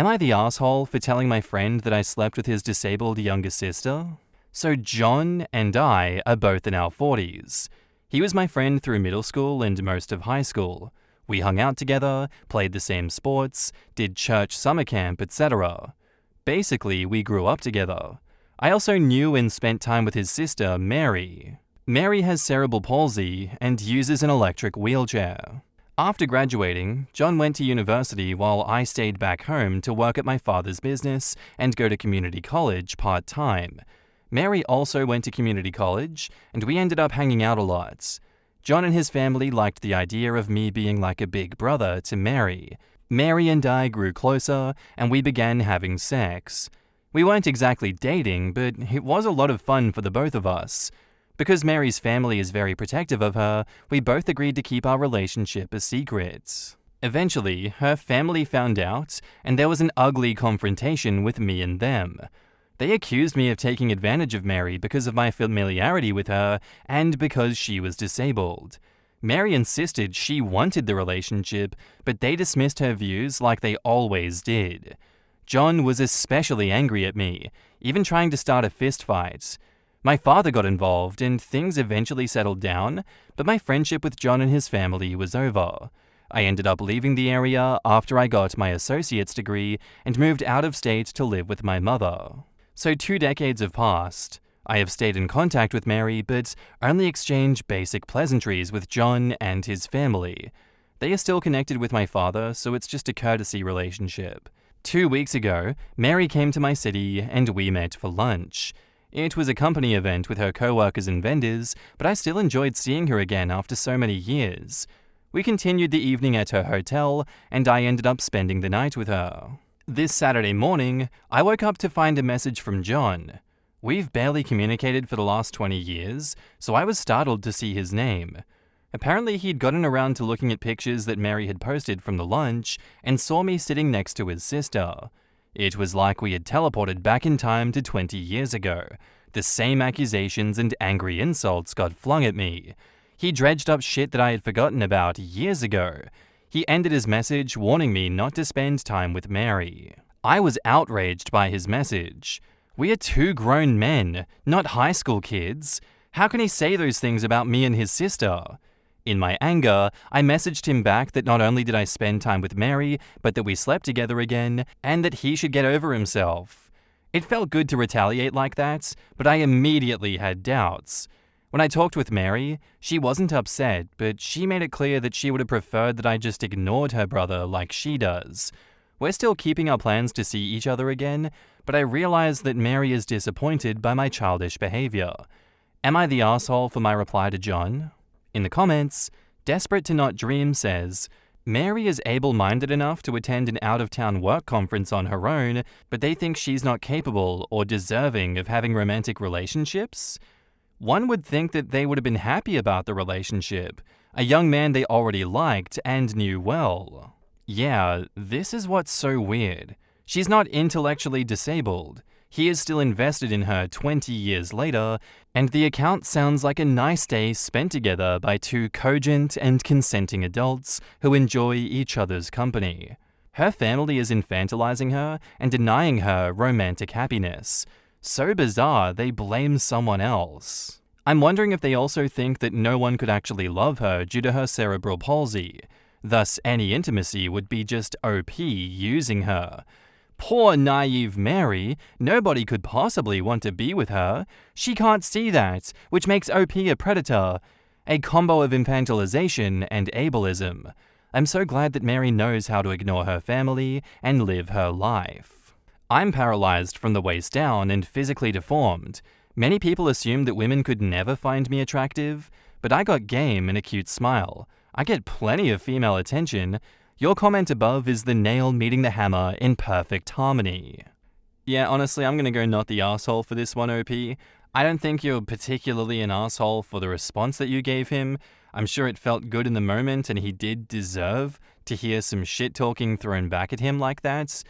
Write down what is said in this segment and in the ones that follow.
Am I the asshole for telling my friend that I slept with his disabled younger sister? So John and I are both in our 40s. He was my friend through middle school and most of high school. We hung out together, played the same sports, did church summer camp, etc. Basically, we grew up together. I also knew and spent time with his sister, Mary. Mary has cerebral palsy and uses an electric wheelchair. After graduating, John went to university while I stayed back home to work at my father's business and go to community college part-time. Mary also went to community college, and we ended up hanging out a lot. John and his family liked the idea of me being like a big brother to Mary. Mary and I grew closer, and we began having sex. We weren't exactly dating, but it was a lot of fun for the both of us. Because Mary's family is very protective of her, we both agreed to keep our relationship a secret. Eventually, her family found out, and there was an ugly confrontation with me and them. They accused me of taking advantage of Mary because of my familiarity with her and because she was disabled. Mary insisted she wanted the relationship, but they dismissed her views like they always did. John was especially angry at me, even trying to start a fist fight. My father got involved and things eventually settled down, but my friendship with John and his family was over. I ended up leaving the area after I got my associate's degree and moved out of state to live with my mother. So 2 decades have passed. I have stayed in contact with Mary, but only exchange basic pleasantries with John and his family. They are still connected with my father, so it's just a courtesy relationship. 2 weeks ago, Mary came to my city and we met for lunch. It was a company event with her co-workers and vendors, but I still enjoyed seeing her again after so many years. We continued the evening at her hotel, and I ended up spending the night with her. This Saturday morning, I woke up to find a message from John. We've barely communicated for the last 20 years, so I was startled to see his name. Apparently he'd gotten around to looking at pictures that Mary had posted from the lunch and saw me sitting next to his sister. It was like we had teleported back in time to 20 years ago. The same accusations and angry insults got flung at me. He dredged up shit that I had forgotten about years ago. He ended his message warning me not to spend time with Mary. I was outraged by his message. We are 2 grown men, not high school kids. How can he say those things about me and his sister? In my anger, I messaged him back that not only did I spend time with Mary, but that we slept together again, and that he should get over himself. It felt good to retaliate like that, but I immediately had doubts. When I talked with Mary, she wasn't upset, but she made it clear that she would have preferred that I just ignored her brother like she does. We're still keeping our plans to see each other again, but I realize that Mary is disappointed by my childish behavior. Am I the asshole for my reply to John? In the comments, Desperate to Not Dream says, Mary is able-minded enough to attend an out-of-town work conference on her own, but they think she's not capable or deserving of having romantic relationships? One would think that they would have been happy about the relationship, a young man they already liked and knew well. Yeah, this is what's so weird. She's not intellectually disabled. He is still invested in her 20 years later, and the account sounds like a nice day spent together by 2 cogent and consenting adults who enjoy each other's company. Her family is infantilizing her and denying her romantic happiness. So bizarre, they blame someone else. I'm wondering if they also think that no one could actually love her due to her cerebral palsy. Thus, any intimacy would be just OP using her. Poor naive Mary, nobody could possibly want to be with her. She can't see that, which makes OP a predator. A combo of infantilization and ableism. I'm so glad that Mary knows how to ignore her family and live her life. I'm paralyzed from the waist down and physically deformed. Many people assume that women could never find me attractive, but I got game and a cute smile. I get plenty of female attention. Your comment above is the nail meeting the hammer in perfect harmony. Yeah, honestly, I'm gonna go not the asshole for this one, OP. I don't think you're particularly an asshole for the response that you gave him. I'm sure it felt good in the moment and he did deserve to hear some shit talking thrown back at him like that.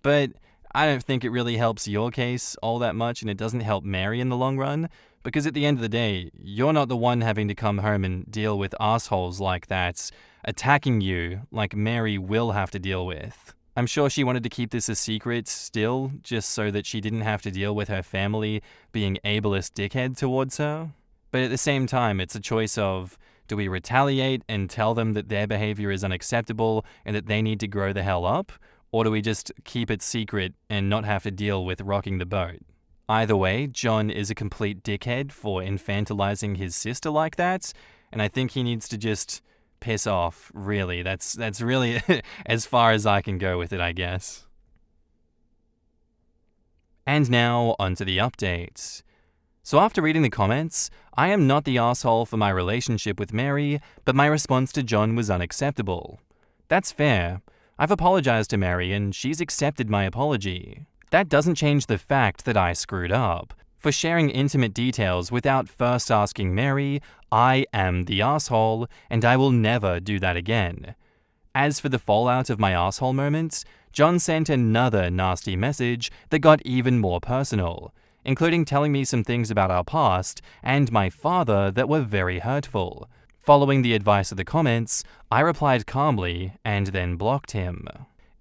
But I don't think it really helps your case all that much, and it doesn't help Mary in the long run, because at the end of the day, you're not the one having to come home and deal with assholes like that attacking you like Mary will have to deal with. I'm sure she wanted to keep this a secret still, just so that she didn't have to deal with her family being ableist dickhead towards her. But at the same time, it's a choice of, do we retaliate and tell them that their behavior is unacceptable and that they need to grow the hell up? Or do we just keep it secret and not have to deal with rocking the boat? Either way, John is a complete dickhead for infantilizing his sister like that, and I think he needs to just piss off, really. That's really as far as I can go with it, I guess. And now, onto the update. So after reading the comments, I am not the asshole for my relationship with Mary, but my response to John was unacceptable. That's fair. I've apologized to Mary and she's accepted my apology. That doesn't change the fact that I screwed up. For sharing intimate details without first asking Mary, I am the asshole, and I will never do that again. As for the fallout of my asshole moments, John sent another nasty message that got even more personal, including telling me some things about our past and my father that were very hurtful. Following the advice of the comments, I replied calmly and then blocked him.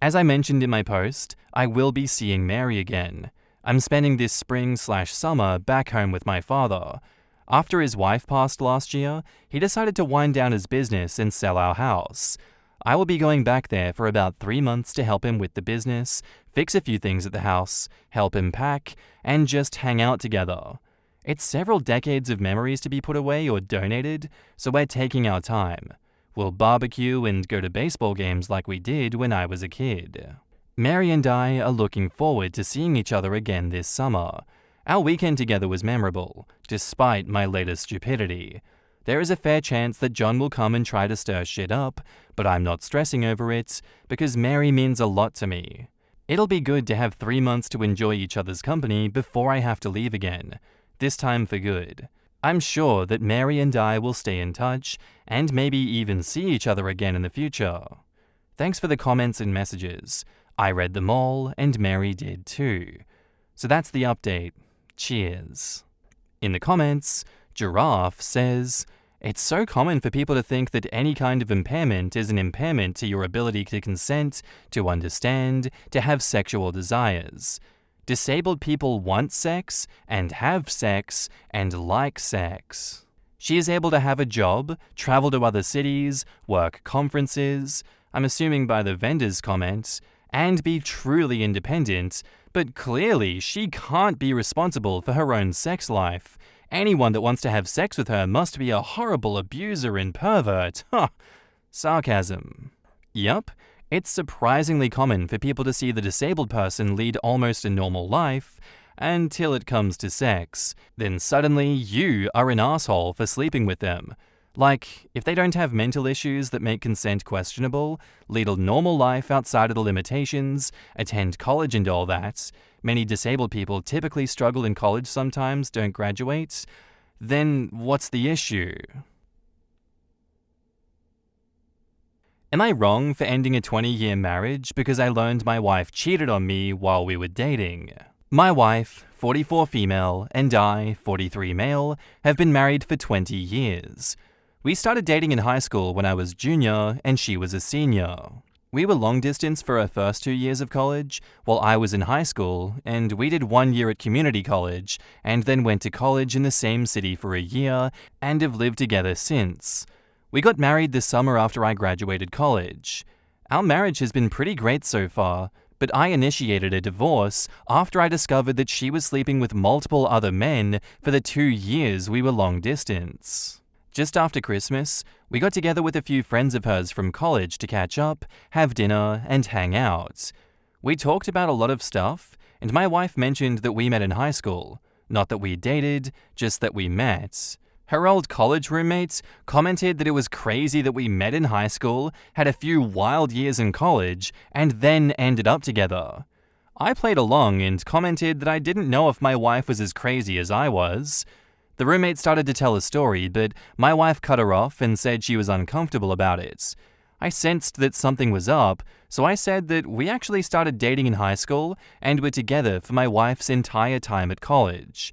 As I mentioned in my post, I will be seeing Mary again. I'm spending this spring/summer back home with my father. After his wife passed last year, he decided to wind down his business and sell our house. I will be going back there for about 3 months to help him with the business, fix a few things at the house, help him pack, and just hang out together. It's several decades of memories to be put away or donated, so we're taking our time. We'll barbecue and go to baseball games like we did when I was a kid. Mary and I are looking forward to seeing each other again this summer. Our weekend together was memorable, despite my latest stupidity. There is a fair chance that John will come and try to stir shit up, but I'm not stressing over it, because Mary means a lot to me. It'll be good to have 3 months to enjoy each other's company before I have to leave again, this time for good. I'm sure that Mary and I will stay in touch, and maybe even see each other again in the future. Thanks for the comments and messages. I read them all, and Mary did too. So that's the update. Cheers. In the comments, Giraffe says, "It's so common for people to think that any kind of impairment is an impairment to your ability to consent, to understand, to have sexual desires. Disabled people want sex, and have sex, and like sex. She is able to have a job, travel to other cities, work conferences, I'm assuming by the vendor's comment, and be truly independent, but clearly she can't be responsible for her own sex life. Anyone that wants to have sex with her must be a horrible abuser and pervert." Sarcasm. Yup, it's surprisingly common for people to see the disabled person lead almost a normal life, until it comes to sex. Then suddenly you are an asshole for sleeping with them. Like, if they don't have mental issues that make consent questionable, lead a normal life outside of the limitations, attend college and all that, many disabled people typically struggle in college sometimes, don't graduate, then what's the issue? Am I wrong for ending a 20-year marriage because I learned my wife cheated on me while we were dating? My wife, 44 female, and I, 43 male, have been married for 20 years. We started dating in high school when I was junior and she was a senior. We were long distance for our first 2 years of college, while I was in high school, and we did 1 year at community college, and then went to college in the same city for a year, and have lived together since. We got married this summer after I graduated college. Our marriage has been pretty great so far, but I initiated a divorce after I discovered that she was sleeping with multiple other men for the 2 years we were long distance. Just after Christmas, we got together with a few friends of hers from college to catch up, have dinner, and hang out. We talked about a lot of stuff, and my wife mentioned that we met in high school. Not that we dated, just that we met. Her old college roommates commented that it was crazy that we met in high school, had a few wild years in college, and then ended up together. I played along and commented that I didn't know if my wife was as crazy as I was. The roommate started to tell a story, but my wife cut her off and said she was uncomfortable about it. I sensed that something was up, so I said that we actually started dating in high school and were together for my wife's entire time at college.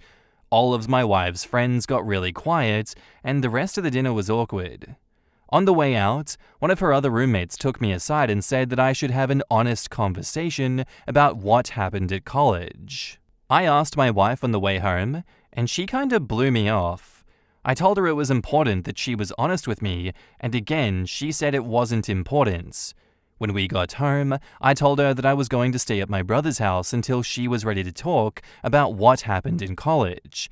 All of my wife's friends got really quiet, and the rest of the dinner was awkward. On the way out, one of her other roommates took me aside and said that I should have an honest conversation about what happened at college. I asked my wife on the way home, and she kinda blew me off. I told her it was important that she was honest with me, and again, she said it wasn't important. When we got home, I told her that I was going to stay at my brother's house until she was ready to talk about what happened in college.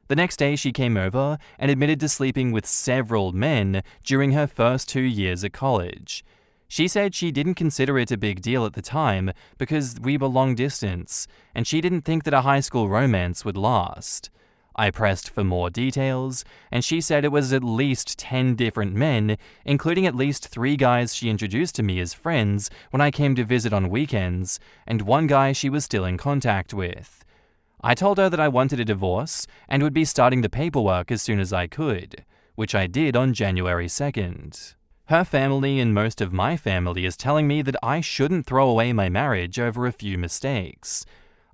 The next day, she came over and admitted to sleeping with several men during her first 2 years at college. She said she didn't consider it a big deal at the time because we were long distance, and she didn't think that a high school romance would last. I pressed for more details, and she said it was at least 10 different men, including at least 3 guys she introduced to me as friends when I came to visit on weekends, and 1 guy she was still in contact with. I told her that I wanted a divorce and would be starting the paperwork as soon as I could, which I did on January 2nd. Her family and most of my family is telling me that I shouldn't throw away my marriage over a few mistakes.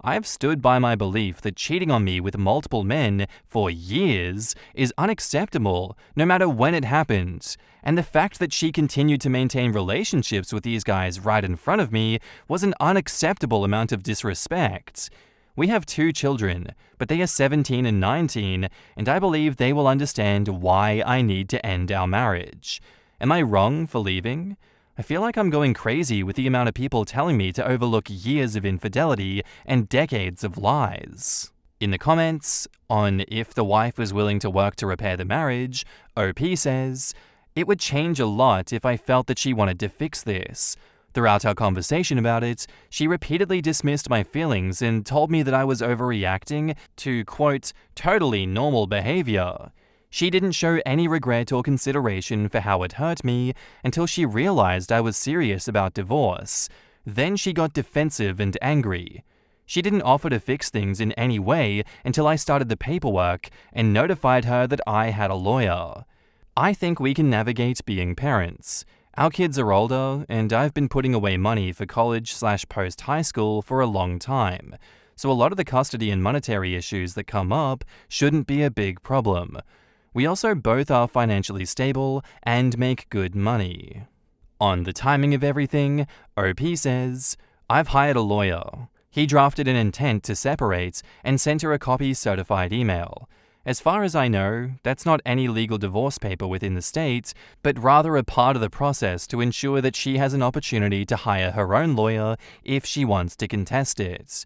I've stood by my belief that cheating on me with multiple men for years is unacceptable, no matter when it happened, and the fact that she continued to maintain relationships with these guys right in front of me was an unacceptable amount of disrespect. We have 2 children, but they are 17 and 19, and I believe they will understand why I need to end our marriage. Am I wrong for leaving? I feel like I'm going crazy with the amount of people telling me to overlook years of infidelity and decades of lies. In the comments, on if the wife was willing to work to repair the marriage, OP says, "It would change a lot if I felt that she wanted to fix this. Throughout our conversation about it, she repeatedly dismissed my feelings and told me that I was overreacting to, quote, totally normal behavior. She didn't show any regret or consideration for how it hurt me until she realized I was serious about divorce. Then she got defensive and angry. She didn't offer to fix things in any way until I started the paperwork and notified her that I had a lawyer. I think we can navigate being parents. Our kids are older, and I've been putting away money for college/post-high school for a long time, so a lot of the custody and monetary issues that come up shouldn't be a big problem. We also both are financially stable and make good money." On the timing of everything, OP says, "I've hired a lawyer. He drafted an intent to separate and sent her a copy certified email. As far as I know, that's not any legal divorce paper within the state, but rather a part of the process to ensure that she has an opportunity to hire her own lawyer if she wants to contest it.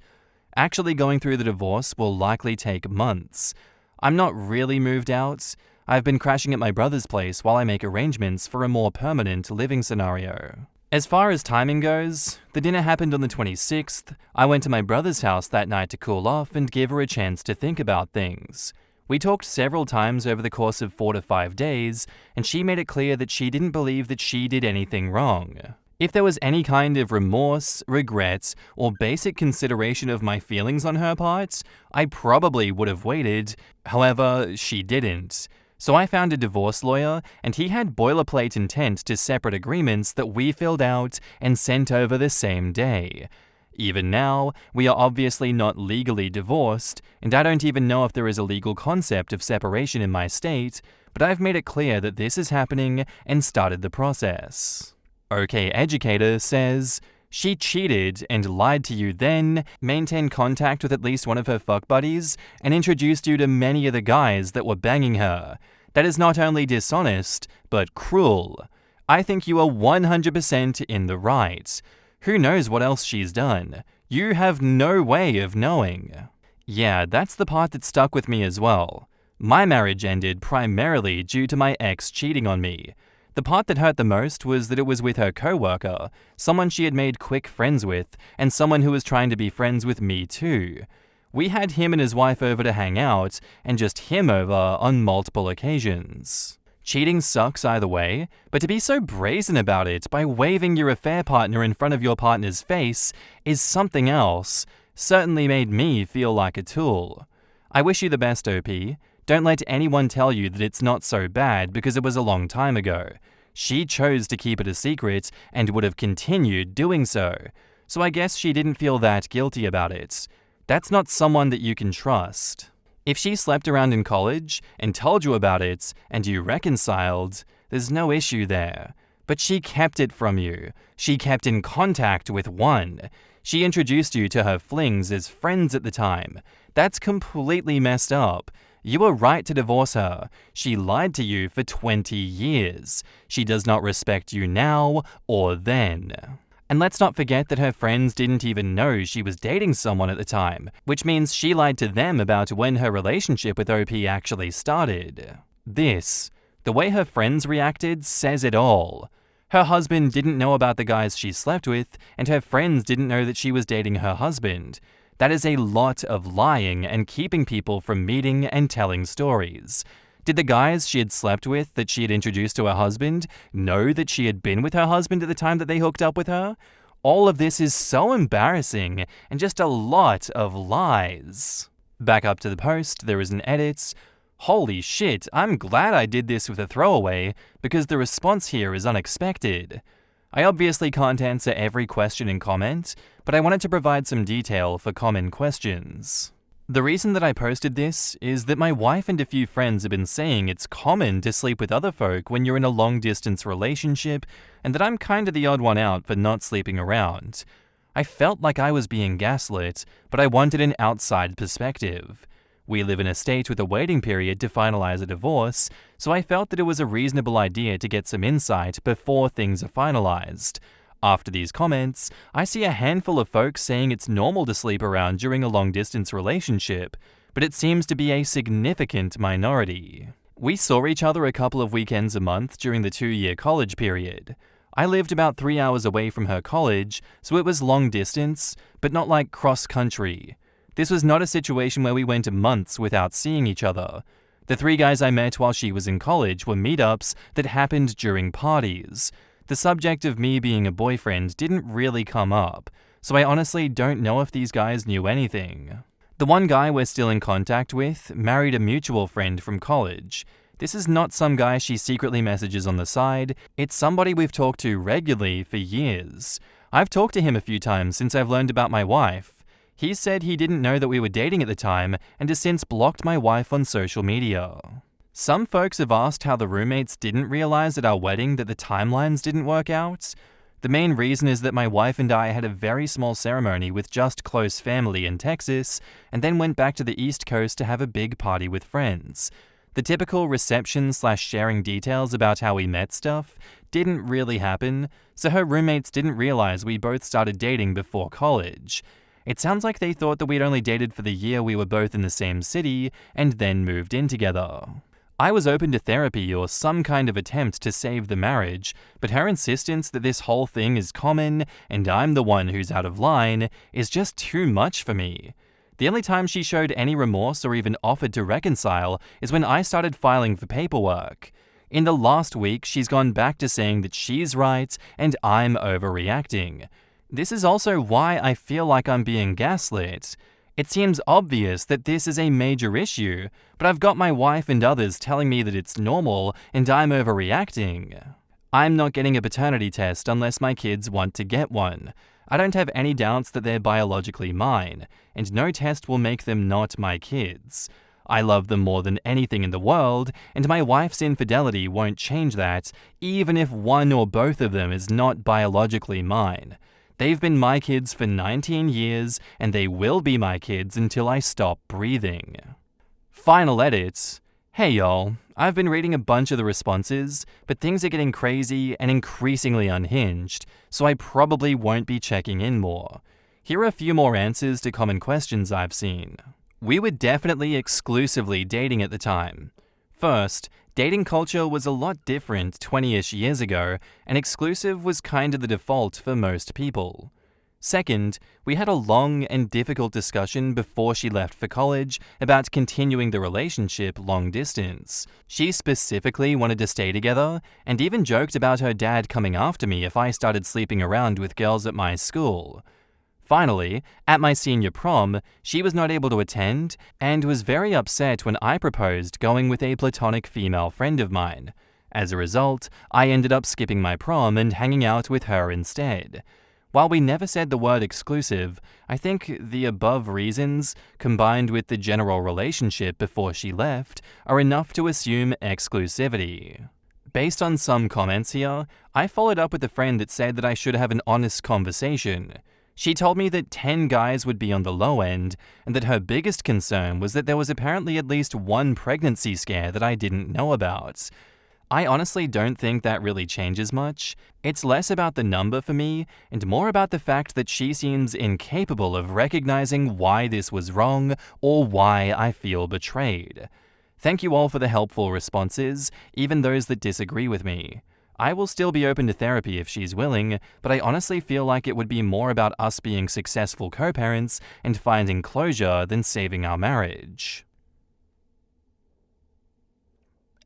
Actually going through the divorce will likely take months. I'm not really moved out. I've been crashing at my brother's place while I make arrangements for a more permanent living scenario." As far as timing goes, the dinner happened on the 26th. I went to my brother's house that night to cool off and give her a chance to think about things. We talked several times over the course of 4 to 5 days, and she made it clear that she didn't believe that she did anything wrong. If there was any kind of remorse, regret, or basic consideration of my feelings on her part, I probably would have waited. However, she didn't. So I found a divorce lawyer, and he had boilerplate intent to separate agreements that we filled out and sent over the same day. Even now, we are obviously not legally divorced, and I don't even know if there is a legal concept of separation in my state, but I've made it clear that this is happening and started the process. OK Educator says, "She cheated and lied to you then, maintained contact with at least one of her fuck buddies, and introduced you to many of the guys that were banging her. That is not only dishonest, but cruel. I think you are 100% in the right. Who knows what else she's done? You have no way of knowing." Yeah, that's the part that stuck with me as well. My marriage ended primarily due to my ex cheating on me. The part that hurt the most was that it was with her coworker, someone she had made quick friends with, and someone who was trying to be friends with me too. We had him and his wife over to hang out, and just him over on multiple occasions. Cheating sucks either way, but to be so brazen about it by waving your affair partner in front of your partner's face is something else. Certainly made me feel like a tool. I wish you the best, OP. Don't let anyone tell you that it's not so bad because it was a long time ago. She chose to keep it a secret and would have continued doing so. So I guess she didn't feel that guilty about it. That's not someone that you can trust. If she slept around in college and told you about it and you reconciled, there's no issue there. But she kept it from you. She kept in contact with one. She introduced you to her flings as friends at the time. That's completely messed up. You were right to divorce her. She lied to you for 20 years. She does not respect you now or then. And let's not forget that her friends didn't even know she was dating someone at the time, which means she lied to them about when her relationship with OP actually started. The way her friends reacted, says it all. Her husband didn't know about the guys she slept with, and her friends didn't know that she was dating her husband. That is a lot of lying and keeping people from meeting and telling stories. Did the guys she had slept with that she had introduced to her husband know that she had been with her husband at the time that they hooked up with her? All of this is so embarrassing and just a lot of lies. Back up to the post, there is an edit. Holy shit, I'm glad I did this with a throwaway because the response here is unexpected. I obviously can't answer every question and comment, but I wanted to provide some detail for common questions. The reason that I posted this is that my wife and a few friends have been saying it's common to sleep with other folk when you're in a long-distance relationship, and that I'm kinda the odd one out for not sleeping around. I felt like I was being gaslit, but I wanted an outside perspective. We live in a state with a waiting period to finalize a divorce, so I felt that it was a reasonable idea to get some insight before things are finalized. After these comments, I see a handful of folks saying it's normal to sleep around during a long-distance relationship, but it seems to be a significant minority. We saw each other a couple of weekends a month during the 2-year college period. I lived about 3 hours away from her college, so it was long distance, but not like cross-country. This was not a situation where we went months without seeing each other. The 3 guys I met while she was in college were meetups that happened during parties. The subject of me being a boyfriend didn't really come up, so I honestly don't know if these guys knew anything. The one guy we're still in contact with married a mutual friend from college. This is not some guy she secretly messages on the side, it's somebody we've talked to regularly for years. I've talked to him a few times since I've learned about my wife. He said he didn't know that we were dating at the time and has since blocked my wife on social media. Some folks have asked how the roommates didn't realize at our wedding that the timelines didn't work out. The main reason is that my wife and I had a very small ceremony with just close family in Texas and then went back to the East Coast to have a big party with friends. The typical reception/sharing details about how we met stuff didn't really happen, so her roommates didn't realize we both started dating before college. It sounds like they thought that we'd only dated for the year we were both in the same city and then moved in together. I was open to therapy or some kind of attempt to save the marriage, but her insistence that this whole thing is common and I'm the one who's out of line is just too much for me. The only time she showed any remorse or even offered to reconcile is when I started filing for paperwork. In the last week, she's gone back to saying that she's right and I'm overreacting. This is also why I feel like I'm being gaslit. It seems obvious that this is a major issue, but I've got my wife and others telling me that it's normal and I'm overreacting. I'm not getting a paternity test unless my kids want to get one. I don't have any doubts that they're biologically mine, and no test will make them not my kids. I love them more than anything in the world, and my wife's infidelity won't change that, even if one or both of them is not biologically mine. They've been my kids for 19 years, and they will be my kids until I stop breathing. Final edit. Hey y'all, I've been reading a bunch of the responses, but things are getting crazy and increasingly unhinged, so I probably won't be checking in more. Here are a few more answers to common questions I've seen. We were definitely exclusively dating at the time. First, dating culture was a lot different 20-ish years ago, and exclusive was kind of the default for most people. Second, we had a long and difficult discussion before she left for college about continuing the relationship long distance. She specifically wanted to stay together, and even joked about her dad coming after me if I started sleeping around with girls at my school. Finally, at my senior prom, she was not able to attend and was very upset when I proposed going with a platonic female friend of mine. As a result, I ended up skipping my prom and hanging out with her instead. While we never said the word exclusive, I think the above reasons, combined with the general relationship before she left, are enough to assume exclusivity. Based on some comments here, I followed up with a friend that said that I should have an honest conversation. She told me that 10 guys would be on the low end, and that her biggest concern was that there was apparently at least one pregnancy scare that I didn't know about. I honestly don't think that really changes much. It's less about the number for me, and more about the fact that she seems incapable of recognizing why this was wrong or why I feel betrayed. Thank you all for the helpful responses, even those that disagree with me. I will still be open to therapy if she's willing, but I honestly feel like it would be more about us being successful co-parents and finding closure than saving our marriage.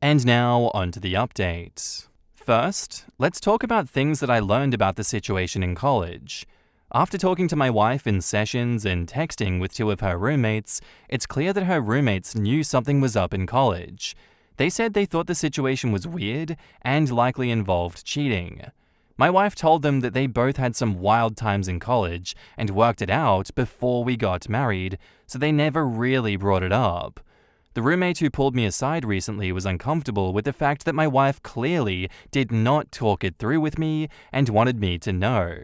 And now, onto the update. First, let's talk about things that I learned about the situation in college. After talking to my wife in sessions and texting with 2 of her roommates, it's clear that her roommates knew something was up in college. They said they thought the situation was weird and likely involved cheating. My wife told them that they both had some wild times in college and worked it out before we got married, so they never really brought it up. The roommate who pulled me aside recently was uncomfortable with the fact that my wife clearly did not talk it through with me and wanted me to know.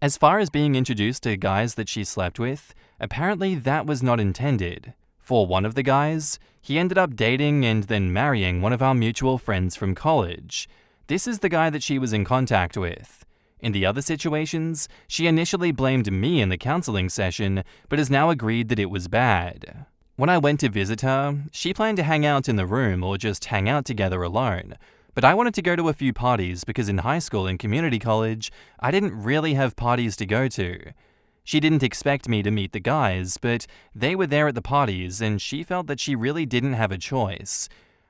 As far as being introduced to guys that she slept with, apparently that was not intended. For one of the guys, he ended up dating and then marrying one of our mutual friends from college. This is the guy that she was in contact with. In the other situations, she initially blamed me in the counseling session, but has now agreed that it was bad. When I went to visit her, she planned to hang out in the room or just hang out together alone. But I wanted to go to a few parties because in high school and community college, I didn't really have parties to go to. She didn't expect me to meet the guys, but they were there at the parties and she felt that she really didn't have a choice.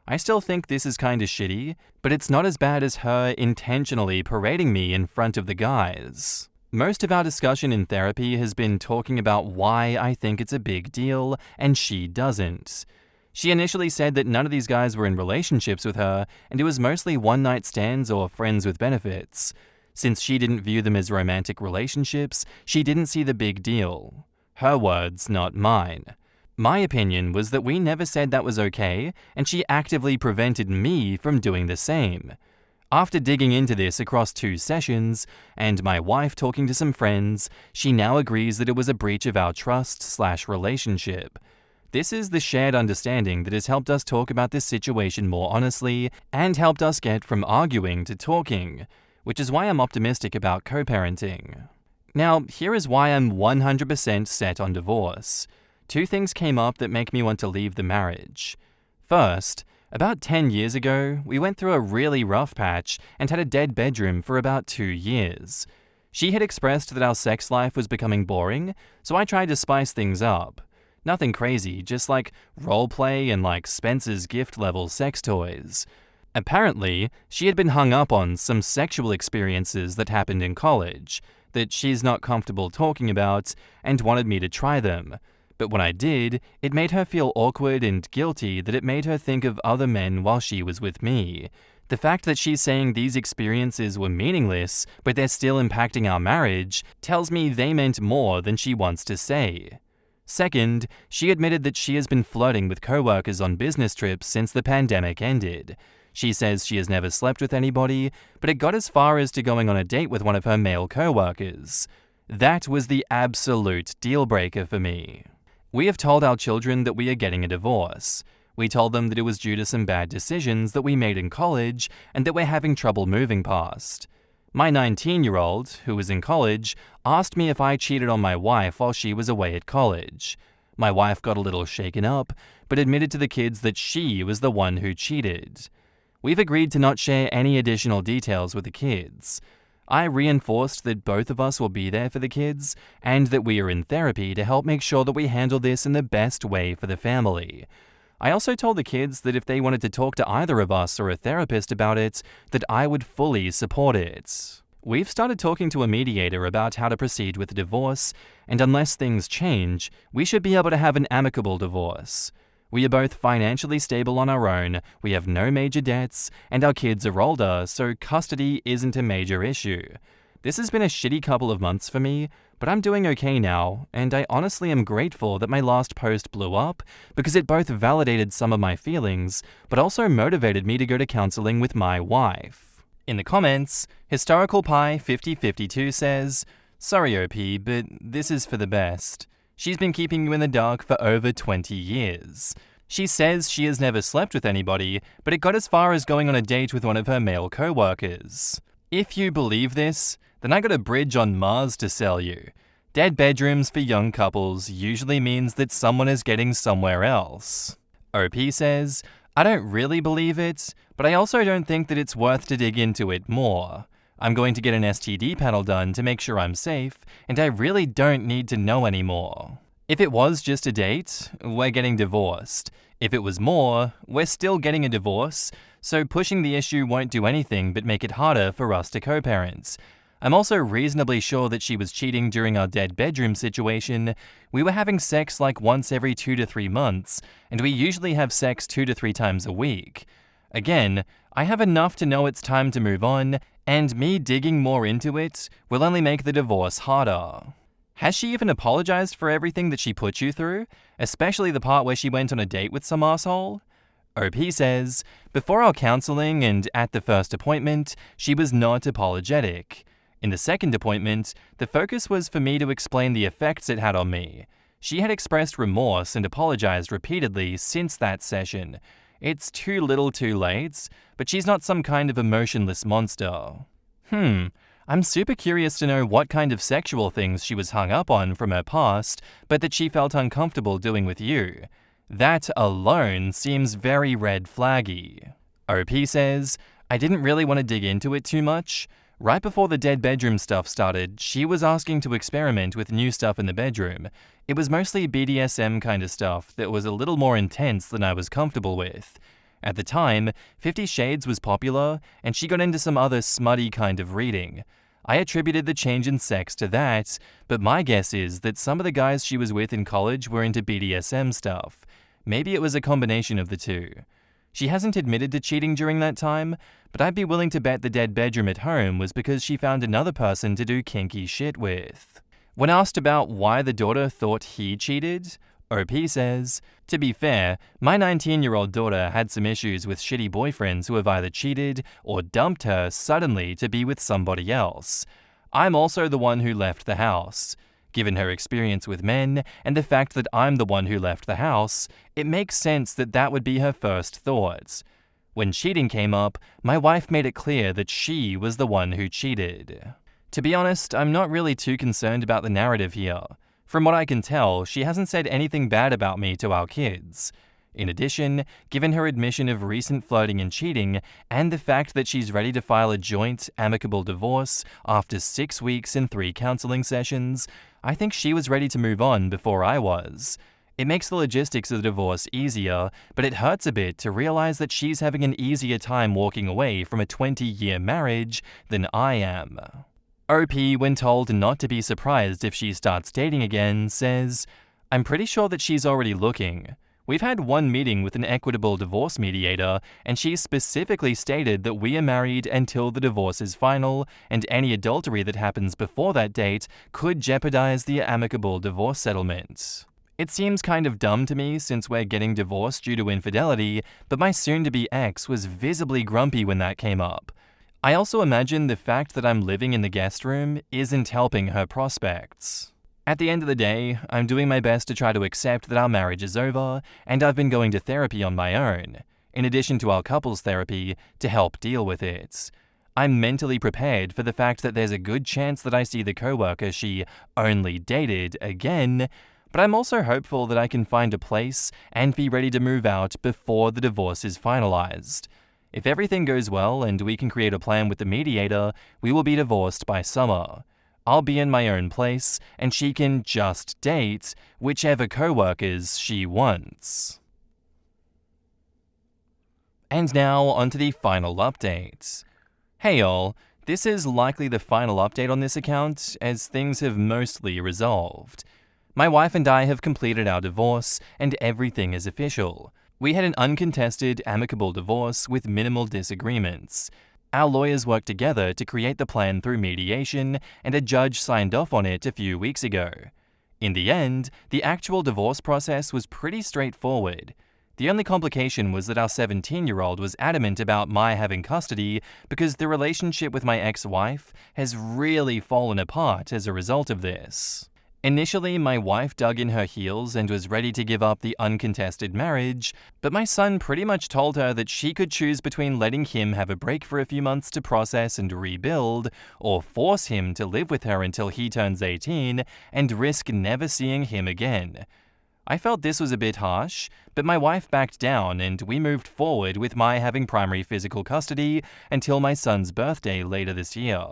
I still think this is kinda shitty, but it's not as bad as her intentionally parading me in front of the guys. Most of our discussion in therapy has been talking about why I think it's a big deal and she doesn't. She initially said that none of these guys were in relationships with her, and it was mostly one-night stands or friends with benefits. Since she didn't view them as romantic relationships, she didn't see the big deal. Her words, not mine. My opinion was that we never said that was okay, and she actively prevented me from doing the same. After digging into this across 2 sessions, and my wife talking to some friends, she now agrees that it was a breach of our trust/relationship. This is the shared understanding that has helped us talk about this situation more honestly and helped us get from arguing to talking, which is why I'm optimistic about co-parenting. Now, here is why I'm 100% set on divorce. 2 things came up that make me want to leave the marriage. First, about 10 years ago, we went through a really rough patch and had a dead bedroom for about 2 years. She had expressed that our sex life was becoming boring, so I tried to spice things up. Nothing crazy, just like roleplay and like Spencer's gift level sex toys. Apparently, she had been hung up on some sexual experiences that happened in college, that she's not comfortable talking about, and wanted me to try them. But when I did, it made her feel awkward and guilty that it made her think of other men while she was with me. The fact that she's saying these experiences were meaningless, but they're still impacting our marriage, tells me they meant more than she wants to say. Second, she admitted that she has been flirting with coworkers on business trips since the pandemic ended. She says she has never slept with anybody, but it got as far as to going on a date with one of her male coworkers. That was the absolute deal breaker for me. We have told our children that we are getting a divorce. We told them that it was due to some bad decisions that we made in college and that we're having trouble moving past. My 19-year-old, who was in college, asked me if I cheated on my wife while she was away at college. My wife got a little shaken up, but admitted to the kids that she was the one who cheated. We've agreed to not share any additional details with the kids. I reinforced that both of us will be there for the kids, and that we are in therapy to help make sure that we handle this in the best way for the family. I also told the kids that if they wanted to talk to either of us or a therapist about it, that I would fully support it. We've started talking to a mediator about how to proceed with the divorce, and unless things change, we should be able to have an amicable divorce. We are both financially stable on our own, we have no major debts, and our kids are older, so custody isn't a major issue. This has been a shitty couple of months for me, but I'm doing okay now, and I honestly am grateful that my last post blew up because it both validated some of my feelings, but also motivated me to go to counseling with my wife. In the comments, Historical Pie 5052 says, "Sorry OP, but this is for the best. She's been keeping you in the dark for over 20 years. She says she has never slept with anybody, but it got as far as going on a date with one of her male co-workers. If you believe this, then I got a bridge on Mars to sell you. Dead bedrooms for young couples usually means that someone is getting somewhere else." OP says, "I don't really believe it, but I also don't think that it's worth to dig into it more. I'm going to get an STD panel done to make sure I'm safe, and I really don't need to know anymore. If it was just a date, we're getting divorced. If it was more, we're still getting a divorce, so pushing the issue won't do anything but make it harder for us to co-parent. I'm also reasonably sure that she was cheating during our dead bedroom situation. We were having sex like once every 2 to 3 months, and we usually have sex 2 to 3 times a week. Again, I have enough to know it's time to move on, and me digging more into it will only make the divorce harder." Has she even apologized for everything that she put you through, especially the part where she went on a date with some asshole? OP says, "Before our counseling and at the first appointment, she was not apologetic. In the second appointment, the focus was for me to explain the effects it had on me. She had expressed remorse and apologized repeatedly since that session. It's too little too late, but she's not some kind of emotionless monster." I'm super curious to know what kind of sexual things she was hung up on from her past, but that she felt uncomfortable doing with you. That alone seems very red flaggy. OP says, "I didn't really want to dig into it too much. Right before the dead bedroom stuff started, she was asking to experiment with new stuff in the bedroom. It was mostly BDSM kind of stuff that was a little more intense than I was comfortable with. At the time, 50 Shades was popular, and she got into some other smutty kind of reading. I attributed the change in sex to that, but my guess is that some of the guys she was with in college were into BDSM stuff. Maybe it was a combination of the two. She hasn't admitted to cheating during that time, but I'd be willing to bet the dead bedroom at home was because she found another person to do kinky shit with." When asked about why the daughter thought he cheated, OP says, "To be fair, my 19-year-old daughter had some issues with shitty boyfriends who have either cheated or dumped her suddenly to be with somebody else. I'm also the one who left the house. Given her experience with men and the fact that I'm the one who left the house, it makes sense that that would be her first thought. When cheating came up, my wife made it clear that she was the one who cheated. To be honest, I'm not really too concerned about the narrative here. From what I can tell, she hasn't said anything bad about me to our kids. In addition, given her admission of recent flirting and cheating, and the fact that she's ready to file a joint, amicable divorce after 6 weeks and 3 counseling sessions, I think she was ready to move on before I was. It makes the logistics of the divorce easier, but it hurts a bit to realize that she's having an easier time walking away from a 20-year marriage than I am." OP, when told not to be surprised if she starts dating again, says, "I'm pretty sure that she's already looking. We've had one meeting with an equitable divorce mediator, and she specifically stated that we are married until the divorce is final, and any adultery that happens before that date could jeopardize the amicable divorce settlement. It seems kind of dumb to me since we're getting divorced due to infidelity, but my soon-to-be ex was visibly grumpy when that came up. I also imagine the fact that I'm living in the guest room isn't helping her prospects. At the end of the day, I'm doing my best to try to accept that our marriage is over, and I've been going to therapy on my own, in addition to our couples therapy, to help deal with it. I'm mentally prepared for the fact that there's a good chance that I see the coworker she only dated again, but I'm also hopeful that I can find a place and be ready to move out before the divorce is finalized. If everything goes well and we can create a plan with the mediator, we will be divorced by summer. I'll be in my own place, and she can just date whichever coworkers she wants." And now onto the final update. Hey y'all, this is likely the final update on this account, as things have mostly resolved. My wife and I have completed our divorce, and everything is official. We had an uncontested, amicable divorce with minimal disagreements. Our lawyers worked together to create the plan through mediation, and a judge signed off on it a few weeks ago. In the end, the actual divorce process was pretty straightforward. The only complication was that our 17-year-old was adamant about my having custody because the relationship with my ex-wife has really fallen apart as a result of this. Initially, my wife dug in her heels and was ready to give up the uncontested marriage, but my son pretty much told her that she could choose between letting him have a break for a few months to process and rebuild, or force him to live with her until he turns 18 and risk never seeing him again. I felt this was a bit harsh, but my wife backed down and we moved forward with my having primary physical custody until my son's birthday later this year.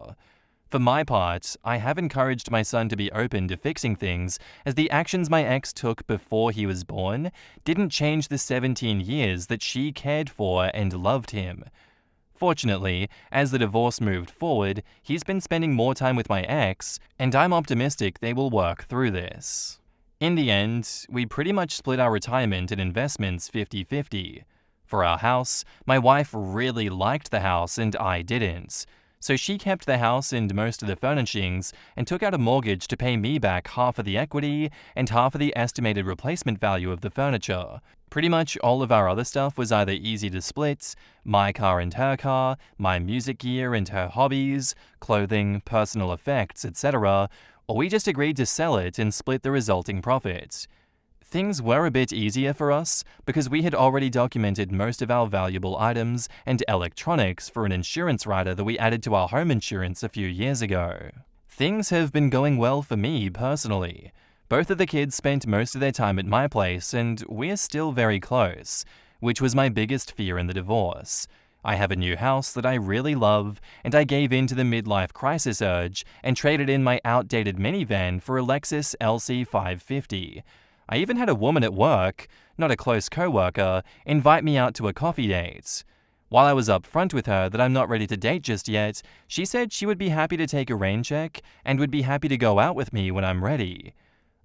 For my part, I have encouraged my son to be open to fixing things, as the actions my ex took before he was born didn't change the 17 years that she cared for and loved him. Fortunately, as the divorce moved forward, he's been spending more time with my ex, and I'm optimistic they will work through this. In the end, we pretty much split our retirement and investments 50-50. For our house, my wife really liked the house and I didn't. So she kept the house and most of the furnishings and took out a mortgage to pay me back half of the equity and half of the estimated replacement value of the furniture. Pretty much all of our other stuff was either easy to split, my car and her car, my music gear and her hobbies, clothing, personal effects, etc., or we just agreed to sell it and split the resulting profit. Things were a bit easier for us because we had already documented most of our valuable items and electronics for an insurance rider that we added to our home insurance a few years ago. Things have been going well for me personally. Both of the kids spent most of their time at my place and we're still very close, which was my biggest fear in the divorce. I have a new house that I really love, and I gave in to the midlife crisis urge and traded in my outdated minivan for a Lexus LC550. I even had a woman at work, not a close co-worker, invite me out to a coffee date. While I was upfront with her that I'm not ready to date just yet, she said she would be happy to take a rain check and would be happy to go out with me when I'm ready.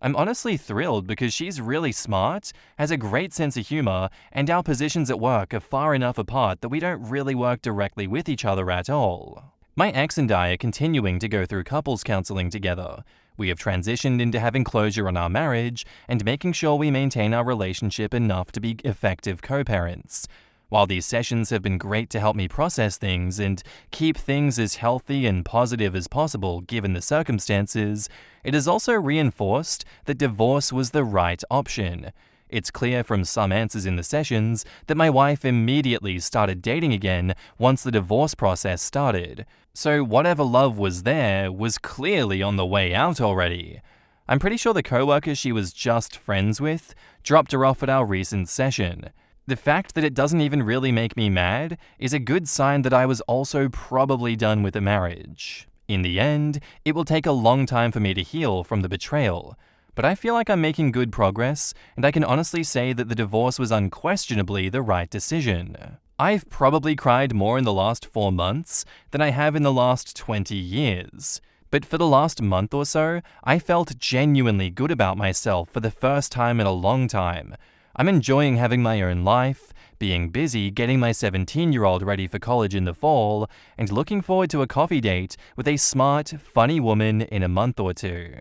I'm honestly thrilled because she's really smart, has a great sense of humor, and our positions at work are far enough apart that we don't really work directly with each other at all. My ex and I are continuing to go through couples counseling together. We have transitioned into having closure on our marriage and making sure we maintain our relationship enough to be effective co-parents. While these sessions have been great to help me process things and keep things as healthy and positive as possible given the circumstances, it has also reinforced that divorce was the right option. It's clear from some answers in the sessions that my wife immediately started dating again once the divorce process started. So whatever love was there was clearly on the way out already. I'm pretty sure the coworker she was just friends with dropped her off at our recent session. The fact that it doesn't even really make me mad is a good sign that I was also probably done with the marriage. In the end, it will take a long time for me to heal from the betrayal. But I feel like I'm making good progress, and I can honestly say that the divorce was unquestionably the right decision. I've probably cried more in the last 4 months than I have in the last 20 years. But for the last month or so, I felt genuinely good about myself for the first time in a long time. I'm enjoying having my own life, being busy getting my 17-year-old ready for college in the fall, and looking forward to a coffee date with a smart, funny woman in a month or two.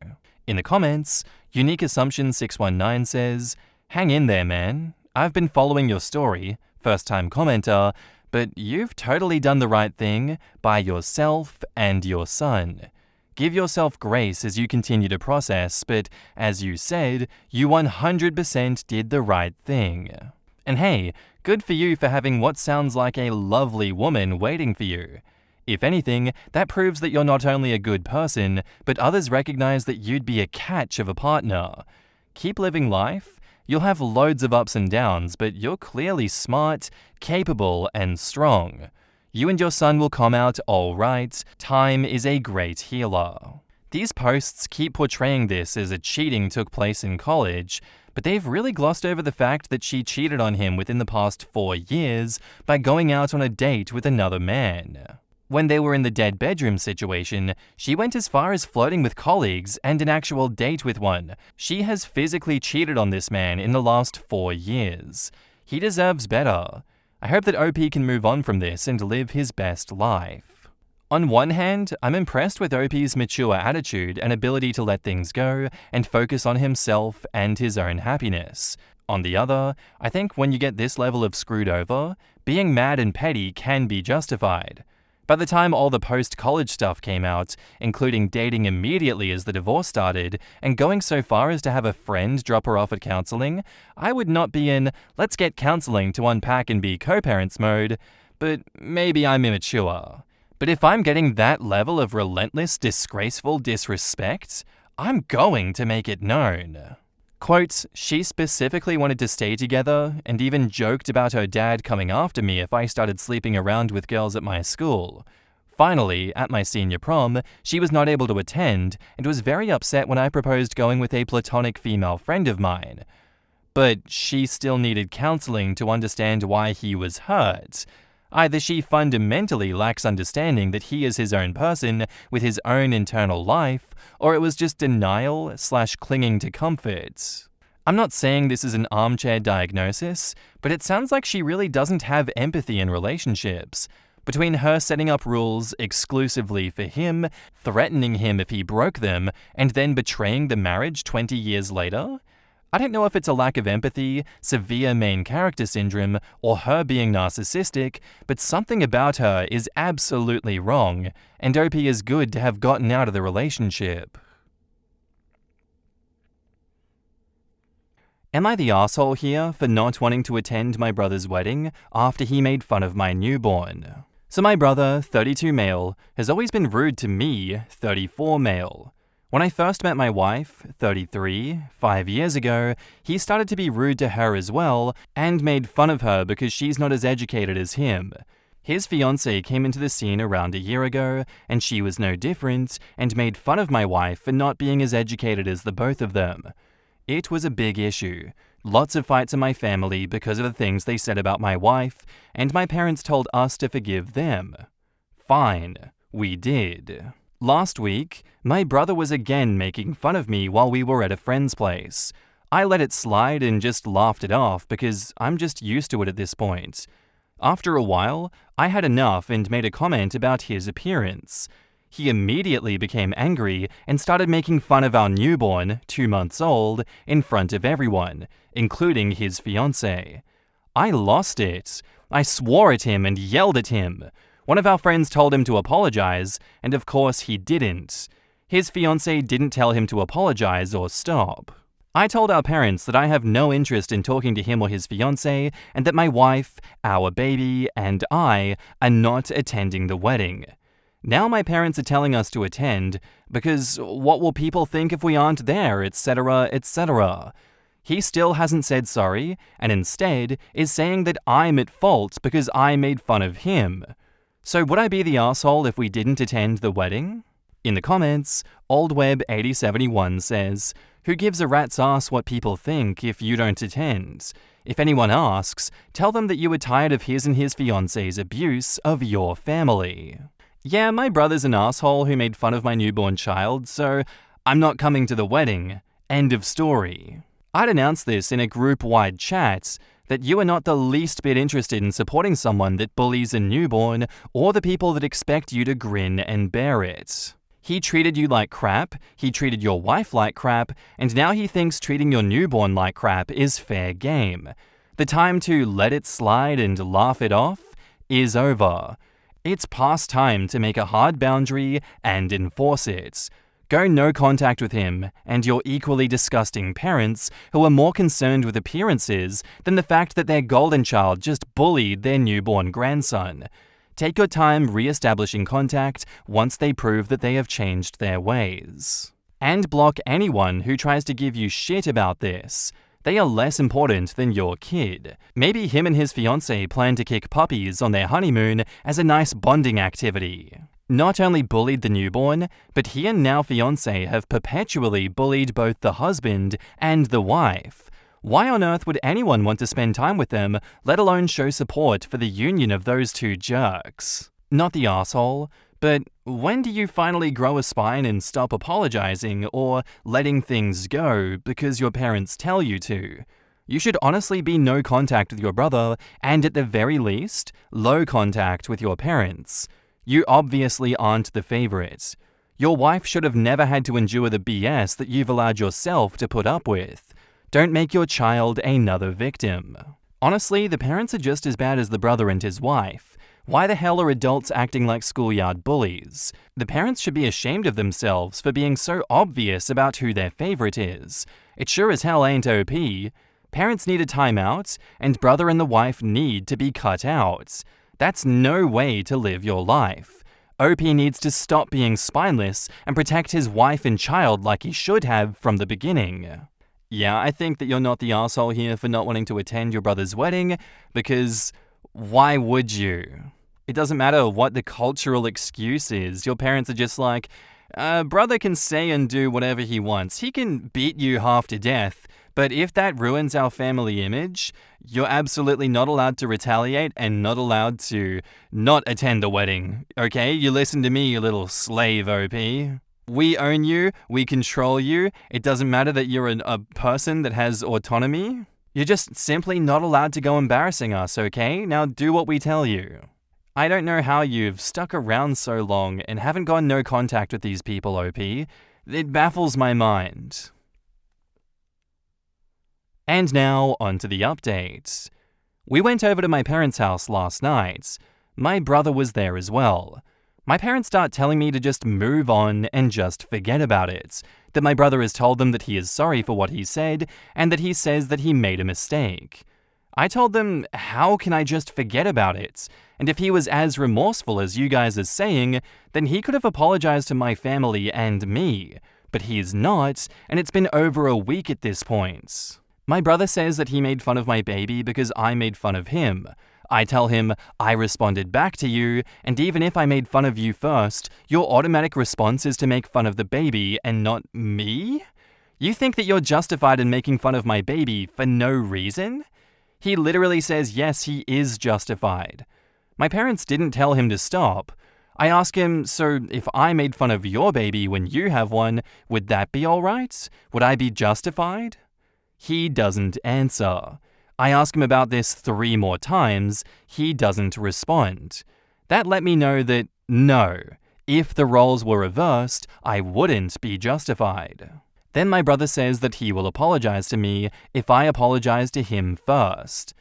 In the comments, Unique Assumption 619 says, "Hang in there, man. I've been following your story, first-time commenter, but you've totally done the right thing by yourself and your son. Give yourself grace as you continue to process, but as you said, you 100% did the right thing. And hey, good for you for having what sounds like a lovely woman waiting for you. If anything, that proves that you're not only a good person, but others recognize that you'd be a catch of a partner. Keep living life. You'll have loads of ups and downs, but you're clearly smart, capable, and strong. You and your son will come out all right. Time is a great healer." These posts keep portraying this as a cheating took place in college, but they've really glossed over the fact that she cheated on him within the past 4 years by going out on a date with another man. When they were in the dead bedroom situation, she went as far as flirting with colleagues and an actual date with one. She has physically cheated on this man in the last 4 years. He deserves better. I hope that OP can move on from this and live his best life. On one hand, I'm impressed with OP's mature attitude and ability to let things go and focus on himself and his own happiness. On the other, I think when you get this level of screwed over, being mad and petty can be justified. By the time all the post-college stuff came out, including dating immediately as the divorce started and going so far as to have a friend drop her off at counseling, I would not be in let's get counseling to unpack and be co-parents mode, but maybe I'm immature. But if I'm getting that level of relentless, disgraceful disrespect, I'm going to make it known. Quote, she specifically wanted to stay together and even joked about her dad coming after me if I started sleeping around with girls at my school. Finally, at my senior prom, she was not able to attend and was very upset when I proposed going with a platonic female friend of mine. But she still needed counseling to understand why he was hurt. Either she fundamentally lacks understanding that he is his own person with his own internal life, or it was just denial/clinging to comfort. I'm not saying this is an armchair diagnosis, but it sounds like she really doesn't have empathy in relationships. Between her setting up rules exclusively for him, threatening him if he broke them, and then betraying the marriage 20 years later, I don't know if it's a lack of empathy, severe main character syndrome, or her being narcissistic, but something about her is absolutely wrong, and OP is good to have gotten out of the relationship. Am I the asshole here for not wanting to attend my brother's wedding after he made fun of my newborn? So my brother, 32 male, has always been rude to me, 34 male. When I first met my wife, 33, 5 years ago, he started to be rude to her as well and made fun of her because she's not as educated as him. His fiancée came into the scene around a year ago, and she was no different and made fun of my wife for not being as educated as the both of them. It was a big issue. Lots of fights in my family because of the things they said about my wife, and my parents told us to forgive them. Fine, we did. Last week, my brother was again making fun of me while we were at a friend's place. I let it slide and just laughed it off because I'm just used to it at this point. After a while, I had enough and made a comment about his appearance. He immediately became angry and started making fun of our newborn, 2 months old, in front of everyone, including his fiancée. I lost it. I swore at him and yelled at him. One of our friends told him to apologize, and of course he didn't. His fiancée didn't tell him to apologize or stop. I told our parents that I have no interest in talking to him or his fiancée, and that my wife, our baby, and I are not attending the wedding. Now my parents are telling us to attend, because what will people think if we aren't there, etc., etc. He still hasn't said sorry, and instead is saying that I'm at fault because I made fun of him. So would I be the asshole if we didn't attend the wedding? In the comments, OldWeb8071 says, "Who gives a rat's ass what people think if you don't attend? If anyone asks, tell them that you were tired of his and his fiancée's abuse of your family." Yeah, my brother's an asshole who made fun of my newborn child, so I'm not coming to the wedding. End of story. I'd announce this in a group-wide chat, that you are not the least bit interested in supporting someone that bullies a newborn or the people that expect you to grin and bear it. He treated you like crap, he treated your wife like crap, and now he thinks treating your newborn like crap is fair game. The time to let it slide and laugh it off is over. It's past time to make a hard boundary and enforce it. Go no contact with him and your equally disgusting parents who are more concerned with appearances than the fact that their golden child just bullied their newborn grandson. Take your time re-establishing contact once they prove that they have changed their ways. And block anyone who tries to give you shit about this. They are less important than your kid. Maybe him and his fiancée plan to kick puppies on their honeymoon as a nice bonding activity. Not only bullied the newborn, but he and now fiancé have perpetually bullied both the husband and the wife. Why on earth would anyone want to spend time with them, let alone show support for the union of those two jerks? Not the asshole, but when do you finally grow a spine and stop apologizing or letting things go because your parents tell you to? You should honestly be no contact with your brother, and at the very least, low contact with your parents. You obviously aren't the favorite. Your wife should have never had to endure the BS that you've allowed yourself to put up with. Don't make your child another victim. Honestly, the parents are just as bad as the brother and his wife. Why the hell are adults acting like schoolyard bullies? The parents should be ashamed of themselves for being so obvious about who their favorite is. It sure as hell ain't OP. Parents need a timeout, and brother and the wife need to be cut out. That's no way to live your life. OP needs to stop being spineless and protect his wife and child like he should have from the beginning. Yeah, I think that you're not the asshole here for not wanting to attend your brother's wedding, because why would you? It doesn't matter what the cultural excuse is. Your parents are just like, brother can say and do whatever he wants. He can beat you half to death. But if that ruins our family image, you're absolutely not allowed to retaliate and not allowed to not attend the wedding. Okay? You listen to me, you little slave, OP. We own you. We control you. It doesn't matter that you're a person that has autonomy. You're just simply not allowed to go embarrassing us, okay? Now do what we tell you. I don't know how you've stuck around so long and haven't gone no contact with these people, OP. It baffles my mind. And now, on to the updates. We went over to my parents' house last night. My brother was there as well. My parents start telling me to just move on and just forget about it, that my brother has told them that he is sorry for what he said, and that he says that he made a mistake. I told them, how can I just forget about it? And if he was as remorseful as you guys are saying, then he could have apologized to my family and me. But he's not, and it's been over a week at this point. My brother says that he made fun of my baby because I made fun of him. I tell him, I responded back to you, and even if I made fun of you first, your automatic response is to make fun of the baby and not me? You think that you're justified in making fun of my baby for no reason? He literally says yes, he is justified. My parents didn't tell him to stop. I ask him, so if I made fun of your baby when you have one, would that be alright? Would I be justified? He doesn't answer. I ask him about this 3 more times. He doesn't respond. That let me know that, no, if the roles were reversed, I wouldn't be justified. Then my brother says that he will apologize to me if I apologize to him first.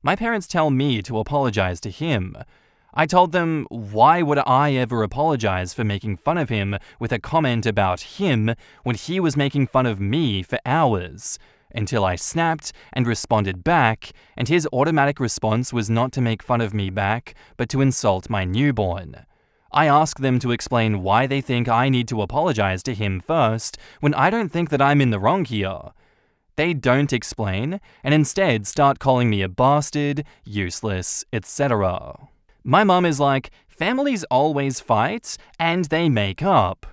My parents tell me to apologize to him. I told them, why would I ever apologize for making fun of him with a comment about him when he was making fun of me for hours? Until I snapped and responded back, and his automatic response was not to make fun of me back, but to insult my newborn. I ask them to explain why they think I need to apologize to him first, when I don't think that I'm in the wrong here. They don't explain, and instead start calling me a bastard, useless, etc. My mum is like, families always fight, and they make up.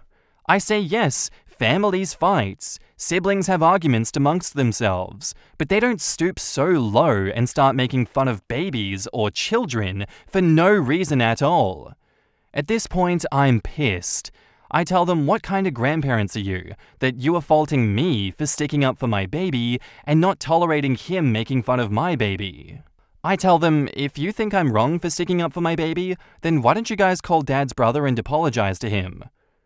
I say yes, families fight. Siblings have arguments amongst themselves, but they don't stoop so low and start making fun of babies or children for no reason at all. At this point, I'm pissed. I tell them, what kind of grandparents are you, that you are faulting me for sticking up for my baby and not tolerating him making fun of my baby? I tell them, if you think I'm wrong for sticking up for my baby, then why don't you guys call Dad's brother and apologize to him?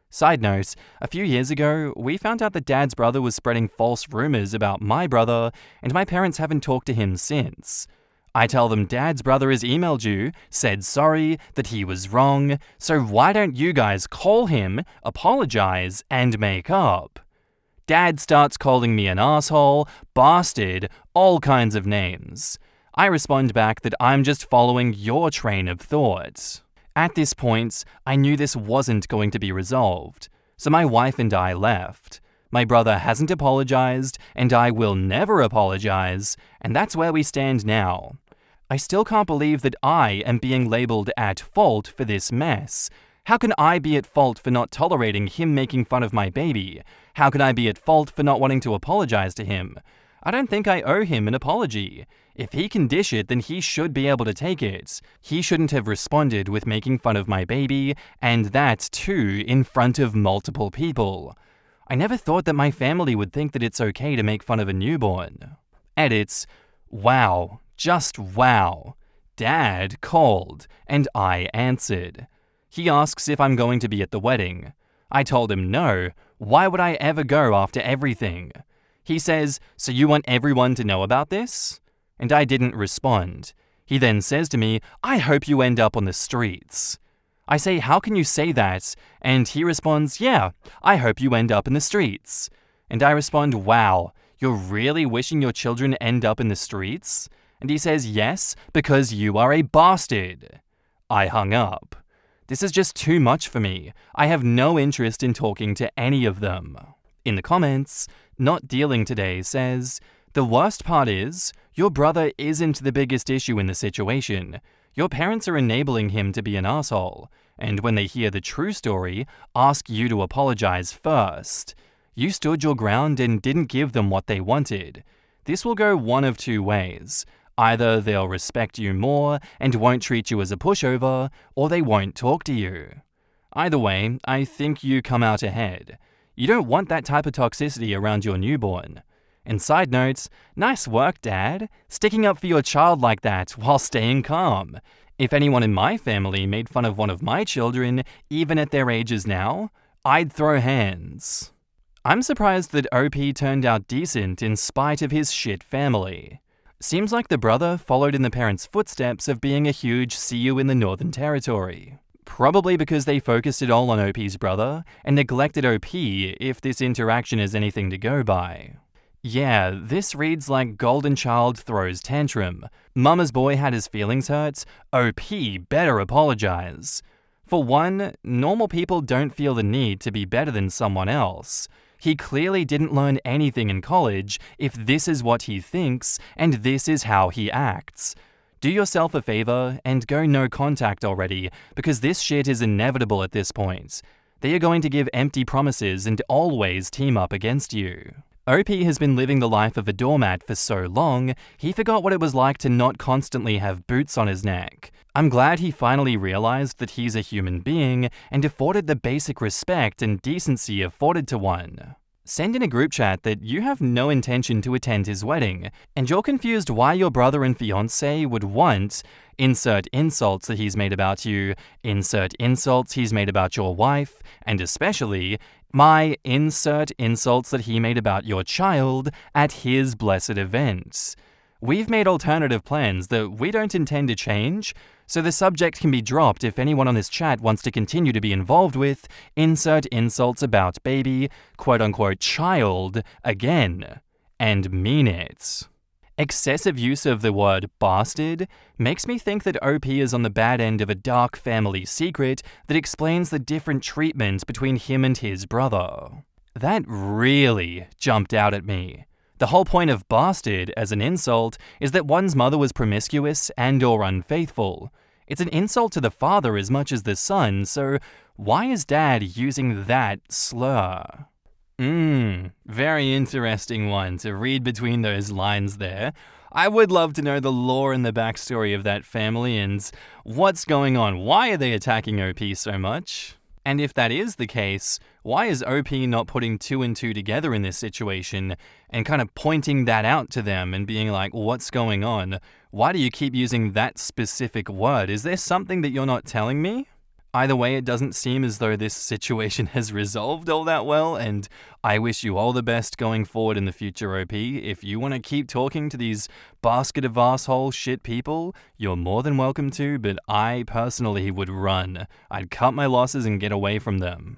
Side note, a few years ago, we found out that Dad's brother was spreading false rumors about my brother, and my parents haven't talked to him since. I tell them Dad's brother has emailed you, said sorry, that he was wrong, so why don't you guys call him, apologize, and make up? Dad starts calling me an asshole, bastard, all kinds of names. I respond back that I'm just following your train of thought. At this point, I knew this wasn't going to be resolved, so my wife and I left. My brother hasn't apologized, and I will never apologize, and that's where we stand now. I still can't believe that I am being labeled at fault for this mess. How can I be at fault for not tolerating him making fun of my baby? How can I be at fault for not wanting to apologize to him? I don't think I owe him an apology. If he can dish it, then he should be able to take it. He shouldn't have responded with making fun of my baby, and that too in front of multiple people. I never thought that my family would think that it's okay to make fun of a newborn. Edits, wow, just wow. Dad called, and I answered. He asks if I'm going to be at the wedding. I told him no. Why would I ever go after everything? He says, so you want everyone to know about this? And I didn't respond. He then says to me, I hope you end up on the streets. I say, how can you say that? And he responds, yeah, I hope you end up in the streets. And I respond, wow, you're really wishing your children end up in the streets? And he says, yes, because you are a bastard. I hung up. This is just too much for me. I have no interest in talking to any of them. In the comments, Not Dealing Today says, the worst part is, your brother isn't the biggest issue in the situation. Your parents are enabling him to be an asshole, and when they hear the true story, ask you to apologize first. You stood your ground and didn't give them what they wanted. This will go one of two ways. Either they'll respect you more and won't treat you as a pushover, or they won't talk to you. Either way, I think you come out ahead. You don't want that type of toxicity around your newborn. And side notes, nice work, Dad, sticking up for your child like that while staying calm. If anyone in my family made fun of one of my children, even at their ages now, I'd throw hands. I'm surprised that OP turned out decent in spite of his shit family. Seems like the brother followed in the parents' footsteps of being a huge see you in the Northern Territory. Probably because they focused it all on OP's brother and neglected OP if this interaction is anything to go by. Yeah, this reads like golden child throws tantrum. Mama's boy had his feelings hurt. OP better apologize. For one, normal people don't feel the need to be better than someone else. He clearly didn't learn anything in college if this is what he thinks and this is how he acts. Do yourself a favor and go no contact already, because this shit is inevitable at this point. They are going to give empty promises and always team up against you. OP has been living the life of a doormat for so long, he forgot what it was like to not constantly have boots on his neck. I'm glad he finally realized that he's a human being and afforded the basic respect and decency afforded to one. Send in a group chat that you have no intention to attend his wedding, and you're confused why your brother and fiancé would want insert insults that he's made about you, insert insults he's made about your wife, and especially my insert insults that he made about your child at his blessed event. We've made alternative plans that we don't intend to change, so the subject can be dropped if anyone on this chat wants to continue to be involved with insert insults about baby, quote-unquote child, again, and mean it. Excessive use of the word bastard makes me think that OP is on the bad end of a dark family secret that explains the different treatment between him and his brother. That really jumped out at me. The whole point of bastard as an insult is that one's mother was promiscuous and/or unfaithful. It's an insult to the father as much as the son, so why is Dad using that slur? Very interesting one to read between those lines there. I would love to know the lore and the backstory of that family and what's going on. Why are they attacking OP so much? And if that is the case, why is OP not putting two and two together in this situation and kind of pointing that out to them and being like, what's going on? Why do you keep using that specific word? Is there something that you're not telling me? Either way, it doesn't seem as though this situation has resolved all that well, and I wish you all the best going forward in the future, OP. If you want to keep talking to these basket of asshole shit people, you're more than welcome to, but I personally would run. I'd cut my losses and get away from them.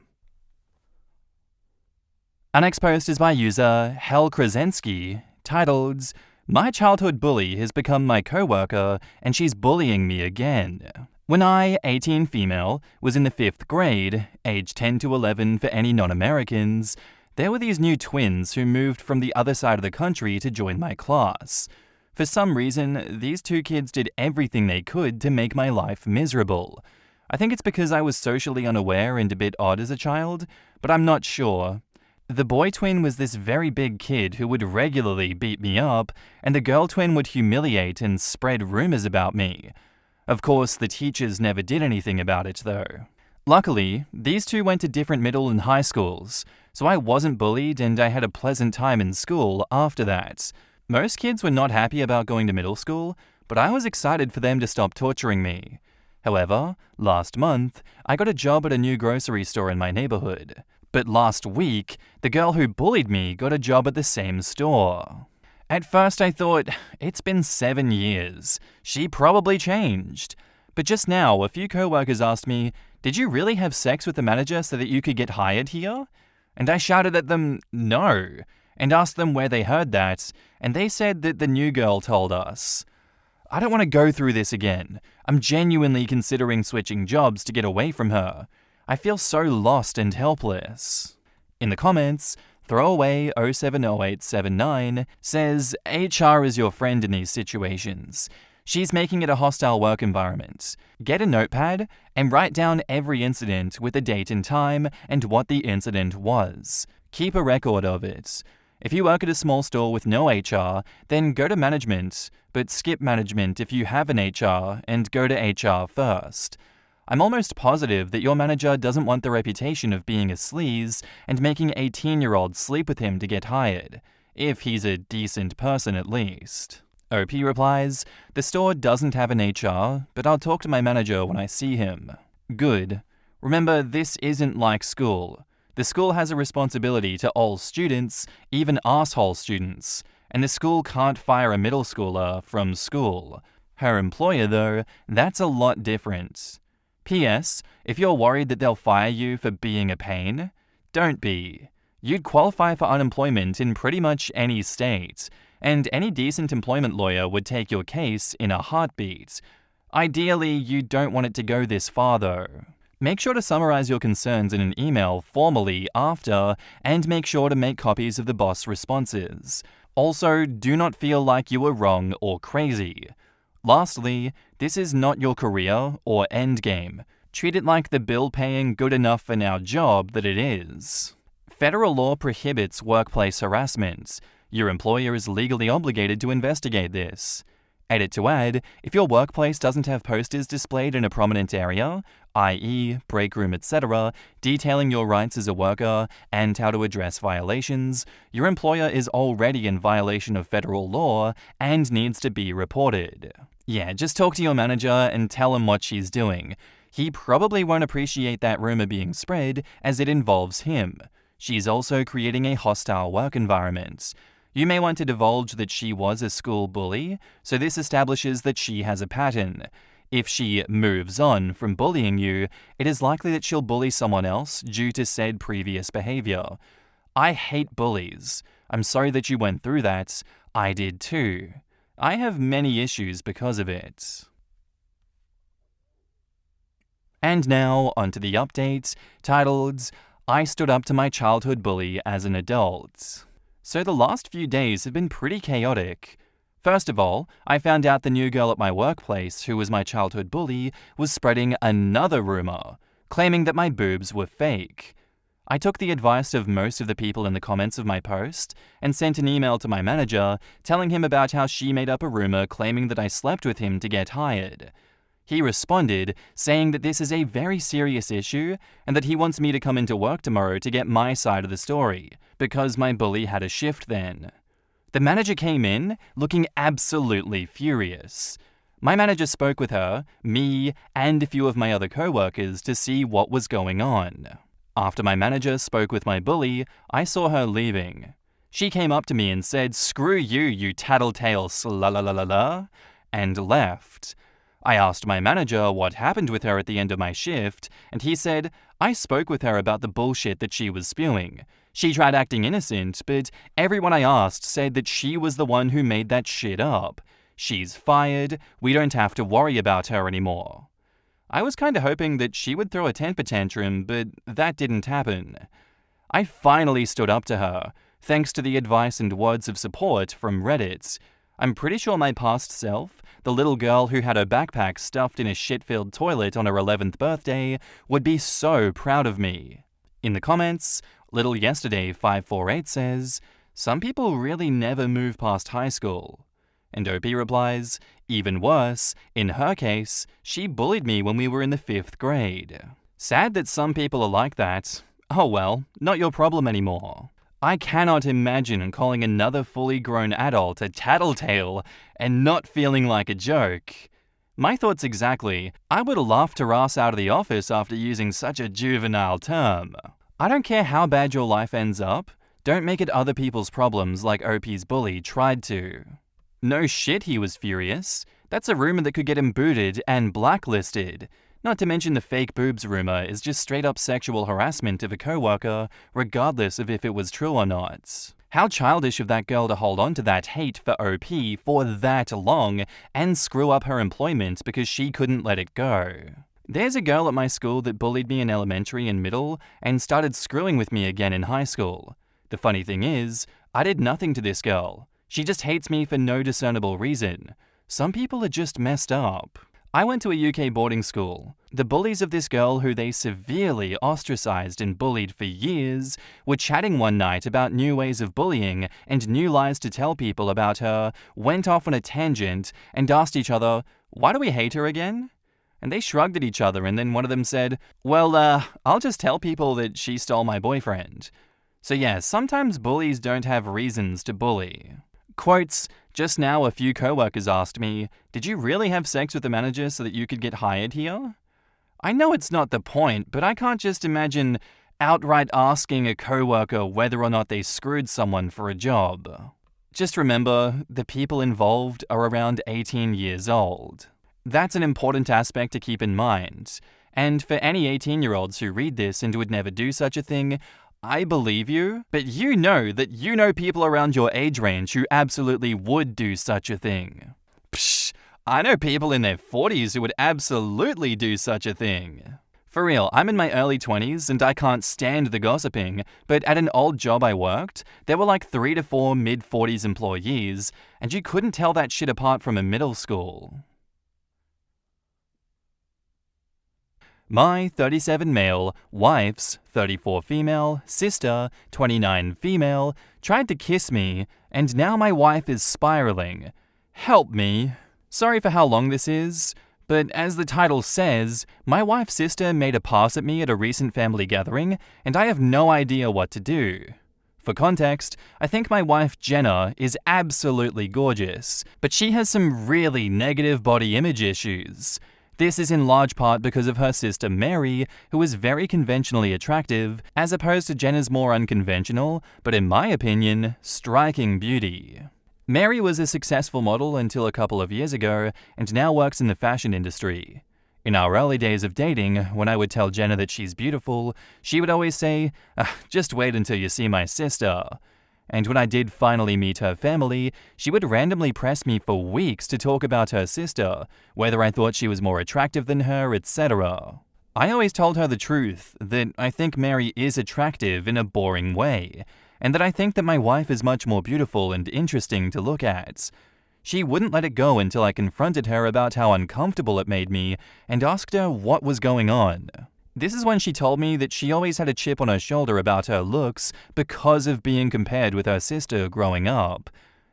Our next post is by user Hel Krasinski, titled, "My childhood bully has become my co-worker and she's bullying me again." When I, 18 female, was in the 5th grade, age 10 to 11 for any non-Americans, there were these new twins who moved from the other side of the country to join my class. For some reason, these two kids did everything they could to make my life miserable. I think it's because I was socially unaware and a bit odd as a child, but I'm not sure. The boy twin was this very big kid who would regularly beat me up, and the girl twin would humiliate and spread rumors about me. Of course, the teachers never did anything about it, though. Luckily, these two went to different middle and high schools, so I wasn't bullied and I had a pleasant time in school after that. Most kids were not happy about going to middle school, but I was excited for them to stop torturing me. However, last month, I got a job at a new grocery store in my neighborhood. But last week, the girl who bullied me got a job at the same store. At first I thought, it's been 7 years. She probably changed. But just now, a few co-workers asked me, "Did you really have sex with the manager so that you could get hired here?" And I shouted at them, "No," and asked them where they heard that, and they said that the new girl told us. I don't want to go through this again. I'm genuinely considering switching jobs to get away from her. I feel so lost and helpless. In the comments, Throwaway 070879 says, HR is your friend in these situations. She's making it a hostile work environment. Get a notepad and write down every incident with a date and time and what the incident was. Keep a record of it. If you work at a small store with no HR, then go to management, but skip management if you have an HR and go to HR first. I'm almost positive that your manager doesn't want the reputation of being a sleaze and making 18-year-olds sleep with him to get hired, if he's a decent person at least. OP replies, the store doesn't have an HR, but I'll talk to my manager when I see him. Good. Remember, this isn't like school. The school has a responsibility to all students, even asshole students, and the school can't fire a middle schooler from school. Her employer, though, that's a lot different. P.S. If you're worried that they'll fire you for being a pain, don't be. You'd qualify for unemployment in pretty much any state, and any decent employment lawyer would take your case in a heartbeat. Ideally, you don't want it to go this far, though. Make sure to summarize your concerns in an email formally after, and make sure to make copies of the boss responses. Also, do not feel like you were wrong or crazy. Lastly, this is not your career or endgame. Treat it like the bill-paying good enough for now job that it is. Federal law prohibits workplace harassment. Your employer is legally obligated to investigate this. Edit to add, if your workplace doesn't have posters displayed in a prominent area, i.e., break room, etc., detailing your rights as a worker and how to address violations, your employer is already in violation of federal law and needs to be reported. Yeah, just talk to your manager and tell him what she's doing. He probably won't appreciate that rumor being spread as it involves him. She's also creating a hostile work environment. You may want to divulge that she was a school bully, so this establishes that she has a pattern. If she moves on from bullying you, it is likely that she'll bully someone else due to said previous behavior. I hate bullies. I'm sorry that you went through that. I did too. I have many issues because of it. And now, onto the update, titled, I stood up to my childhood bully as an adult. So the last few days have been pretty chaotic. First of all, I found out the new girl at my workplace, who was my childhood bully, was spreading another rumor, claiming that my boobs were fake. I took the advice of most of the people in the comments of my post and sent an email to my manager telling him about how she made up a rumor claiming that I slept with him to get hired. He responded saying that this is a very serious issue and that he wants me to come into work tomorrow to get my side of the story, because my bully had a shift then. The manager came in looking absolutely furious. My manager spoke with her, me, and a few of my other co-workers to see what was going on. After my manager spoke with my bully, I saw her leaving. She came up to me and said, "Screw you, you tattletale sla-la-la-la-la," and left. I asked my manager what happened with her at the end of my shift, and he said, I spoke with her about the bullshit that she was spewing. She tried acting innocent, but everyone I asked said that she was the one who made that shit up. She's fired, we don't have to worry about her anymore. I was kinda hoping that she would throw a temper tantrum, but that didn't happen. I finally stood up to her, thanks to the advice and words of support from Reddit. I'm pretty sure my past self, the little girl who had her backpack stuffed in a shit-filled toilet on her 11th birthday, would be so proud of me. In the comments, Little Yesterday 548 says, some people really never move past high school. And OP replies, even worse, in her case, she bullied me when we were in the 5th grade. Sad that some people are like that. Oh well, not your problem anymore. I cannot imagine calling another fully grown adult a tattletale and not feeling like a joke. My thoughts exactly. I would have laughed her ass out of the office after using such a juvenile term. I don't care how bad your life ends up, don't make it other people's problems like OP's bully tried to. No shit he was furious. That's a rumor that could get him booted and blacklisted. Not to mention the fake boobs rumor is just straight up sexual harassment of a coworker, regardless of if it was true or not. How childish of that girl to hold on to that hate for OP for that long and screw up her employment because she couldn't let it go. There's a girl at my school that bullied me in elementary and middle and started screwing with me again in high school. The funny thing is, I did nothing to this girl. She just hates me for no discernible reason. Some people are just messed up. I went to a UK boarding school. The bullies of this girl, who they severely ostracized and bullied for years, were chatting one night about new ways of bullying and new lies to tell people about her, went off on a tangent, and asked each other, "Why do we hate her again?" And they shrugged at each other, and then one of them said, "Well, I'll just tell people that she stole my boyfriend." So yeah, sometimes bullies don't have reasons to bully. Quotes, "Just now a few coworkers asked me, 'Did you really have sex with the manager so that you could get hired here?' I know it's not the point, but I can't just imagine outright asking a coworker whether or not they screwed someone for a job." Just remember, the people involved are around 18 years old. That's an important aspect to keep in mind. And for any 18-year-olds who read this and would never do such a thing, I believe you, but you know that you know people around your age range who absolutely would do such a thing. Psh, I know people in their 40s who would absolutely do such a thing. For real, I'm in my early 20s and I can't stand the gossiping, but at an old job I worked, there were like 3 to 4 mid-40s employees, and you couldn't tell that shit apart from a middle school. My 37 male, wife's 34 female, sister, 29 female, tried to kiss me, and now my wife is spiraling. Help me. Sorry for how long this is, but as the title says, my wife's sister made a pass at me at a recent family gathering, and I have no idea what to do. For context, I think my wife Jenna is absolutely gorgeous, but she has some really negative body image issues. This is in large part because of her sister Mary, who is very conventionally attractive, as opposed to Jenna's more unconventional, but in my opinion, striking beauty. Mary was a successful model until a couple of years ago, and now works in the fashion industry. In our early days of dating, when I would tell Jenna that she's beautiful, she would always say, "Just wait until you see my sister." And when I did finally meet her family, she would randomly press me for weeks to talk about her sister, whether I thought she was more attractive than her, etc. I always told her the truth, that I think Mary is attractive in a boring way, and that I think that my wife is much more beautiful and interesting to look at. She wouldn't let it go until I confronted her about how uncomfortable it made me and asked her what was going on. This is when she told me that she always had a chip on her shoulder about her looks because of being compared with her sister growing up.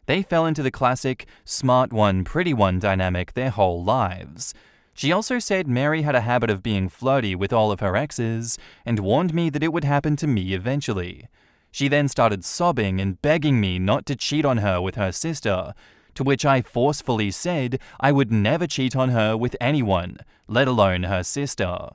They fell into the classic smart one, pretty one dynamic their whole lives. She also said Mary had a habit of being flirty with all of her exes and warned me that it would happen to me eventually. She then started sobbing and begging me not to cheat on her with her sister, to which I forcefully said I would never cheat on her with anyone, let alone her sister.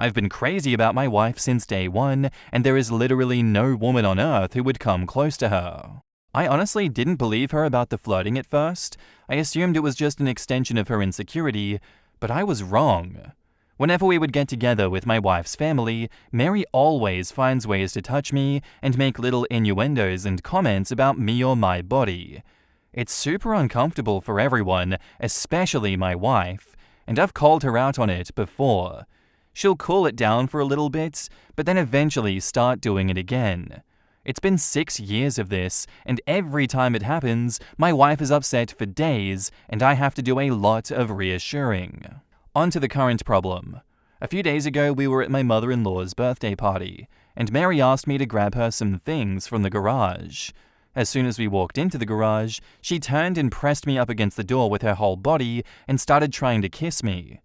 I've been crazy about my wife since day one, and there is literally no woman on earth who would come close to her. I honestly didn't believe her about the flirting at first. I assumed it was just an extension of her insecurity, but I was wrong. Whenever we would get together with my wife's family, Mary always finds ways to touch me and make little innuendos and comments about me or my body. It's super uncomfortable for everyone, especially my wife, and I've called her out on it before. She'll cool it down for a little bit, but then eventually start doing it again. It's been 6 years of this, and every time it happens, my wife is upset for days, and I have to do a lot of reassuring. On to the current problem. A few days ago, we were at my mother-in-law's birthday party, and Mary asked me to grab her some things from the garage. As soon as we walked into the garage, she turned and pressed me up against the door with her whole body and started trying to kiss me.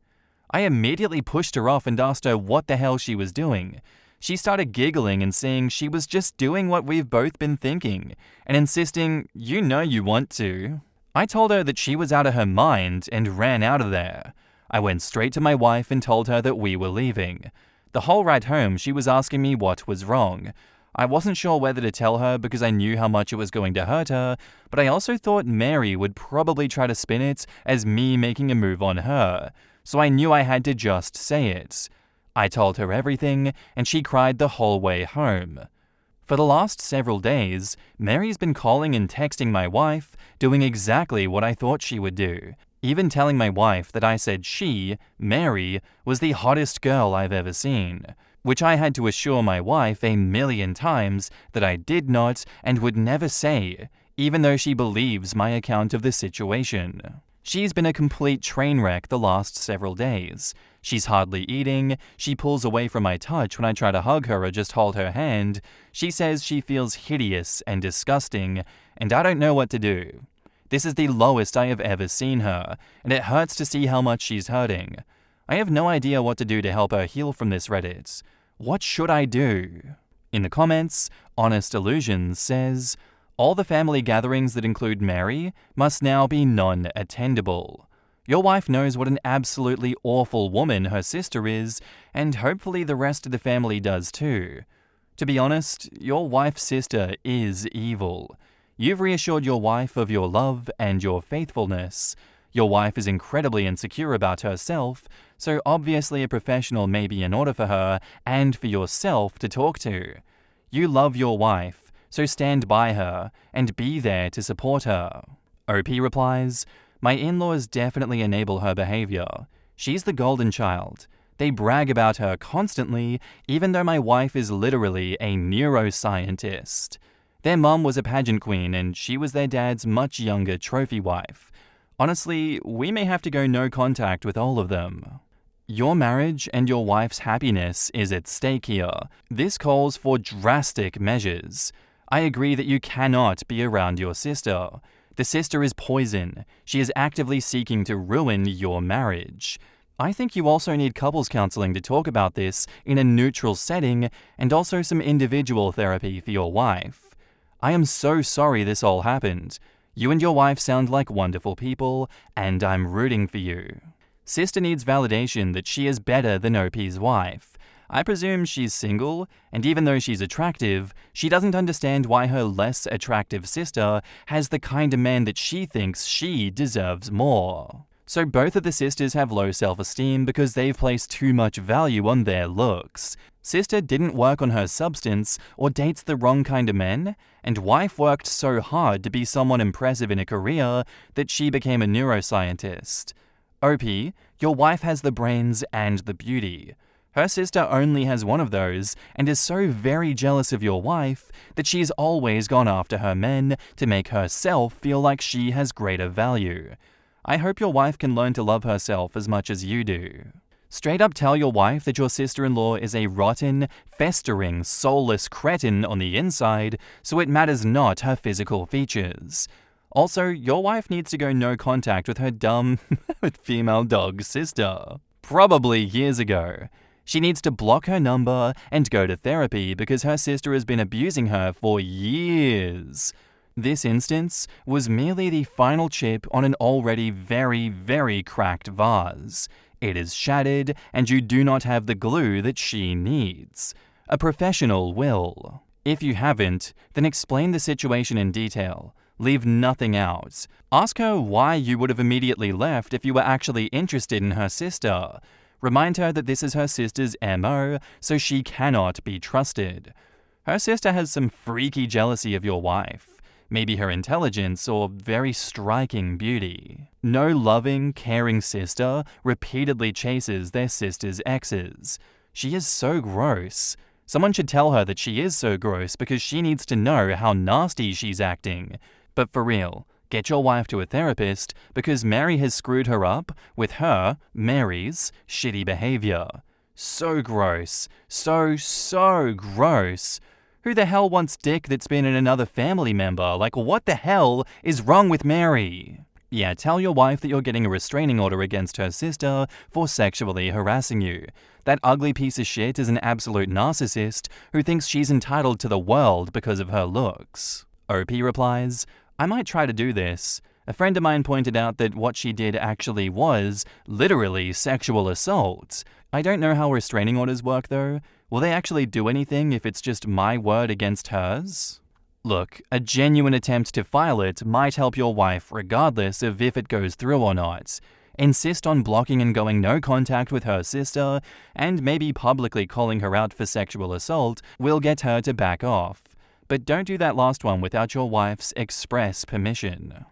I immediately pushed her off and asked her what the hell she was doing. She started giggling and saying she was just doing what we've both been thinking, and insisting, "You know you want to." I told her that she was out of her mind and ran out of there. I went straight to my wife and told her that we were leaving. The whole ride home, she was asking me what was wrong. I wasn't sure whether to tell her because I knew how much it was going to hurt her, but I also thought Mary would probably try to spin it as me making a move on her, so I knew I had to just say it. I told her everything, and she cried the whole way home. For the last several days, Mary's been calling and texting my wife, doing exactly what I thought she would do, even telling my wife that I said she, Mary, was the hottest girl I've ever seen, which I had to assure my wife a million times that I did not and would never say, even though she believes my account of the situation. She's been a complete train wreck the last several days. She's hardly eating, she pulls away from my touch when I try to hug her or just hold her hand, she says she feels hideous and disgusting, and I don't know what to do. This is the lowest I have ever seen her, and it hurts to see how much she's hurting. I have no idea what to do to help her heal from this Reddit. What should I do? In the comments, Honest Illusions says, all the family gatherings that include Mary must now be non-attendable. Your wife knows what an absolutely awful woman her sister is, and hopefully the rest of the family does too. To be honest, your wife's sister is evil. You've reassured your wife of your love and your faithfulness. Your wife is incredibly insecure about herself, so obviously a professional may be in order for her and for yourself to talk to. You love your wife, so stand by her and be there to support her. OP replies, my in-laws definitely enable her behavior. She's the golden child. They brag about her constantly, even though my wife is literally a neuroscientist. Their mum was a pageant queen and she was their dad's much younger trophy wife. Honestly, we may have to go no contact with all of them. Your marriage and your wife's happiness is at stake here. This calls for drastic measures. I agree that you cannot be around your sister. The sister is poison. She is actively seeking to ruin your marriage. I think you also need couples counseling to talk about this in a neutral setting and also some individual therapy for your wife. I am so sorry this all happened. You and your wife sound like wonderful people, and I'm rooting for you. Sister needs validation that she is better than OP's wife. I presume she's single, and even though she's attractive, she doesn't understand why her less attractive sister has the kind of man that she thinks she deserves more. So both of the sisters have low self-esteem because they've placed too much value on their looks. Sister didn't work on her substance or dates the wrong kind of men, and wife worked so hard to be someone impressive in a career that she became a neuroscientist. OP, your wife has the brains and the beauty. Her sister only has one of those and is so very jealous of your wife that she's always gone after her men to make herself feel like she has greater value. I hope your wife can learn to love herself as much as you do. Straight up tell your wife that your sister-in-law is a rotten, festering, soulless cretin on the inside, so it matters not her physical features. Also, your wife needs to go no contact with her dumb, female dog sister. Probably years ago. She needs to block her number and go to therapy because her sister has been abusing her for years. This instance was merely the final chip on an already very, very cracked vase. It is shattered and you do not have the glue that she needs. A professional will. If you haven't, then explain the situation in detail. Leave nothing out. Ask her why you would have immediately left if you were actually interested in her sister. Remind her that this is her sister's MO, so she cannot be trusted. Her sister has some freaky jealousy of your wife. Maybe her intelligence or very striking beauty. No loving, caring sister repeatedly chases their sister's exes. She is so gross. Someone should tell her that she is so gross because she needs to know how nasty she's acting. But for real, get your wife to a therapist because Mary has screwed her up with her, Mary's, shitty behavior. So gross. So gross. Who the hell wants dick that's been in another family member? Like, what the hell is wrong with Mary? Yeah, tell your wife that you're getting a restraining order against her sister for sexually harassing you. That ugly piece of shit is an absolute narcissist who thinks she's entitled to the world because of her looks. OP replies, I might try to do this. A friend of mine pointed out that what she did actually was, literally, sexual assault. I don't know how restraining orders work though. Will they actually do anything if it's just my word against hers? Look, a genuine attempt to file it might help your wife regardless of if it goes through or not. Insist on blocking and going no contact with her sister, and maybe publicly calling her out for sexual assault will get her to back off. But don't do that last one without your wife's express permission.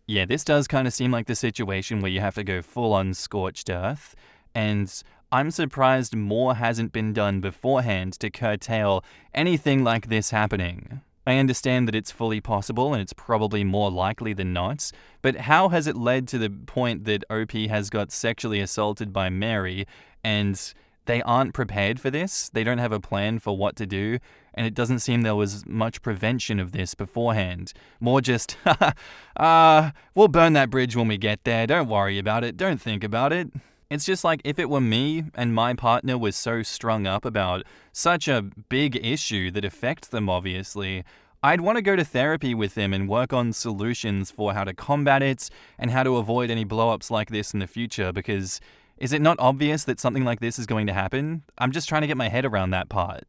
Yeah, this does kind of seem like the situation where you have to go full on scorched earth, and I'm surprised more hasn't been done beforehand to curtail anything like this happening. I understand that it's fully possible and it's probably more likely than not, but how has it led to the point that OP has got sexually assaulted by Mary and they aren't prepared for this? They don't have a plan for what to do, and it doesn't seem there was much prevention of this beforehand. More just, we'll burn that bridge when we get there, don't worry about it, don't think about it. It's just like if it were me and my partner was so strung up about such a big issue that affects them obviously, I'd want to go to therapy with them and work on solutions for how to combat it and how to avoid any blow-ups like this in the future, because is it not obvious that something like this is going to happen? I'm just trying to get my head around that part.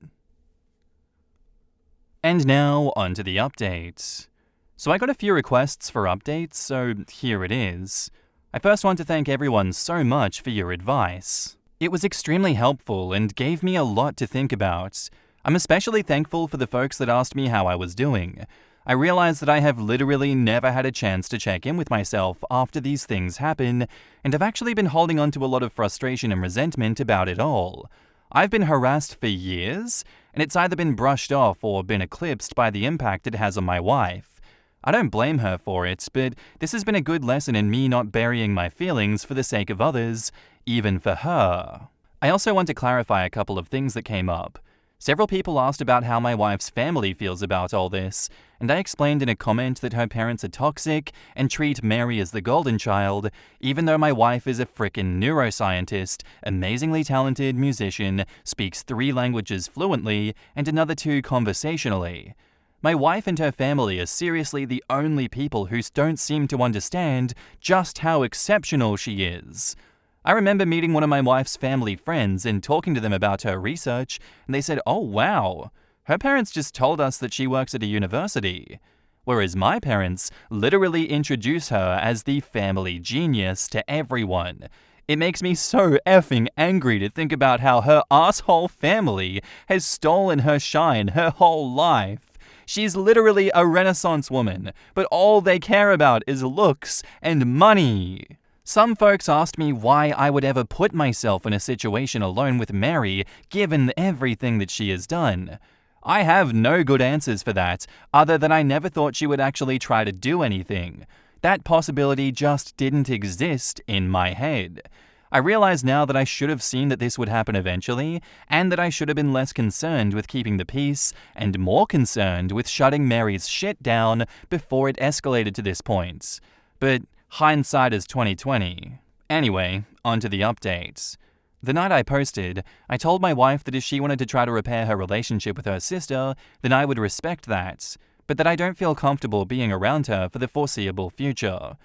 And now, onto the update. So I got a few requests for updates, so here it is. I first want to thank everyone so much for your advice. It was extremely helpful and gave me a lot to think about. I'm especially thankful for the folks that asked me how I was doing. I realized that I have literally never had a chance to check in with myself after these things happen, and I've actually been holding on to a lot of frustration and resentment about it all. I've been harassed for years, and it's either been brushed off or been eclipsed by the impact it has on my wife. I don't blame her for it, but this has been a good lesson in me not burying my feelings for the sake of others, even for her. I also want to clarify a couple of things that came up. Several people asked about how my wife's family feels about all this, and I explained in a comment that her parents are toxic and treat Mary as the golden child, even though my wife is a frickin' neuroscientist, amazingly talented musician, speaks 3 languages fluently, and another 2 conversationally. My wife and her family are seriously the only people who don't seem to understand just how exceptional she is. I remember meeting one of my wife's family friends and talking to them about her research, and they said, oh wow, her parents just told us that she works at a university. Whereas my parents literally introduce her as the family genius to everyone. It makes me so effing angry to think about how her asshole family has stolen her shine her whole life. She's literally a Renaissance woman, but all they care about is looks and money. Some folks asked me why I would ever put myself in a situation alone with Mary, given everything that she has done. I have no good answers for that, other than I never thought she would actually try to do anything. That possibility just didn't exist in my head. I realize now that I should have seen that this would happen eventually, and that I should have been less concerned with keeping the peace, and more concerned with shutting Mary's shit down before it escalated to this point. But hindsight is 20/20. Anyway, onto the updates. The night I posted, I told my wife that if she wanted to try to repair her relationship with her sister, then I would respect that, but that I don't feel comfortable being around her for the foreseeable future.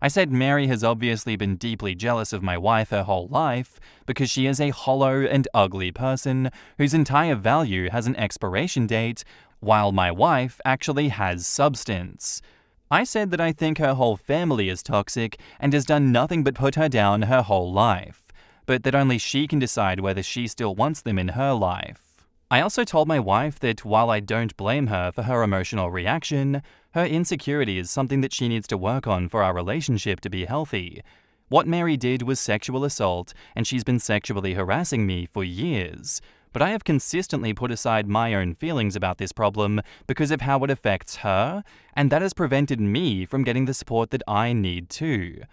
I said Mary has obviously been deeply jealous of my wife her whole life because she is a hollow and ugly person whose entire value has an expiration date, while my wife actually has substance. I said that I think her whole family is toxic and has done nothing but put her down her whole life, but that only she can decide whether she still wants them in her life. I also told my wife that while I don't blame her for her emotional reaction, her insecurity is something that she needs to work on for our relationship to be healthy. What Mary did was sexual assault, and she's been sexually harassing me for years. But I have consistently put aside my own feelings about this problem because of how it affects her, and that has prevented me from getting the support that I need too.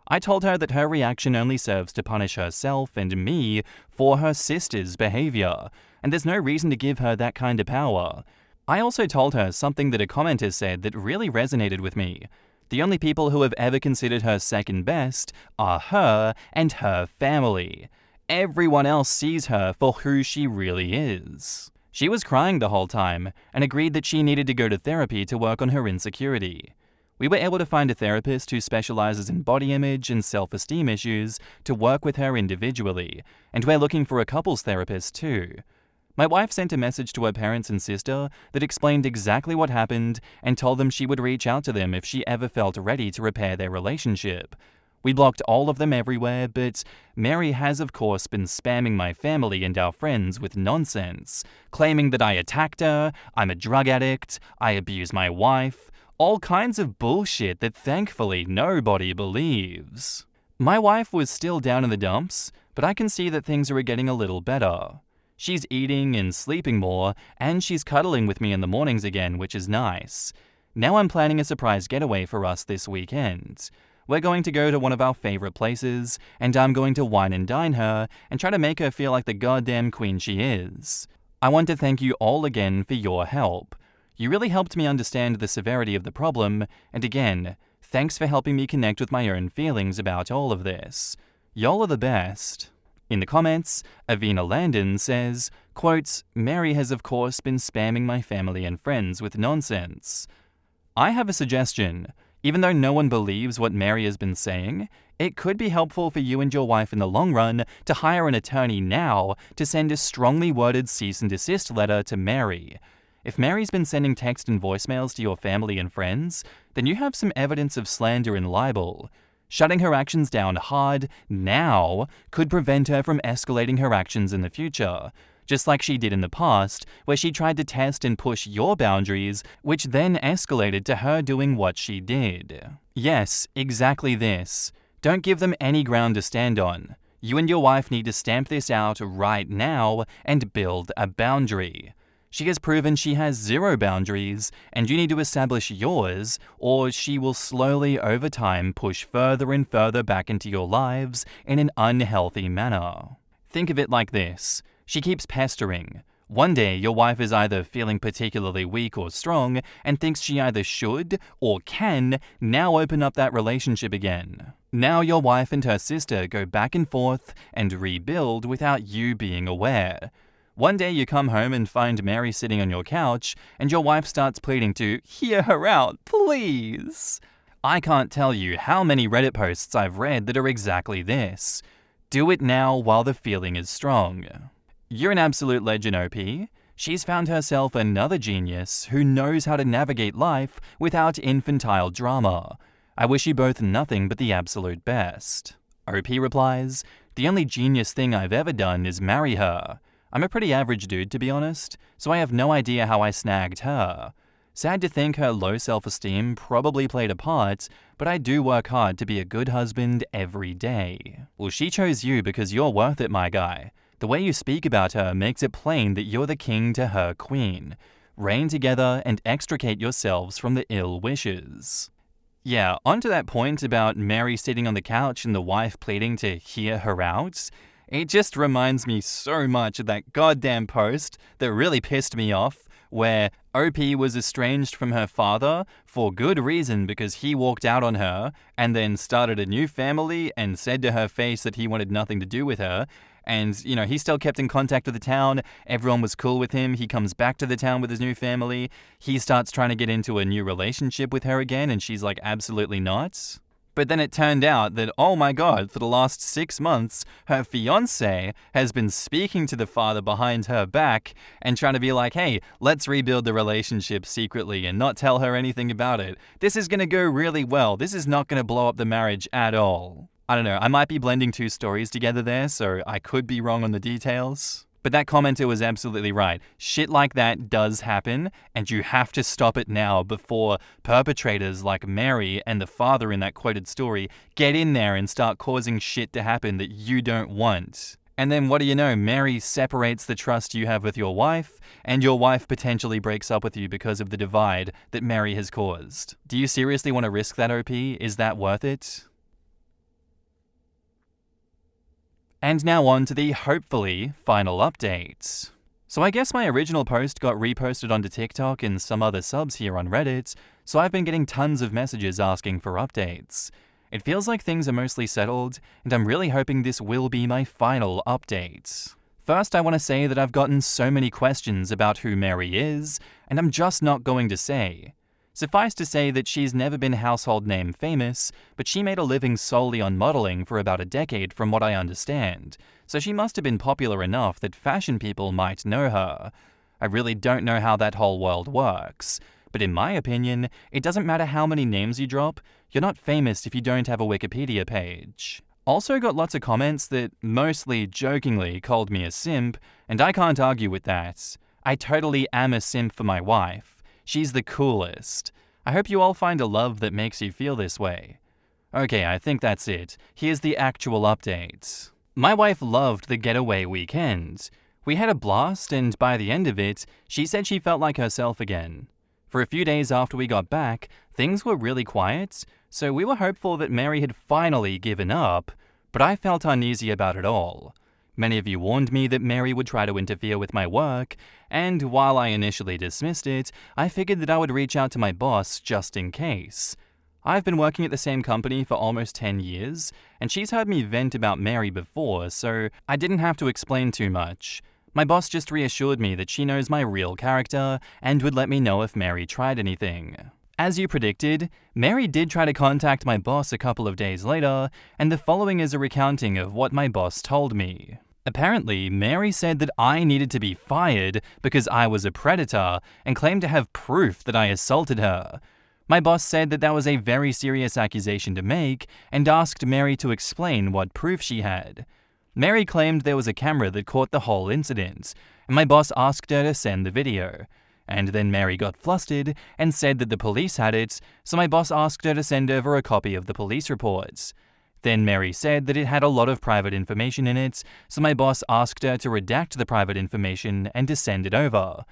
I told her that her reaction only serves to punish herself and me for her sister's behavior, and there's no reason to give her that kind of power. I also told her something that a commenter said that really resonated with me. The only people who have ever considered her second best are her and her family. Everyone else sees her for who she really is. She was crying the whole time and agreed that she needed to go to therapy to work on her insecurity. We were able to find a therapist who specializes in body image and self-esteem issues to work with her individually, and we're looking for a couples therapist too. My wife sent a message to her parents and sister that explained exactly what happened and told them she would reach out to them if she ever felt ready to repair their relationship. We blocked all of them everywhere, but Mary has of course been spamming my family and our friends with nonsense, claiming that I attacked her, I'm a drug addict, I abuse my wife, all kinds of bullshit that thankfully nobody believes. My wife was still down in the dumps, but I can see that things are getting a little better. She's eating and sleeping more, and she's cuddling with me in the mornings again, which is nice. Now I'm planning a surprise getaway for us this weekend. We're going to go to one of our favorite places, and I'm going to wine and dine her and try to make her feel like the goddamn queen she is. I want to thank you all again for your help. You really helped me understand the severity of the problem, and again, thanks for helping me connect with my own feelings about all of this. Y'all are the best. In the comments, Avina Landon says, quote, Mary has of course been spamming my family and friends with nonsense. I have a suggestion. Even though no one believes what Mary has been saying, it could be helpful for you and your wife in the long run to hire an attorney now to send a strongly worded cease and desist letter to Mary. If Mary's been sending text and voicemails to your family and friends, then you have some evidence of slander and libel. Shutting her actions down hard now could prevent her from escalating her actions in the future, just like she did in the past, where she tried to test and push your boundaries, which then escalated to her doing what she did. Yes, exactly this. Don't give them any ground to stand on. You and your wife need to stamp this out right now and build a boundary. She has proven she has zero boundaries, and you need to establish yours, or she will slowly over time push further and further back into your lives in an unhealthy manner. Think of it like this. She keeps pestering. One day, your wife is either feeling particularly weak or strong and thinks she either should or can now open up that relationship again. Now your wife and her sister go back and forth and rebuild without you being aware. One day you come home and find Mary sitting on your couch, and your wife starts pleading to hear her out, please. I can't tell you how many Reddit posts I've read that are exactly this. Do it now while the feeling is strong. You're an absolute legend, OP. She's found herself another genius who knows how to navigate life without infantile drama. I wish you both nothing but the absolute best. OP replies, the only genius thing I've ever done is marry her. I'm a pretty average dude, to be honest, so I have no idea how I snagged her. Sad to think her low self-esteem probably played a part, but I do work hard to be a good husband every day. Well, she chose you because you're worth it, my guy. The way you speak about her makes it plain that you're the king to her queen. Reign together and extricate yourselves from the ill wishes. Yeah, onto that point about Mary sitting on the couch and the wife pleading to hear her out. It just reminds me so much of that goddamn post that really pissed me off, where OP was estranged from her father for good reason because he walked out on her and then started a new family and said to her face that he wanted nothing to do with her. And, he still kept in contact with the town. Everyone was cool with him. He comes back to the town with his new family. He starts trying to get into a new relationship with her again, and she's like, absolutely not. But then it turned out that, oh my god, for the last 6 months, her fiancé has been speaking to the father behind her back and trying to be like, hey, let's rebuild the relationship secretly and not tell her anything about it. This is going to go really well. This is not going to blow up the marriage at all. I don't know, I might be blending two stories together there, so I could be wrong on the details. But that commenter was absolutely right. Shit like that does happen, and you have to stop it now before perpetrators like Mary and the father in that quoted story get in there and start causing shit to happen that you don't want. And then what do you know, Mary separates the trust you have with your wife, and your wife potentially breaks up with you because of the divide that Mary has caused. Do you seriously want to risk that, OP? Is that worth it? And now on to the hopefully final update. So I guess my original post got reposted onto TikTok and some other subs here on Reddit, so I've been getting tons of messages asking for updates. It feels like things are mostly settled, and I'm really hoping this will be my final update. First, I want to say that I've gotten so many questions about who Mary is, and I'm just not going to say. Suffice to say that she's never been household name famous, but she made a living solely on modeling for about a decade from what I understand, so she must have been popular enough that fashion people might know her. I really don't know how that whole world works, but in my opinion, it doesn't matter how many names you drop, you're not famous if you don't have a Wikipedia page. Also got lots of comments that, mostly jokingly, called me a simp, and I can't argue with that. I totally am a simp for my wife. She's the coolest. I hope you all find a love that makes you feel this way. Okay, I think that's it. Here's the actual update. My wife loved the getaway weekend. We had a blast, and by the end of it, she said she felt like herself again. For a few days after we got back, things were really quiet, so we were hopeful that Mary had finally given up, but I felt uneasy about it all. Many of you warned me that Mary would try to interfere with my work, and while I initially dismissed it, I figured that I would reach out to my boss just in case. I've been working at the same company for almost 10 years, and she's heard me vent about Mary before, so I didn't have to explain too much. My boss just reassured me that she knows my real character and would let me know if Mary tried anything. As you predicted, Mary did try to contact my boss a couple of days later, and the following is a recounting of what my boss told me. Apparently, Mary said that I needed to be fired because I was a predator and claimed to have proof that I assaulted her. My boss said that was a very serious accusation to make and asked Mary to explain what proof she had. Mary claimed there was a camera that caught the whole incident, and my boss asked her to send the video. And then Mary got flustered and said that the police had it, so my boss asked her to send over a copy of the police reports. Then Mary said that it had a lot of private information in it, so my boss asked her to redact the private information and to send it over.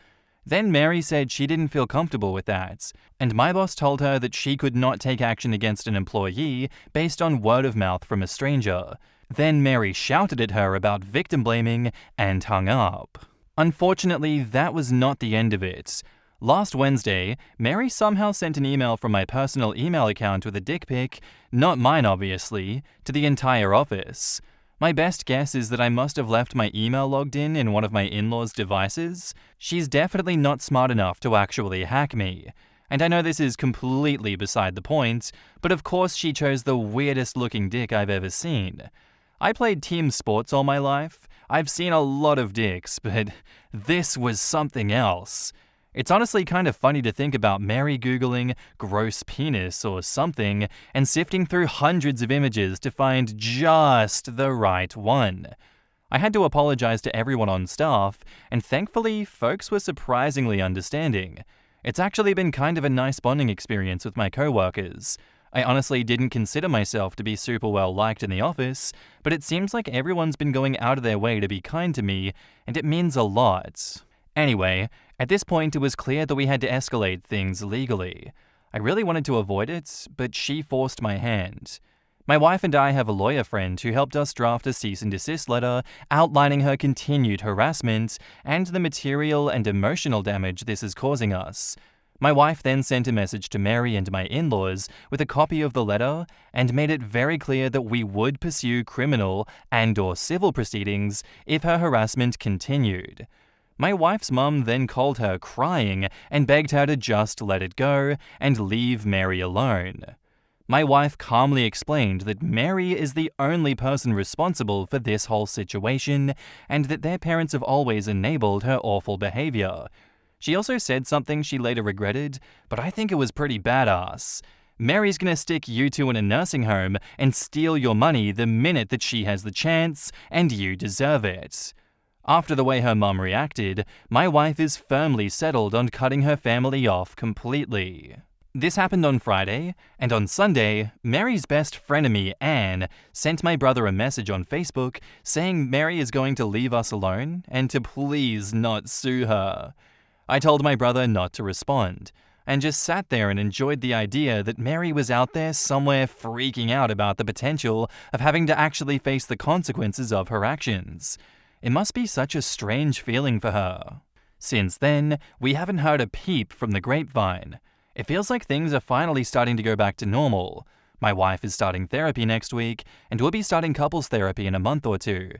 Then Mary said she didn't feel comfortable with that, and my boss told her that she could not take action against an employee based on word of mouth from a stranger. Then Mary shouted at her about victim blaming and hung up. Unfortunately, that was not the end of it. Last Wednesday, Mary somehow sent an email from my personal email account with a dick pic, not mine obviously, to the entire office. My best guess is that I must have left my email logged in one of my in-laws' devices. She's definitely not smart enough to actually hack me. And I know this is completely beside the point, but of course she chose the weirdest looking dick I've ever seen. I played team sports all my life. I've seen a lot of dicks, but this was something else. It's honestly kind of funny to think about Mary Googling gross penis or something and sifting through hundreds of images to find just the right one. I had to apologize to everyone on staff, and thankfully, folks were surprisingly understanding. It's actually been kind of a nice bonding experience with my coworkers. I honestly didn't consider myself to be super well liked in the office, but it seems like everyone's been going out of their way to be kind to me, and it means a lot. Anyway, at this point it was clear that we had to escalate things legally. I really wanted to avoid it, but she forced my hand. My wife and I have a lawyer friend who helped us draft a cease and desist letter outlining her continued harassment and the material and emotional damage this is causing us. My wife then sent a message to Mary and my in-laws with a copy of the letter and made it very clear that we would pursue criminal and/or civil proceedings if her harassment continued. My wife's mum then called her crying and begged her to just let it go and leave Mary alone. My wife calmly explained that Mary is the only person responsible for this whole situation and that their parents have always enabled her awful behavior. She also said something she later regretted, but I think it was pretty badass. Mary's gonna stick you two in a nursing home and steal your money the minute that she has the chance, and you deserve it. After the way her mum reacted, my wife is firmly settled on cutting her family off completely. This happened on Friday, and on Sunday, Mary's best frenemy, Anne, sent my brother a message on Facebook saying Mary is going to leave us alone and to please not sue her. I told my brother not to respond, and just sat there and enjoyed the idea that Mary was out there somewhere freaking out about the potential of having to actually face the consequences of her actions. It must be such a strange feeling for her. Since then, we haven't heard a peep from the grapevine. It feels like things are finally starting to go back to normal. My wife is starting therapy next week, and we'll be starting couples therapy in a month or two.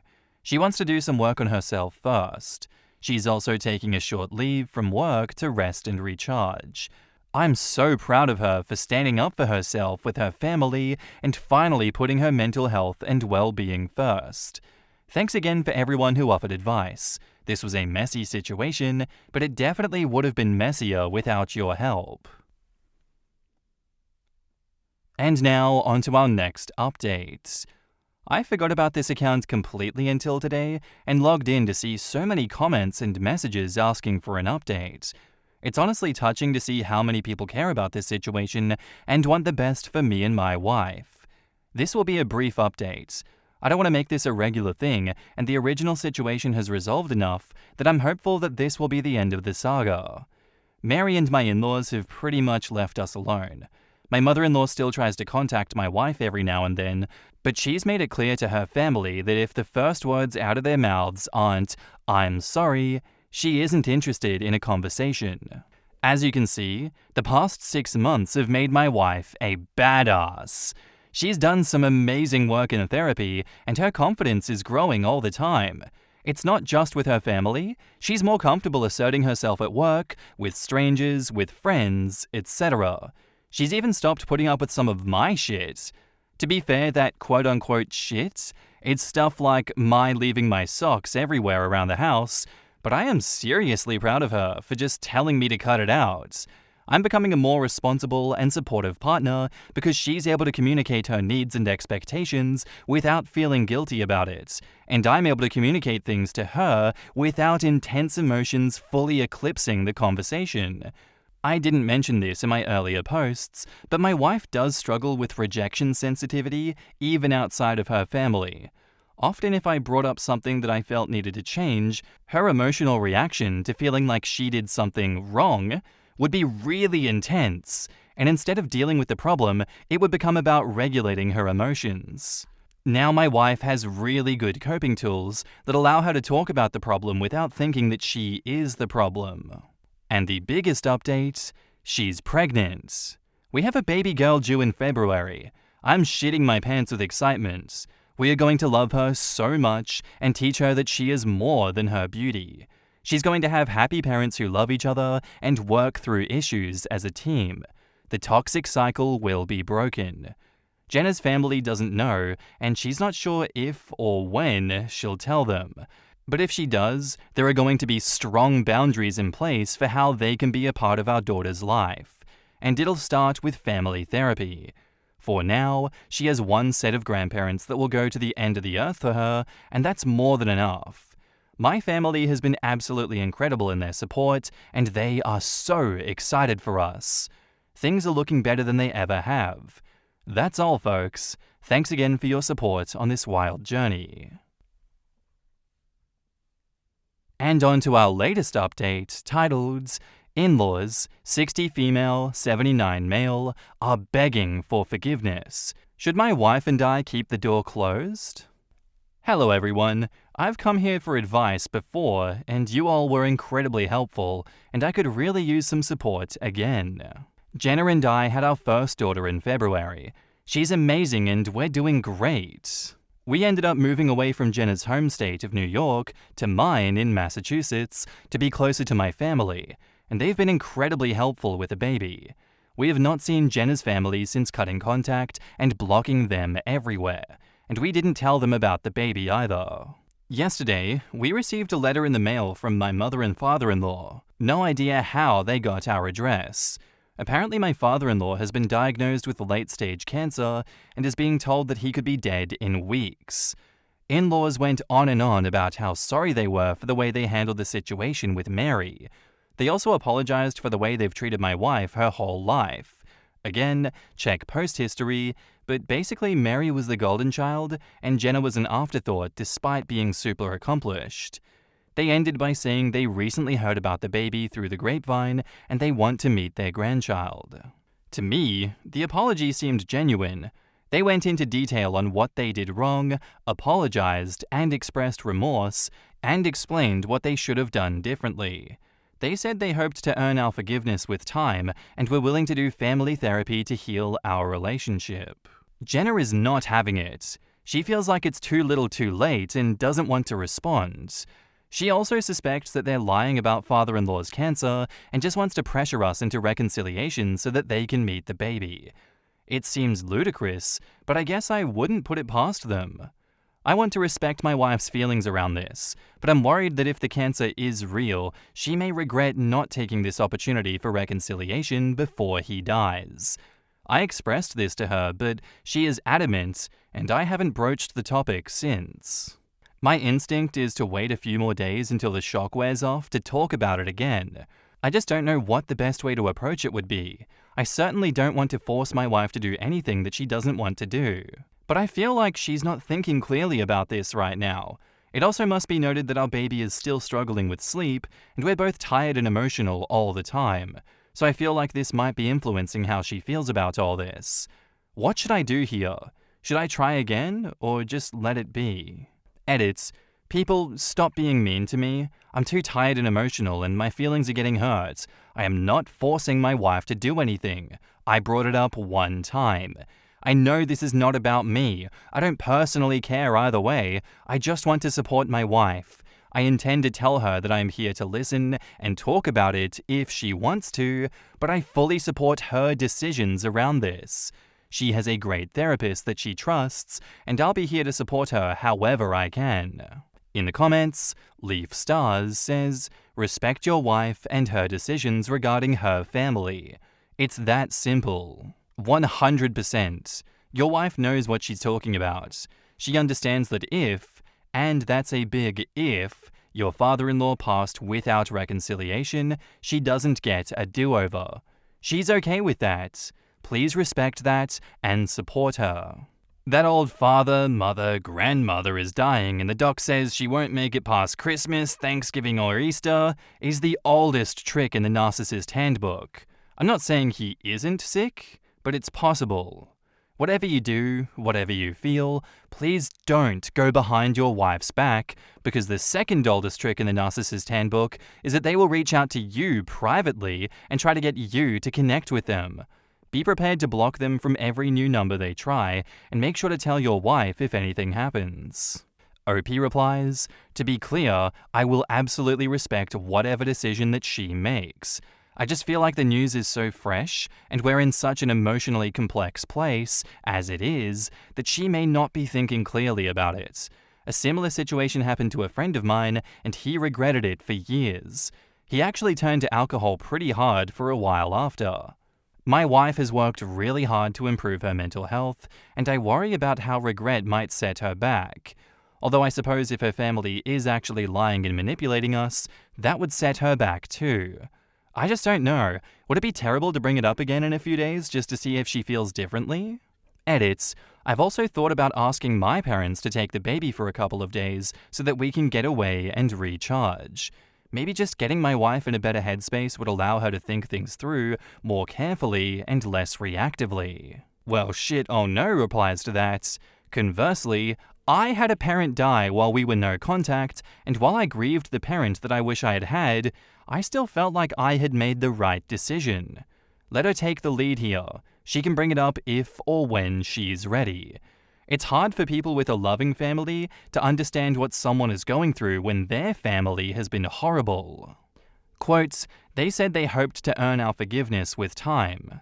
She wants to do some work on herself first. She's also taking a short leave from work to rest and recharge. I'm so proud of her for standing up for herself with her family and finally putting her mental health and well-being first. Thanks again for everyone who offered advice. This was a messy situation, but it definitely would have been messier without your help. And now, on to our next update. I forgot about this account completely until today and logged in to see so many comments and messages asking for an update. It's honestly touching to see how many people care about this situation and want the best for me and my wife. This will be a brief update. I don't want to make this a regular thing, and the original situation has resolved enough that I'm hopeful that this will be the end of the saga. Mary and my in-laws have pretty much left us alone. My mother-in-law still tries to contact my wife every now and then, but she's made it clear to her family that if the first words out of their mouths aren't, "I'm sorry," she isn't interested in a conversation. As you can see, the past 6 months have made my wife a badass. She's done some amazing work in therapy, and her confidence is growing all the time. It's not just with her family, she's more comfortable asserting herself at work, with strangers, with friends, etc. She's even stopped putting up with some of my shit. To be fair, that quote-unquote shit, it's stuff like my leaving my socks everywhere around the house, but I am seriously proud of her for just telling me to cut it out. I'm becoming a more responsible and supportive partner because she's able to communicate her needs and expectations without feeling guilty about it, and I'm able to communicate things to her without intense emotions fully eclipsing the conversation. I didn't mention this in my earlier posts, but my wife does struggle with rejection sensitivity even outside of her family. Often if I brought up something that I felt needed to change, her emotional reaction to feeling like she did something wrong would be really intense, and instead of dealing with the problem, it would become about regulating her emotions. Now my wife has really good coping tools that allow her to talk about the problem without thinking that she is the problem. And the biggest update, she's pregnant. We have a baby girl due in February. I'm shitting my pants with excitement. We are going to love her so much and teach her that she is more than her beauty. She's going to have happy parents who love each other and work through issues as a team. The toxic cycle will be broken. Jenna's family doesn't know, and she's not sure if or when she'll tell them. But if she does, there are going to be strong boundaries in place for how they can be a part of our daughter's life. And it'll start with family therapy. For now, she has one set of grandparents that will go to the end of the earth for her, and that's more than enough. My family has been absolutely incredible in their support, and they are so excited for us. Things are looking better than they ever have. That's all, folks. Thanks again for your support on this wild journey. And on to our latest update, titled, In-laws, 60 female, 79 male, are begging for forgiveness. Should my wife and I keep the door closed? Hello everyone. I've come here for advice before, and you all were incredibly helpful, and I could really use some support again. Jenna and I had our first daughter in February. She's amazing and we're doing great. We ended up moving away from Jenna's home state of New York to mine in Massachusetts to be closer to my family, and they've been incredibly helpful with the baby. We have not seen Jenna's family since cutting contact and blocking them everywhere, and we didn't tell them about the baby either. Yesterday, we received a letter in the mail from my mother and father-in-law. No idea how they got our address. Apparently my father-in-law has been diagnosed with late-stage cancer and is being told that he could be dead in weeks. In-laws went on and on about how sorry they were for the way they handled the situation with Mary. They also apologized for the way they've treated my wife her whole life. Again, check post history, but basically Mary was the golden child and Jenna was an afterthought despite being super accomplished. They ended by saying they recently heard about the baby through the grapevine and they want to meet their grandchild. To me, the apology seemed genuine. They went into detail on what they did wrong, apologized and expressed remorse, and explained what they should have done differently. They said they hoped to earn our forgiveness with time and were willing to do family therapy to heal our relationship. Jenna is not having it. She feels like it's too little too late and doesn't want to respond. She also suspects that they're lying about father-in-law's cancer and just wants to pressure us into reconciliation so that they can meet the baby. It seems ludicrous, but I guess I wouldn't put it past them. I want to respect my wife's feelings around this, but I'm worried that if the cancer is real, she may regret not taking this opportunity for reconciliation before he dies. I expressed this to her, but she is adamant, and I haven't broached the topic since. My instinct is to wait a few more days until the shock wears off to talk about it again. I just don't know what the best way to approach it would be. I certainly don't want to force my wife to do anything that she doesn't want to do. But I feel like she's not thinking clearly about this right now. It also must be noted that our baby is still struggling with sleep, and we're both tired and emotional all the time. So I feel like this might be influencing how she feels about all this. What should I do here? Should I try again, or just let it be? Edits. People, stop being mean to me. I'm too tired and emotional and my feelings are getting hurt. I am not forcing my wife to do anything. I brought it up one time. I know this is not about me. I don't personally care either way. I just want to support my wife. I intend to tell her that I am here to listen and talk about it if she wants to, but I fully support her decisions around this. She has a great therapist that she trusts, and I'll be here to support her however I can. In the comments, Leaf Stars says, respect your wife and her decisions regarding her family. It's that simple. 100%. Your wife knows what she's talking about. She understands that if, and that's a big if, your father-in-law passed without reconciliation, she doesn't get a do-over. She's okay with that. Please respect that and support her. That old father, mother, grandmother is dying and the doc says she won't make it past Christmas, Thanksgiving or Easter is the oldest trick in the narcissist handbook. I'm not saying he isn't sick, but it's possible. Whatever you do, whatever you feel, please don't go behind your wife's back, because the second oldest trick in the narcissist handbook is that they will reach out to you privately and try to get you to connect with them. Be prepared to block them from every new number they try, and make sure to tell your wife if anything happens. OP replies, to be clear, I will absolutely respect whatever decision that she makes. I just feel like the news is so fresh, and we're in such an emotionally complex place, as it is, that she may not be thinking clearly about it. A similar situation happened to a friend of mine, and he regretted it for years. He actually turned to alcohol pretty hard for a while after. My wife has worked really hard to improve her mental health, and I worry about how regret might set her back. Although I suppose if her family is actually lying and manipulating us, that would set her back too. I just don't know. Would it be terrible to bring it up again in a few days just to see if she feels differently? Edits. I've also thought about asking my parents to take the baby for a couple of days so that we can get away and recharge. Maybe just getting my wife in a better headspace would allow her to think things through more carefully and less reactively. Well, shit, oh no replies to that. Conversely, I had a parent die while we were no contact, and while I grieved the parent that I wish I had had, I still felt like I had made the right decision. Let her take the lead here. She can bring it up if or when she's ready. It's hard for people with a loving family to understand what someone is going through when their family has been horrible. Quote, they said they hoped to earn our forgiveness with time.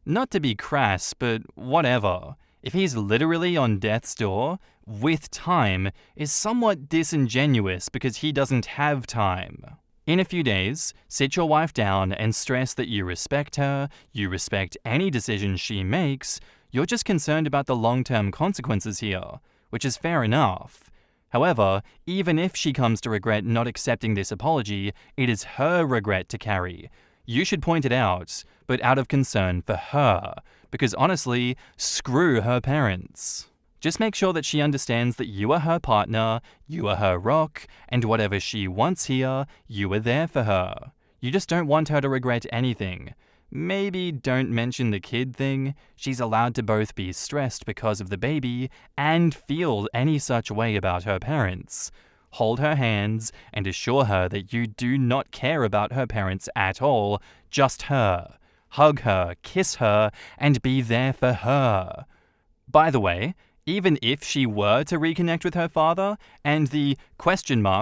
Not to be crass, but whatever. If he's literally on death's door, with time is somewhat disingenuous because he doesn't have time. In a few days, sit your wife down and stress that you respect her, you respect any decision she makes, you're just concerned about the long-term consequences here, which is fair enough. However, even if she comes to regret not accepting this apology, it is her regret to carry. You should point it out, but out of concern for her, because honestly, screw her parents. Just make sure that she understands that you are her partner, you are her rock, and whatever she wants here, you are there for her. You just don't want her to regret anything. Maybe don't mention the kid thing. She's allowed to both be stressed because of the baby and feel any such way about her parents. Hold her hands and assure her that you do not care about her parents at all, just her. Hug her, kiss her, and be there for her. By the way, even if she were to reconnect with her father and the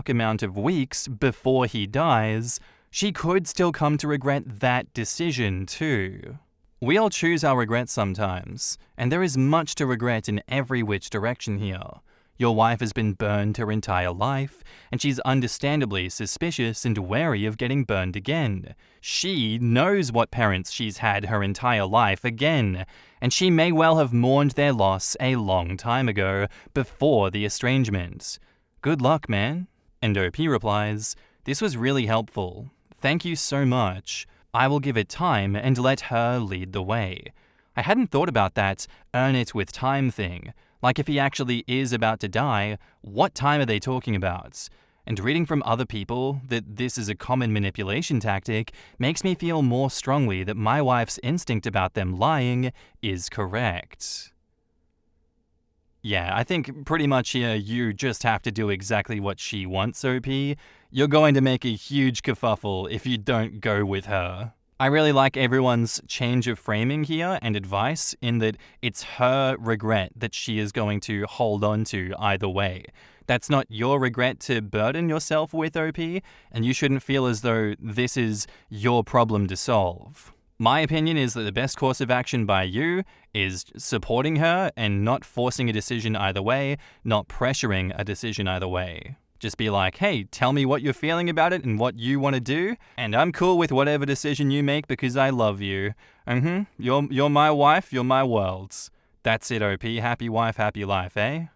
amount of weeks before he dies, she could still come to regret that decision too. We all choose our regrets sometimes, and there is much to regret in every which direction here. Your wife has been burned her entire life, and she's understandably suspicious and wary of getting burned again. She knows what parents she's had her entire life again, and she may well have mourned their loss a long time ago, before the estrangement. Good luck, man. And OP replies, "This was really helpful. Thank you so much. I will give it time and let her lead the way." I hadn't thought about that earn it with time thing. Like if he actually is about to die, what time are they talking about? And reading from other people that this is a common manipulation tactic makes me feel more strongly that my wife's instinct about them lying is correct. Yeah, I think pretty much here you just have to do exactly what she wants, OP. You're going to make a huge kerfuffle if you don't go with her. I really like everyone's change of framing here and advice in that it's her regret that she is going to hold on to either way. That's not your regret to burden yourself with, OP, and you shouldn't feel as though this is your problem to solve. My opinion is that the best course of action by you is supporting her and not forcing a decision either way, not pressuring a decision either way. Just be like, hey, tell me what you're feeling about it and what you want to do, and I'm cool with whatever decision you make because I love you. You're my wife, you're my world. That's it, OP. Happy wife, happy life, eh?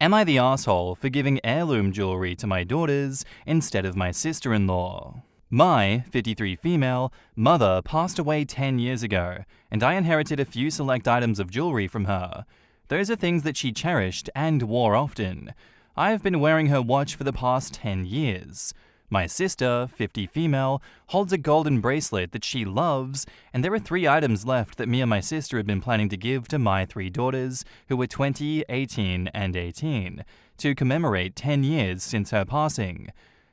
Am I the asshole for giving heirloom jewelry to my daughters instead of my sister-in-law? My, 53 female, mother passed away 10 years ago, and I inherited a few select items of jewelry from her. Those are things that she cherished and wore often. I have been wearing her watch for the past 10 years. My sister, 50 female, holds a golden bracelet that she loves, and there are 3 items left that me and my sister have been planning to give to my 3 daughters, who were 20, 18, and 18, to commemorate 10 years since her passing.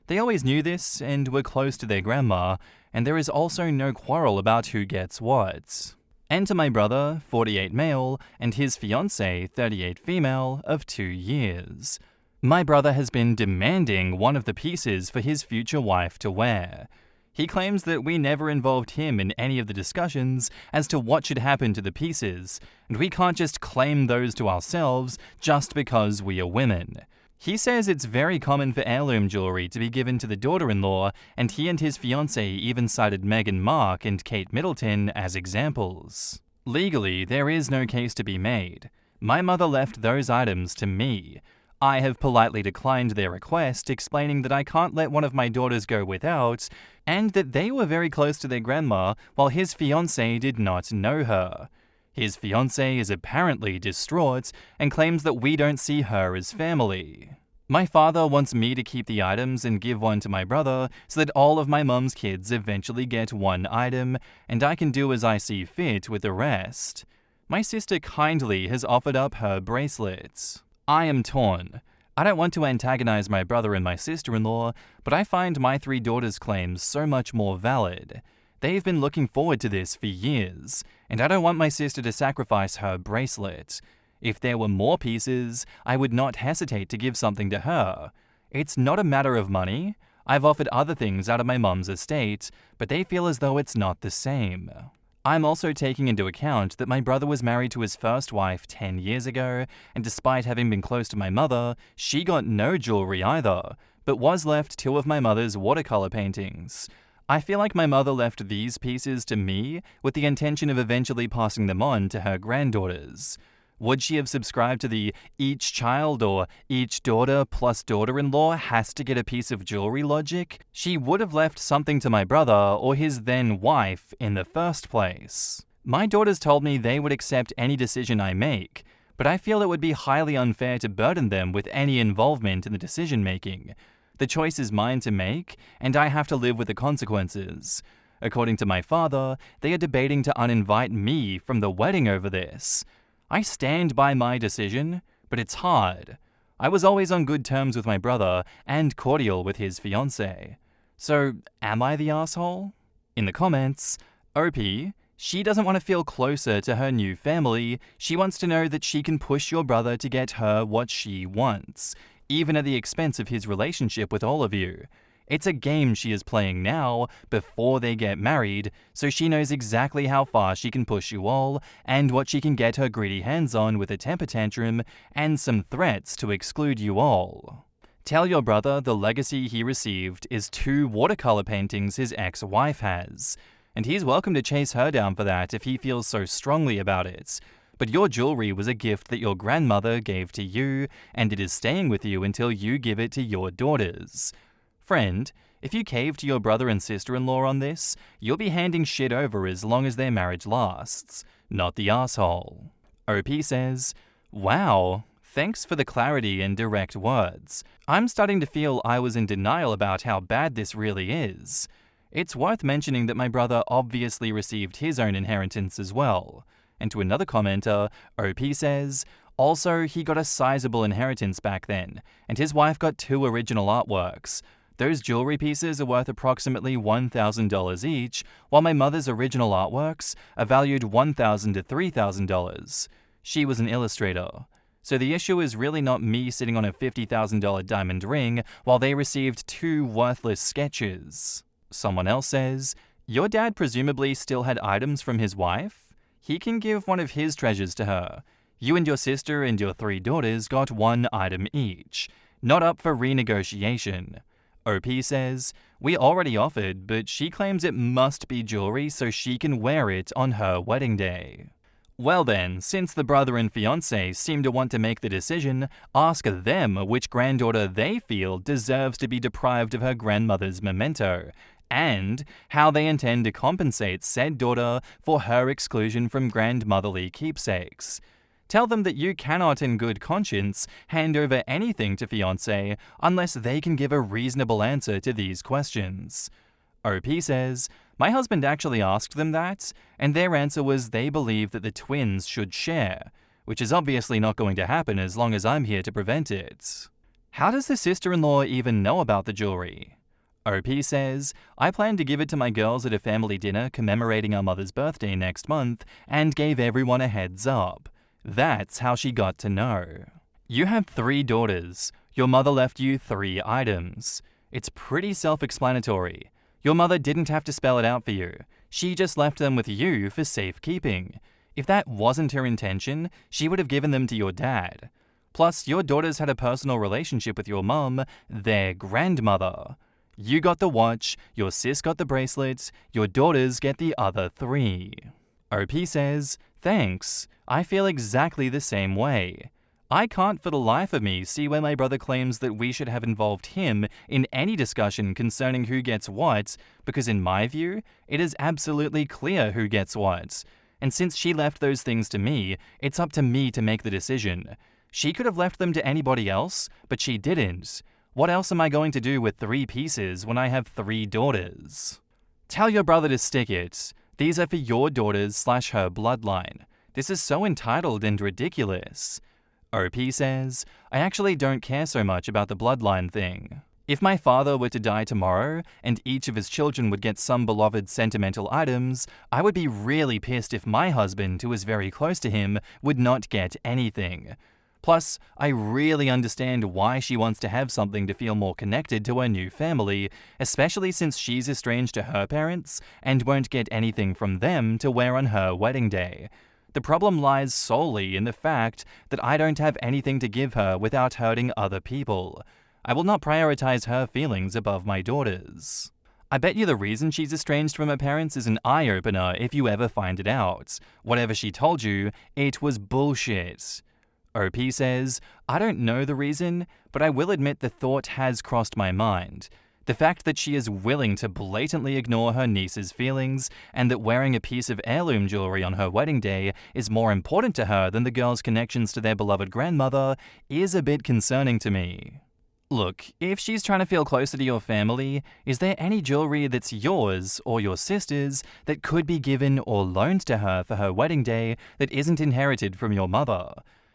They always knew this and were close to their grandma, and there is also no quarrel about who gets what. Enter my brother, 48 male, and his fiancée, 38 female, of 2 years. My brother has been demanding one of the pieces for his future wife to wear. He claims that we never involved him in any of the discussions as to what should happen to the pieces, and we can't just claim those to ourselves just because we are women. He says it's very common for heirloom jewelry to be given to the daughter-in-law, and he and his fiancée even cited Meghan Markle and Kate Middleton as examples. Legally, there is no case to be made. My mother left those items to me. I have politely declined their request, explaining that I can't let one of my daughters go without, and that they were very close to their grandma while his fiancée did not know her. His fiancée is apparently distraught and claims that we don't see her as family. My father wants me to keep the items and give one to my brother so that all of my mum's kids eventually get one item, and I can do as I see fit with the rest. My sister kindly has offered up her bracelet. I am torn. I don't want to antagonize my brother and my sister-in-law, but I find my 3 daughters' claims so much more valid. They've been looking forward to this for years, and I don't want my sister to sacrifice her bracelet. If there were more pieces, I would not hesitate to give something to her. It's not a matter of money. I've offered other things out of my mum's estate, but they feel as though it's not the same. I'm also taking into account that my brother was married to his first wife 10 years ago, and despite having been close to my mother, she got no jewelry either, but was left 2 of my mother's watercolor paintings. I feel like my mother left these pieces to me with the intention of eventually passing them on to her granddaughters. Would she have subscribed to the each child or each daughter plus daughter-in-law has to get a piece of jewelry logic? She would have left something to my brother or his then wife in the first place. My daughters told me they would accept any decision I make, but I feel it would be highly unfair to burden them with any involvement in the decision-making. The choice is mine to make, and I have to live with the consequences. According to my father, they are debating to uninvite me from the wedding over this. I stand by my decision, but it's hard. I was always on good terms with my brother and cordial with his fiancée. So, am I the asshole? In the comments, OP, she doesn't want to feel closer to her new family. She wants to know that she can push your brother to get her what she wants, even at the expense of his relationship with all of you. It's a game she is playing now, before they get married, so she knows exactly how far she can push you all, and what she can get her greedy hands on with a temper tantrum, and some threats to exclude you all. Tell your brother the legacy he received is 2 watercolor paintings his ex-wife has, and he's welcome to chase her down for that if he feels so strongly about it. But your jewelry was a gift that your grandmother gave to you, and it is staying with you until you give it to your daughters. Friend, if you cave to your brother and sister-in-law on this, you'll be handing shit over as long as their marriage lasts, not the asshole. OP says, wow, thanks for the clarity and direct words. I'm starting to feel I was in denial about how bad this really is. It's worth mentioning that my brother obviously received his own inheritance as well. And to another commenter, OP says, also, he got a sizable inheritance back then, and his wife got 2 original artworks. Those jewelry pieces are worth approximately $1,000 each, while my mother's original artworks are valued $1,000 to $3,000. She was an illustrator. So the issue is really not me sitting on a $50,000 diamond ring while they received 2 worthless sketches. Someone else says, your dad presumably still had items from his wife? He can give one of his treasures to her. You and your sister and your 3 daughters got 1 item each. Not up for renegotiation. OP says, we already offered, but she claims it must be jewelry so she can wear it on her wedding day. Well then, since the brother and fiancé seem to want to make the decision, ask them which granddaughter they feel deserves to be deprived of her grandmother's memento, and how they intend to compensate said daughter for her exclusion from grandmotherly keepsakes. Tell them that you cannot in good conscience hand over anything to fiancé unless they can give a reasonable answer to these questions. OP says, my husband actually asked them that, and their answer was they believe that the twins should share, which is obviously not going to happen as long as I'm here to prevent it. How does the sister-in-law even know about the jewelry? OP says, I plan to give it to my girls at a family dinner commemorating our mother's birthday next month and gave everyone a heads up. That's how she got to know. You have 3 daughters. Your mother left you 3 items. It's pretty self-explanatory. Your mother didn't have to spell it out for you. She just left them with you for safekeeping. If that wasn't her intention, she would have given them to your dad. Plus, your daughters had a personal relationship with your mum, their grandmother. You got the watch, your sis got the bracelet, your daughters get the other 3. OP says, thanks. I feel exactly the same way. I can't for the life of me see where my brother claims that we should have involved him in any discussion concerning who gets what, because in my view, it is absolutely clear who gets what. And since she left those things to me, it's up to me to make the decision. She could have left them to anybody else, but she didn't. What else am I going to do with 3 pieces when I have 3 daughters? Tell your brother to stick it. These are for your daughters/her bloodline. This is so entitled and ridiculous. OP says, I actually don't care so much about the bloodline thing. If my father were to die tomorrow, and each of his children would get some beloved sentimental items, I would be really pissed if my husband, who is very close to him, would not get anything. Plus, I really understand why she wants to have something to feel more connected to her new family, especially since she's estranged to her parents and won't get anything from them to wear on her wedding day. The problem lies solely in the fact that I don't have anything to give her without hurting other people. I will not prioritize her feelings above my daughters. I bet you the reason she's estranged from her parents is an eye-opener if you ever find it out. Whatever she told you, it was bullshit. OP says, I don't know the reason, but I will admit the thought has crossed my mind. The fact that she is willing to blatantly ignore her niece's feelings, and that wearing a piece of heirloom jewelry on her wedding day is more important to her than the girl's connections to their beloved grandmother, is a bit concerning to me. Look, if she's trying to feel closer to your family, is there any jewelry that's yours or your sister's that could be given or loaned to her for her wedding day that isn't inherited from your mother?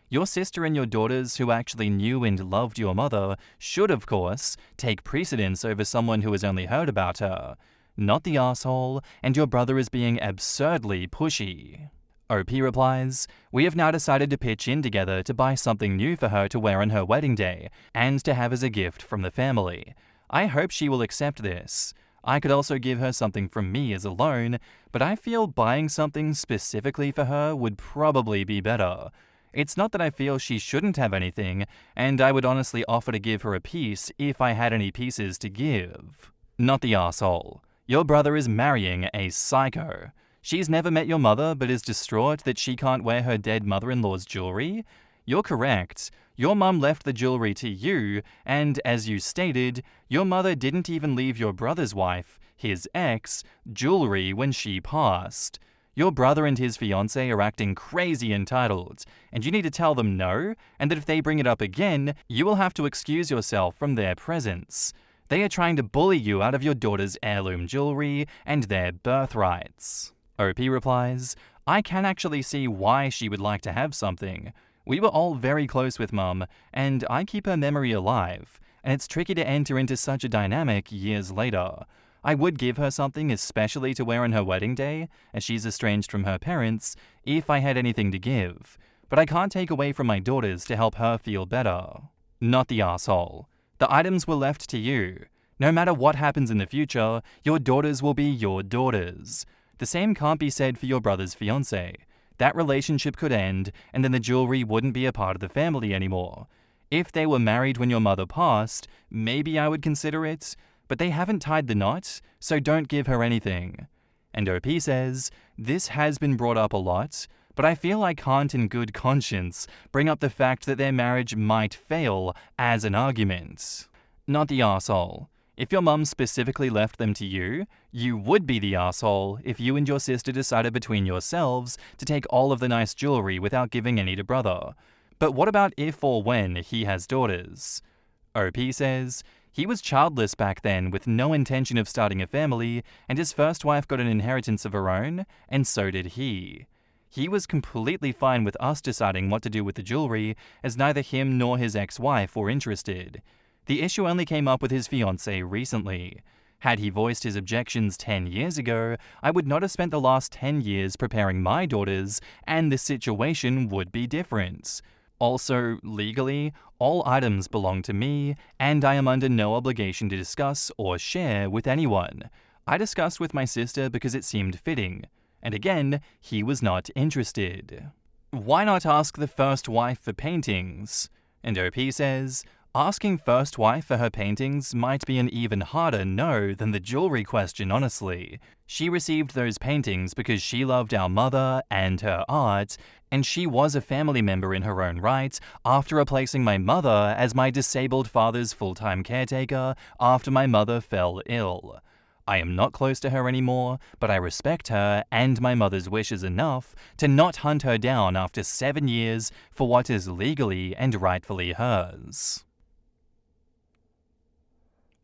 Your sister and your daughters who actually knew and loved your mother should, of course, take precedence over someone who has only heard about her. Not the asshole, and your brother is being absurdly pushy. OP replies, "We have now decided to pitch in together to buy something new for her to wear on her wedding day, and to have as a gift from the family. I hope she will accept this. I could also give her something from me as a loan, but I feel buying something specifically for her would probably be better. It's not that I feel she shouldn't have anything, and I would honestly offer to give her a piece if I had any pieces to give." Not the asshole. Your brother is marrying a psycho. She's never met your mother but is distraught that she can't wear her dead mother-in-law's jewelry? You're correct. Your mum left the jewelry to you, and as you stated, your mother didn't even leave your brother's wife, his ex, jewelry when she passed. Your brother and his fiancée are acting crazy entitled, and you need to tell them no, and that if they bring it up again, you will have to excuse yourself from their presence. They are trying to bully you out of your daughter's heirloom jewelry and their birthrights. OP replies, "I can actually see why she would like to have something. We were all very close with Mum, and I keep her memory alive, and it's tricky to enter into such a dynamic years later. I would give her something especially to wear on her wedding day, as she's estranged from her parents, if I had anything to give, but I can't take away from my daughters to help her feel better." Not the asshole. The items were left to you. No matter what happens in the future, your daughters will be your daughters. The same can't be said for your brother's fiancée. That relationship could end, and then the jewelry wouldn't be a part of the family anymore. If they were married when your mother passed, maybe I would consider it, but they haven't tied the knot, so don't give her anything. And OP says, "This has been brought up a lot, but I feel I can't in good conscience bring up the fact that their marriage might fail as an argument." Not the arsehole. If your mum specifically left them to you, you would be the arsehole if you and your sister decided between yourselves to take all of the nice jewelry without giving any to brother. But what about if or when he has daughters? OP says, "He was childless back then with no intention of starting a family, and his first wife got an inheritance of her own, and so did he. He was completely fine with us deciding what to do with the jewelry, as neither him nor his ex-wife were interested. The issue only came up with his fiancée recently. Had he voiced his objections 10 years ago, I would not have spent the last 10 years preparing my daughters, and the situation would be different. Also, legally, all items belong to me, and I am under no obligation to discuss or share with anyone. I discussed with my sister because it seemed fitting, and again, he was not interested. Why not ask the first wife for paintings?" And OP says, "Asking first wife for her paintings might be an even harder no than the jewelry question, honestly. She received those paintings because she loved our mother and her art, and she was a family member in her own right after replacing my mother as my disabled father's full-time caretaker after my mother fell ill. I am not close to her anymore, but I respect her and my mother's wishes enough to not hunt her down after 7 years for what is legally and rightfully hers."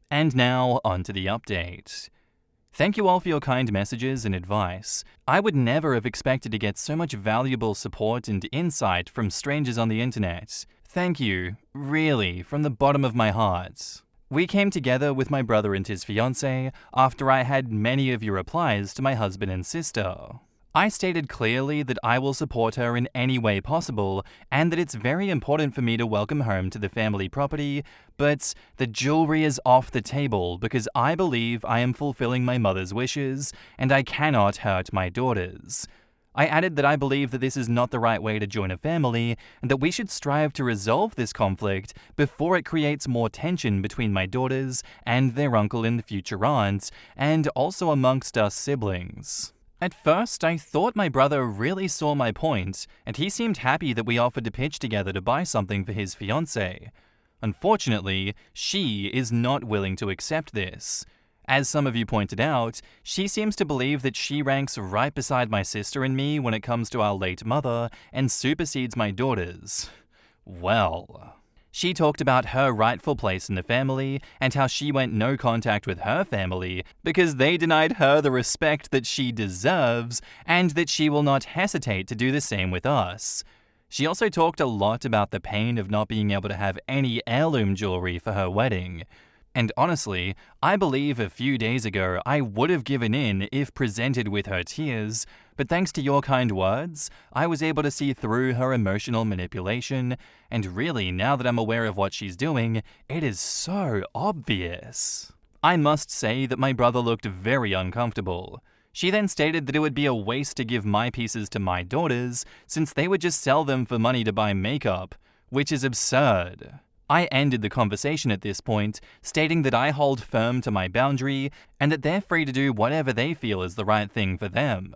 And now, on to the update. Thank you all for your kind messages and advice. I would never have expected to get so much valuable support and insight from strangers on the internet. Thank you, really, from the bottom of my heart. We came together with my brother and his fiancée after I had many of your replies to my husband and sister. I stated clearly that I will support her in any way possible, and that it's very important for me to welcome home to the family property, but the jewelry is off the table because I believe I am fulfilling my mother's wishes, and I cannot hurt my daughters. I added that I believe that this is not the right way to join a family, and that we should strive to resolve this conflict before it creates more tension between my daughters and their uncle and future aunt, and also amongst us siblings. At first, I thought my brother really saw my point, and he seemed happy that we offered to pitch together to buy something for his fiancée. Unfortunately, she is not willing to accept this. As some of you pointed out, she seems to believe that she ranks right beside my sister and me when it comes to our late mother, and supersedes my daughters. Well, She talked about her rightful place in the family and how she went no contact with her family because they denied her the respect that she deserves and that she will not hesitate to do the same with us. She also talked a lot about the pain of not being able to have any heirloom jewelry for her wedding. And honestly, I believe a few days ago I would have given in if presented with her tears, but thanks to your kind words, I was able to see through her emotional manipulation, and really, now that I'm aware of what she's doing, it is so obvious. I must say that my brother looked very uncomfortable. She then stated that it would be a waste to give my pieces to my daughters, since they would just sell them for money to buy makeup, which is absurd. I ended the conversation at this point, stating that I hold firm to my boundary and that they're free to do whatever they feel is the right thing for them.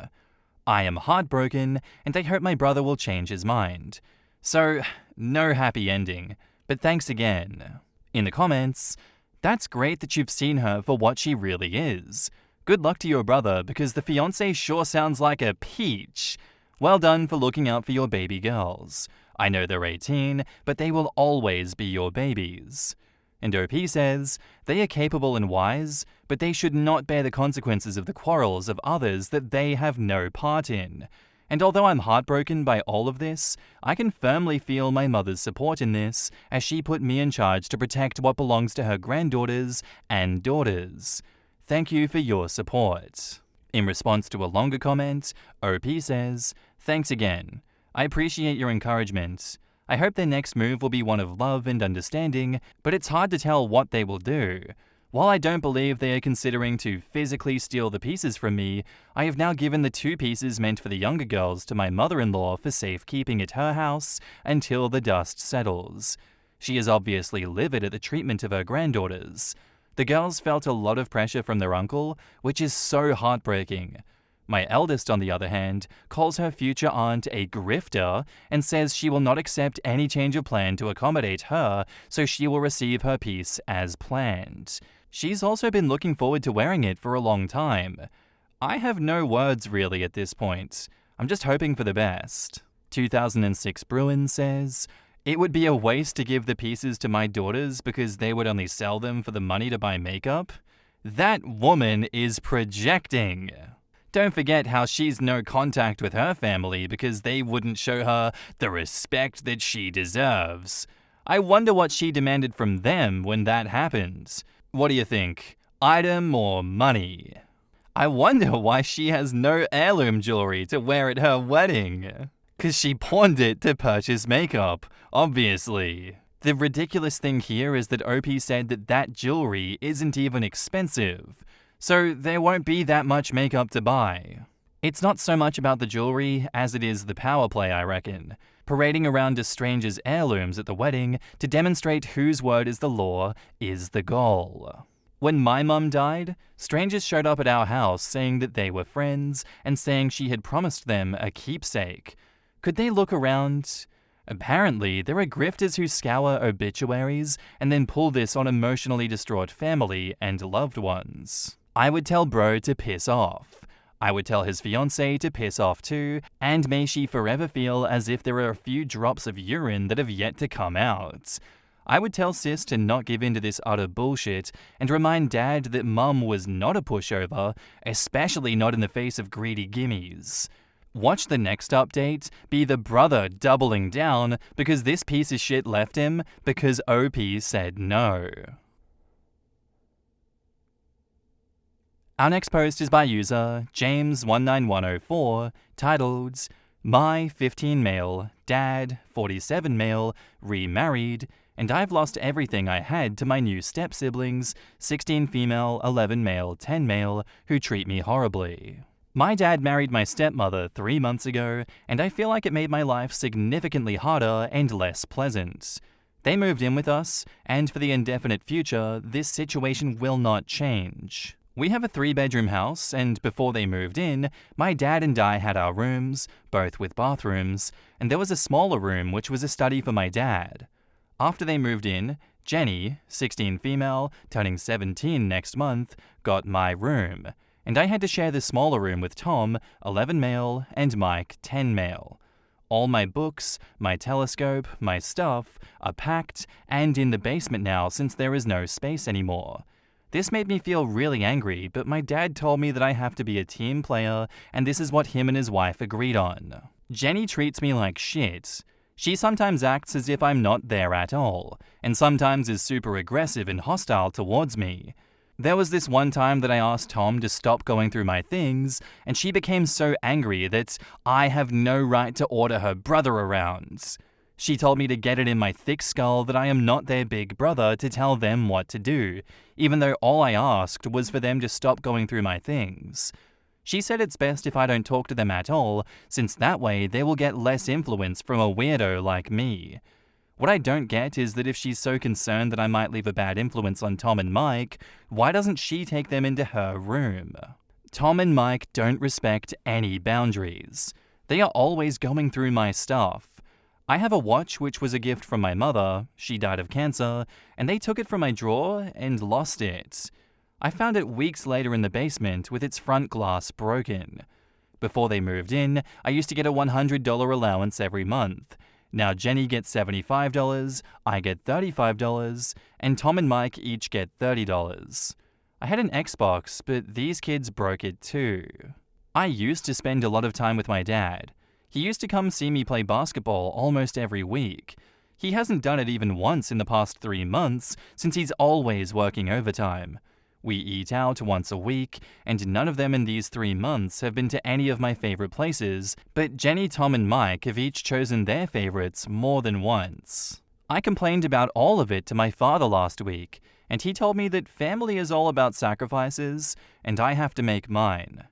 I am heartbroken, and I hope my brother will change his mind. So, no happy ending, but thanks again. In the comments, that's great that you've seen her for what she really is. Good luck to your brother, because the fiancé sure sounds like a peach. Well done for looking out for your baby girls. I know they're 18, but they will always be your babies. And OP says, they are capable and wise, but they should not bear the consequences of the quarrels of others that they have no part in. And although I'm heartbroken by all of this, I can firmly feel my mother's support in this, as she put me in charge to protect what belongs to her granddaughters and daughters. Thank you for your support. In response to a longer comment, OP says, thanks again. I appreciate your encouragement. I hope their next move will be one of love and understanding, but it's hard to tell what they will do. While I don't believe they are considering to physically steal the pieces from me, I have now given the 2 pieces meant for the younger girls to my mother-in-law for safekeeping at her house until the dust settles. She is obviously livid at the treatment of her granddaughters. The girls felt a lot of pressure from their uncle, which is so heartbreaking. My eldest, on the other hand, calls her future aunt a grifter and says she will not accept any change of plan to accommodate her, so she will receive her piece as planned. She's also been looking forward to wearing it for a long time. I have no words really at this point. I'm just hoping for the best. 2006 Bruin says, it would be a waste to give the pieces to my daughters because they would only sell them for the money to buy makeup. That woman is projecting. Don't forget how she's no contact with her family because they wouldn't show her the respect that she deserves. I wonder what she demanded from them when that happened. What do you think? Item or money? I wonder why she has no heirloom jewelry to wear at her wedding. 'Cause she pawned it to purchase makeup, obviously. The ridiculous thing here is that OP said that jewelry isn't even expensive. So there won't be that much makeup to buy. It's not so much about the jewelry as it is the power play, I reckon. Parading around a stranger's heirlooms at the wedding to demonstrate whose word is the law is the goal. When my mum died, strangers showed up at our house saying that they were friends and saying she had promised them a keepsake. Could they look around? Apparently, there are grifters who scour obituaries and then pull this on emotionally distraught family and loved ones. I would tell bro to piss off. I would tell his fiancée to piss off too, and may she forever feel as if there are a few drops of urine that have yet to come out. I would tell sis to not give in to this utter bullshit and remind dad that mum was not a pushover, especially not in the face of greedy gimmies. Watch the next update be the brother doubling down because this piece of shit left him because OP said no. Our next post is by user James19104, titled, My 15 male, dad, 47 male, remarried, and I've lost everything I had to my new step-siblings, 16 female, 11 male, 10 male, who treat me horribly. My dad married my stepmother 3 months ago, and I feel like it made my life significantly harder and less pleasant. They moved in with us, and for the indefinite future, this situation will not change. We have a 3-bedroom house, and before they moved in, my dad and I had our rooms, both with bathrooms, and there was a smaller room which was a study for my dad. After they moved in, Jenny, 16 female, turning 17 next month, got my room, and I had to share the smaller room with Tom, 11 male, and Mike, 10 male. All my books, my telescope, my stuff are packed and in the basement now since there is no space anymore. This made me feel really angry, but my dad told me that I have to be a team player, and this is what him and his wife agreed on. Jenny treats me like shit. She sometimes acts as if I'm not there at all, and sometimes is super aggressive and hostile towards me. There was this one time that I asked Tom to stop going through my things, and she became so angry that I have no right to order her brother around. She told me to get it in my thick skull that I am not their big brother to tell them what to do, even though all I asked was for them to stop going through my things. She said it's best if I don't talk to them at all, since that way they will get less influence from a weirdo like me. What I don't get is that if she's so concerned that I might leave a bad influence on Tom and Mike, why doesn't she take them into her room? Tom and Mike don't respect any boundaries. They are always going through my stuff. I have a watch which was a gift from my mother. She died of cancer, and they took it from my drawer and lost it. I found it weeks later in the basement with its front glass broken. Before they moved in, I used to get a $100 allowance every month. Now Jenny gets $75, I get $35, and Tom and Mike each get $30. I had an Xbox, but these kids broke it too. I used to spend a lot of time with my dad. He used to come see me play basketball almost every week. He hasn't done it even once in the past 3 months, since he's always working overtime. We eat out once a week, and none of them in these 3 months have been to any of my favorite places, but Jenny, Tom, and Mike have each chosen their favorites more than once. I complained about all of it to my father last week, and he told me that family is all about sacrifices, and I have to make mine.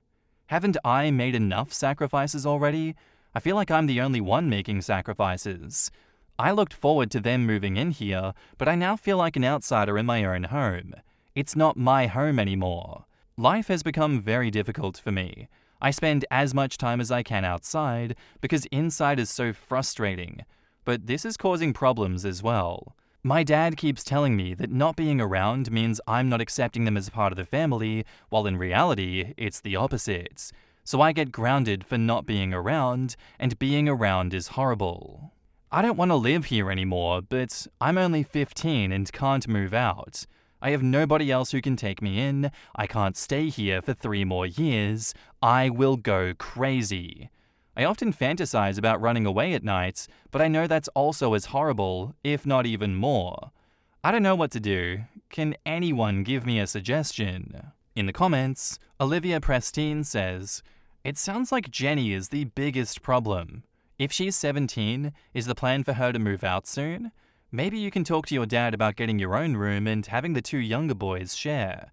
Haven't I made enough sacrifices already? I feel like I'm the only one making sacrifices. I looked forward to them moving in here, but I now feel like an outsider in my own home. It's not my home anymore. Life has become very difficult for me. I spend as much time as I can outside because inside is so frustrating, but this is causing problems as well. My dad keeps telling me that not being around means I'm not accepting them as part of the family, while in reality, it's the opposite. So I get grounded for not being around, and being around is horrible. I don't want to live here anymore, but I'm only 15 and can't move out. I have nobody else who can take me in. I can't stay here for 3 more years. I will go crazy. I often fantasize about running away at night, but I know that's also as horrible, if not even more. I don't know what to do. Can anyone give me a suggestion? In the comments, Olivia Prestine says, "It sounds like Jenny is the biggest problem. If she's 17, is the plan for her to move out soon? Maybe you can talk to your dad about getting your own room and having the 2 younger boys share."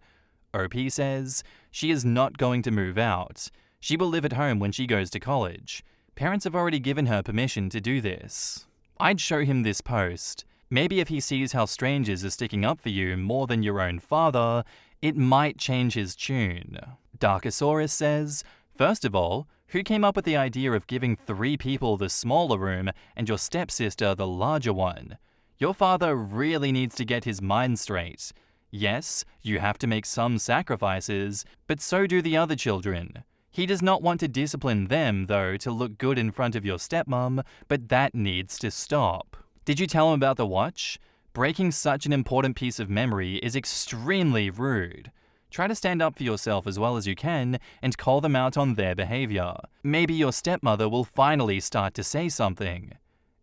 OP says, "She is not going to move out. She will live at home when she goes to college. Parents have already given her permission to do this." I'd show him this post. Maybe if he sees how strangers are sticking up for you more than your own father, it might change his tune. Darkosaurus says, "First of all, who came up with the idea of giving 3 people the smaller room and your stepsister the larger one? Your father really needs to get his mind straight. Yes, you have to make some sacrifices, but so do the other children. He does not want to discipline them, though, to look good in front of your stepmom, but that needs to stop." Did you tell him about the watch? Breaking such an important piece of memory is extremely rude. Try to stand up for yourself as well as you can and call them out on their behavior. Maybe your stepmother will finally start to say something.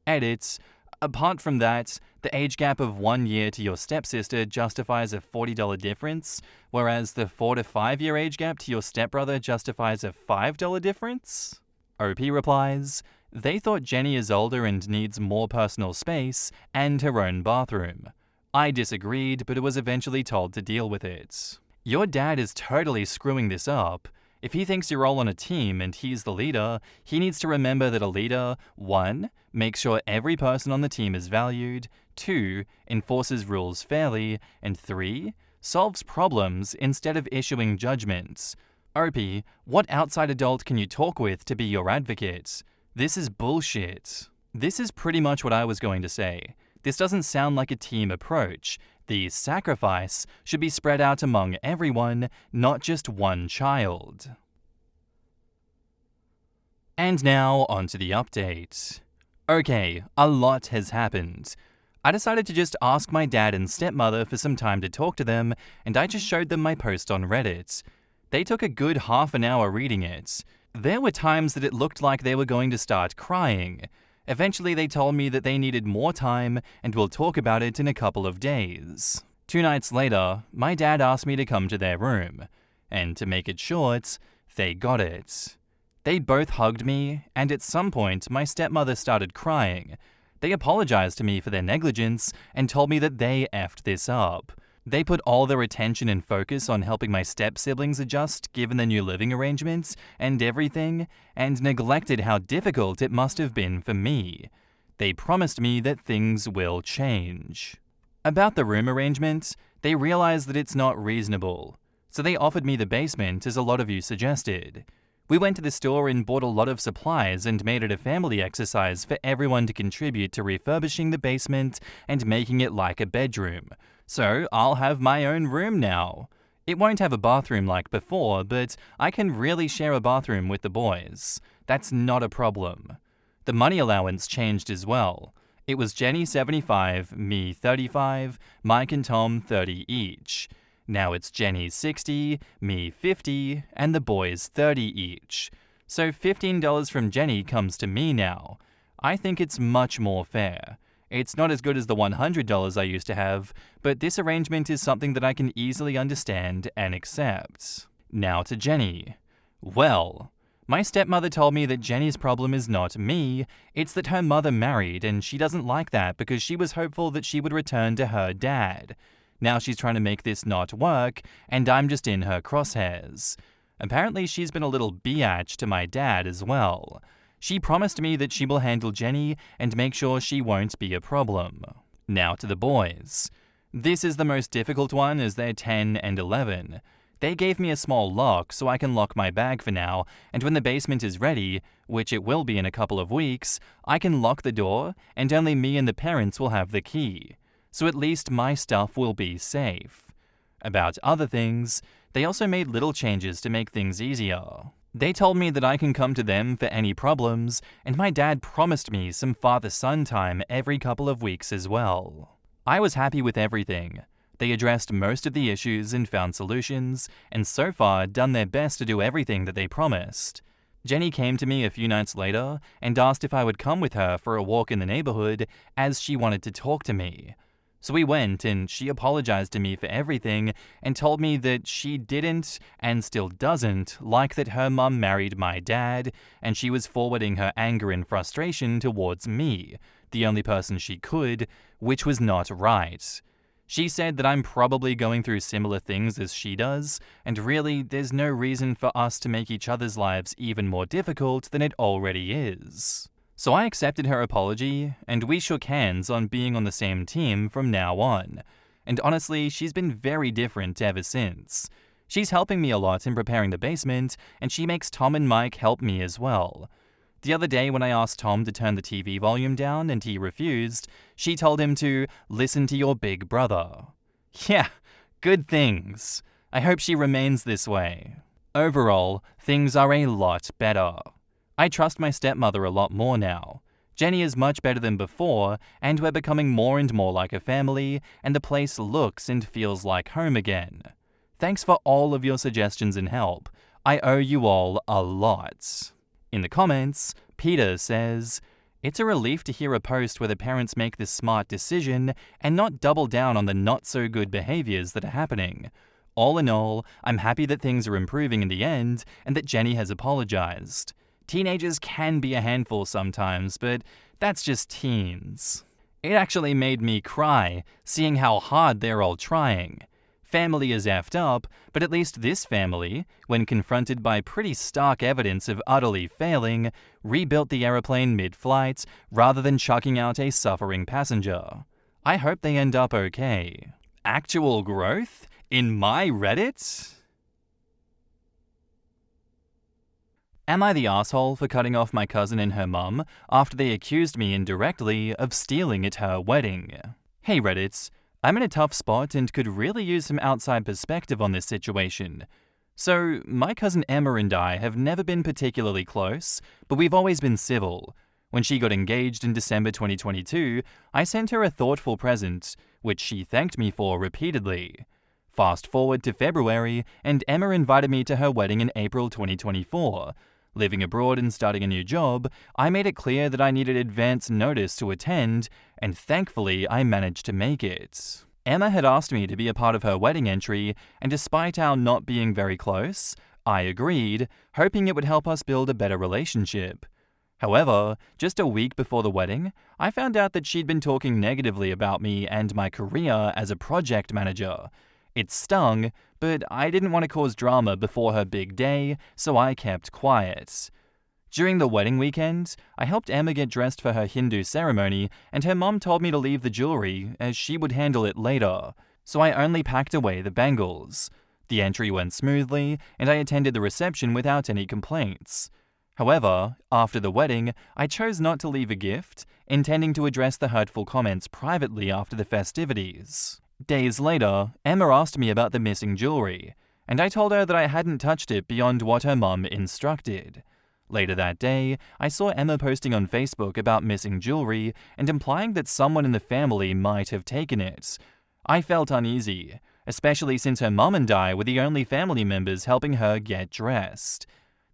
Edit. Apart from that, the age gap of 1 year to your stepsister justifies a $40 difference, whereas the 4 to 5 year age gap to your stepbrother justifies a $5 difference? OP replies, "They thought Jenny is older and needs more personal space and her own bathroom. I disagreed, but was eventually told to deal with it." Your dad is totally screwing this up. If he thinks you're all on a team and he's the leader, he needs to remember that a leader, 1, makes sure every person on the team is valued, 2, enforces rules fairly, and 3, solves problems instead of issuing judgments. OP, what outside adult can you talk with to be your advocate? This is bullshit. This is pretty much what I was going to say. This doesn't sound like a team approach. The sacrifice should be spread out among everyone, not just one child. And now, onto the update. Okay, a lot has happened. I decided to just ask my dad and stepmother for some time to talk to them, and I just showed them my post on Reddit. They took a good half an hour reading it. There were times that it looked like they were going to start crying. Eventually, they told me that they needed more time and will talk about it in a couple of days. 2 nights later, my dad asked me to come to their room, and to make it short, they got it. They both hugged me, and at some point, my stepmother started crying. They apologized to me for their negligence and told me that they effed this up. They put all their attention and focus on helping my step-siblings adjust given the new living arrangements and everything, and neglected how difficult it must have been for me. They promised me that things will change. About the room arrangement, they realized that it's not reasonable, so they offered me the basement as a lot of you suggested. We went to the store and bought a lot of supplies and made it a family exercise for everyone to contribute to refurbishing the basement and making it like a bedroom. So I'll have my own room now. It won't have a bathroom like before, but I can really share a bathroom with the boys. That's not a problem. The money allowance changed as well. It was Jenny 75, me 35, Mike and Tom 30 each. Now it's Jenny 60, me 50, and the boys 30 each. So $15 from Jenny comes to me now. I think it's much more fair. It's not as good as the $100 I used to have, but this arrangement is something that I can easily understand and accept. Now to Jenny. Well, my stepmother told me that Jenny's problem is not me, it's that her mother married and she doesn't like that because she was hopeful that she would return to her dad. Now she's trying to make this not work, and I'm just in her crosshairs. Apparently she's been a little biatch to my dad as well. She promised me that she will handle Jenny and make sure she won't be a problem. Now to the boys. This is the most difficult one as they're 10 and 11. They gave me a small lock so I can lock my bag for now, and when the basement is ready, which it will be in a couple of weeks, I can lock the door and only me and the parents will have the key. So at least my stuff will be safe. About other things, they also made little changes to make things easier. They told me that I can come to them for any problems, and my dad promised me some father-son time every couple of weeks as well. I was happy with everything. They addressed most of the issues and found solutions, and so far done their best to do everything that they promised. Jenny came to me a few nights later and asked if I would come with her for a walk in the neighborhood as she wanted to talk to me. So we went, and she apologized to me for everything and told me that she didn't, and still doesn't, like that her mum married my dad, and she was forwarding her anger and frustration towards me, the only person she could, which was not right. She said that I'm probably going through similar things as she does, and really, there's no reason for us to make each other's lives even more difficult than it already is. So I accepted her apology, and we shook hands on being on the same team from now on. And honestly, she's been very different ever since. She's helping me a lot in preparing the basement, and she makes Tom and Mike help me as well. The other day when I asked Tom to turn the TV volume down and he refused, she told him to listen to your big brother. Yeah, good things. I hope she remains this way. Overall, things are a lot better. I trust my stepmother a lot more now. Jenny is much better than before, and we're becoming more and more like a family, and the place looks and feels like home again. Thanks for all of your suggestions and help. I owe you all a lot. In the comments, Peter says, "It's a relief to hear a post where the parents make this smart decision and not double down on the not-so-good behaviors that are happening. All in all, I'm happy that things are improving in the end and that Jenny has apologized. Teenagers can be a handful sometimes, but that's just teens. It actually made me cry, seeing how hard they're all trying. Family is effed up, but at least this family, when confronted by pretty stark evidence of utterly failing, rebuilt the aeroplane mid-flight rather than chucking out a suffering passenger. I hope they end up okay." Actual growth? In my Reddit? Am I the asshole for cutting off my cousin and her mum after they accused me indirectly of stealing at her wedding? Hey Reddit, I'm in a tough spot and could really use some outside perspective on this situation. So, my cousin Emma and I have never been particularly close, but we've always been civil. When she got engaged in December 2022, I sent her a thoughtful present, which she thanked me for repeatedly. Fast forward to February, and Emma invited me to her wedding in April 2024. Living abroad and starting a new job, I made it clear that I needed advance notice to attend, and thankfully I managed to make it. Emma had asked me to be a part of her wedding entry, and despite our not being very close, I agreed, hoping it would help us build a better relationship. However, just a week before the wedding, I found out that she'd been talking negatively about me and my career as a project manager. It stung, but I didn't want to cause drama before her big day, so I kept quiet. During the wedding weekend, I helped Emma get dressed for her Hindu ceremony, and her mom told me to leave the jewelry, as she would handle it later. So I only packed away the bangles. The entry went smoothly, and I attended the reception without any complaints. However, after the wedding, I chose not to leave a gift, intending to address the hurtful comments privately after the festivities. Days later, Emma asked me about the missing jewelry, and I told her that I hadn't touched it beyond what her mum instructed. Later that day, I saw Emma posting on Facebook about missing jewelry and implying that someone in the family might have taken it. I felt uneasy, especially since her mum and I were the only family members helping her get dressed.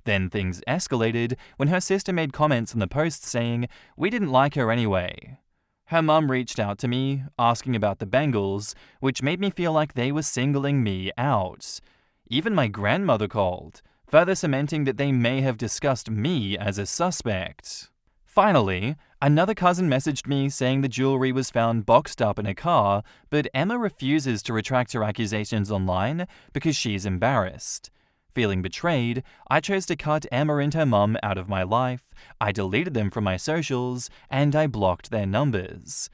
Then things escalated when her sister made comments on the post saying we didn't like her anyway. Her mum reached out to me, asking about the bangles, which made me feel like they were singling me out. Even my grandmother called, further cementing that they may have discussed me as a suspect. Finally, another cousin messaged me saying the jewelry was found boxed up in a car, but Emma refuses to retract her accusations online because she's embarrassed. Feeling betrayed, I chose to cut Emma and her mum out of my life, I deleted them from my socials, and I blocked their numbers.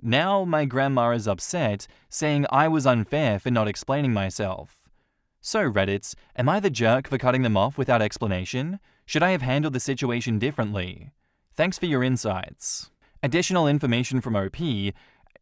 Now my grandma is upset, saying I was unfair for not explaining myself. So Reddit, am I the jerk for cutting them off without explanation? Should I have handled the situation differently? Thanks for your insights. Additional information from OP.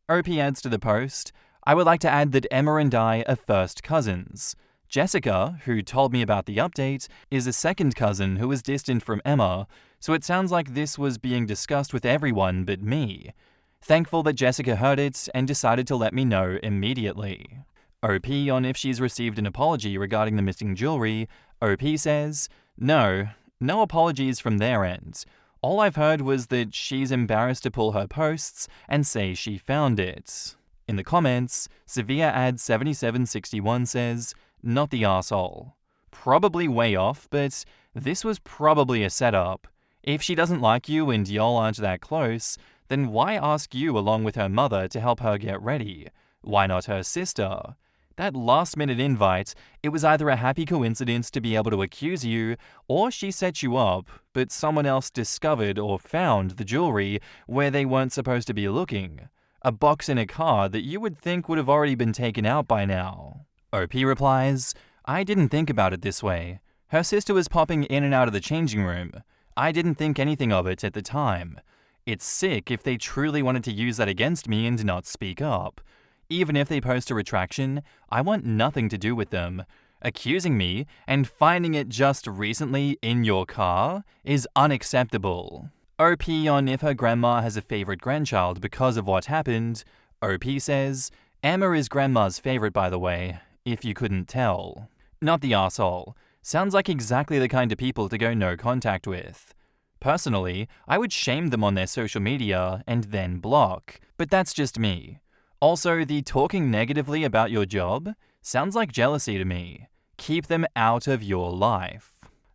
OP adds to the post, I would like to add that Emma and I are first cousins. Jessica, who told me about the update, is a second cousin who is distant from Emma, so it sounds like this was being discussed with everyone but me. Thankful that Jessica heard it and decided to let me know immediately. OP on if she's received an apology regarding the missing jewelry, OP says, no apologies from their end. All I've heard was that she's embarrassed to pull her posts and say she found it. In the comments, Severe Ad 7761 says, not the arsehole. Probably way off, but this was probably a setup. If she doesn't like you and y'all aren't that close, then why ask you along with her mother to help her get ready? Why not her sister? That last-minute invite, it was either a happy coincidence to be able to accuse you, or she set you up, but someone else discovered or found the jewelry where they weren't supposed to be looking. A box in a car that you would think would have already been taken out by now. OP replies, I didn't think about it this way. Her sister was popping in and out of the changing room. I didn't think anything of it at the time. It's sick if they truly wanted to use that against me and not speak up. Even if they post a retraction, I want nothing to do with them. Accusing me and finding it just recently in your car is unacceptable. OP on if her grandma has a favorite grandchild because of what happened. OP says, Emma is grandma's favorite by the way, if you couldn't tell. Not the arsehole. Sounds like exactly the kind of people to go no contact with. Personally, I would shame them on their social media and then block, but that's just me. Also, the talking negatively about your job sounds like jealousy to me. Keep them out of your life.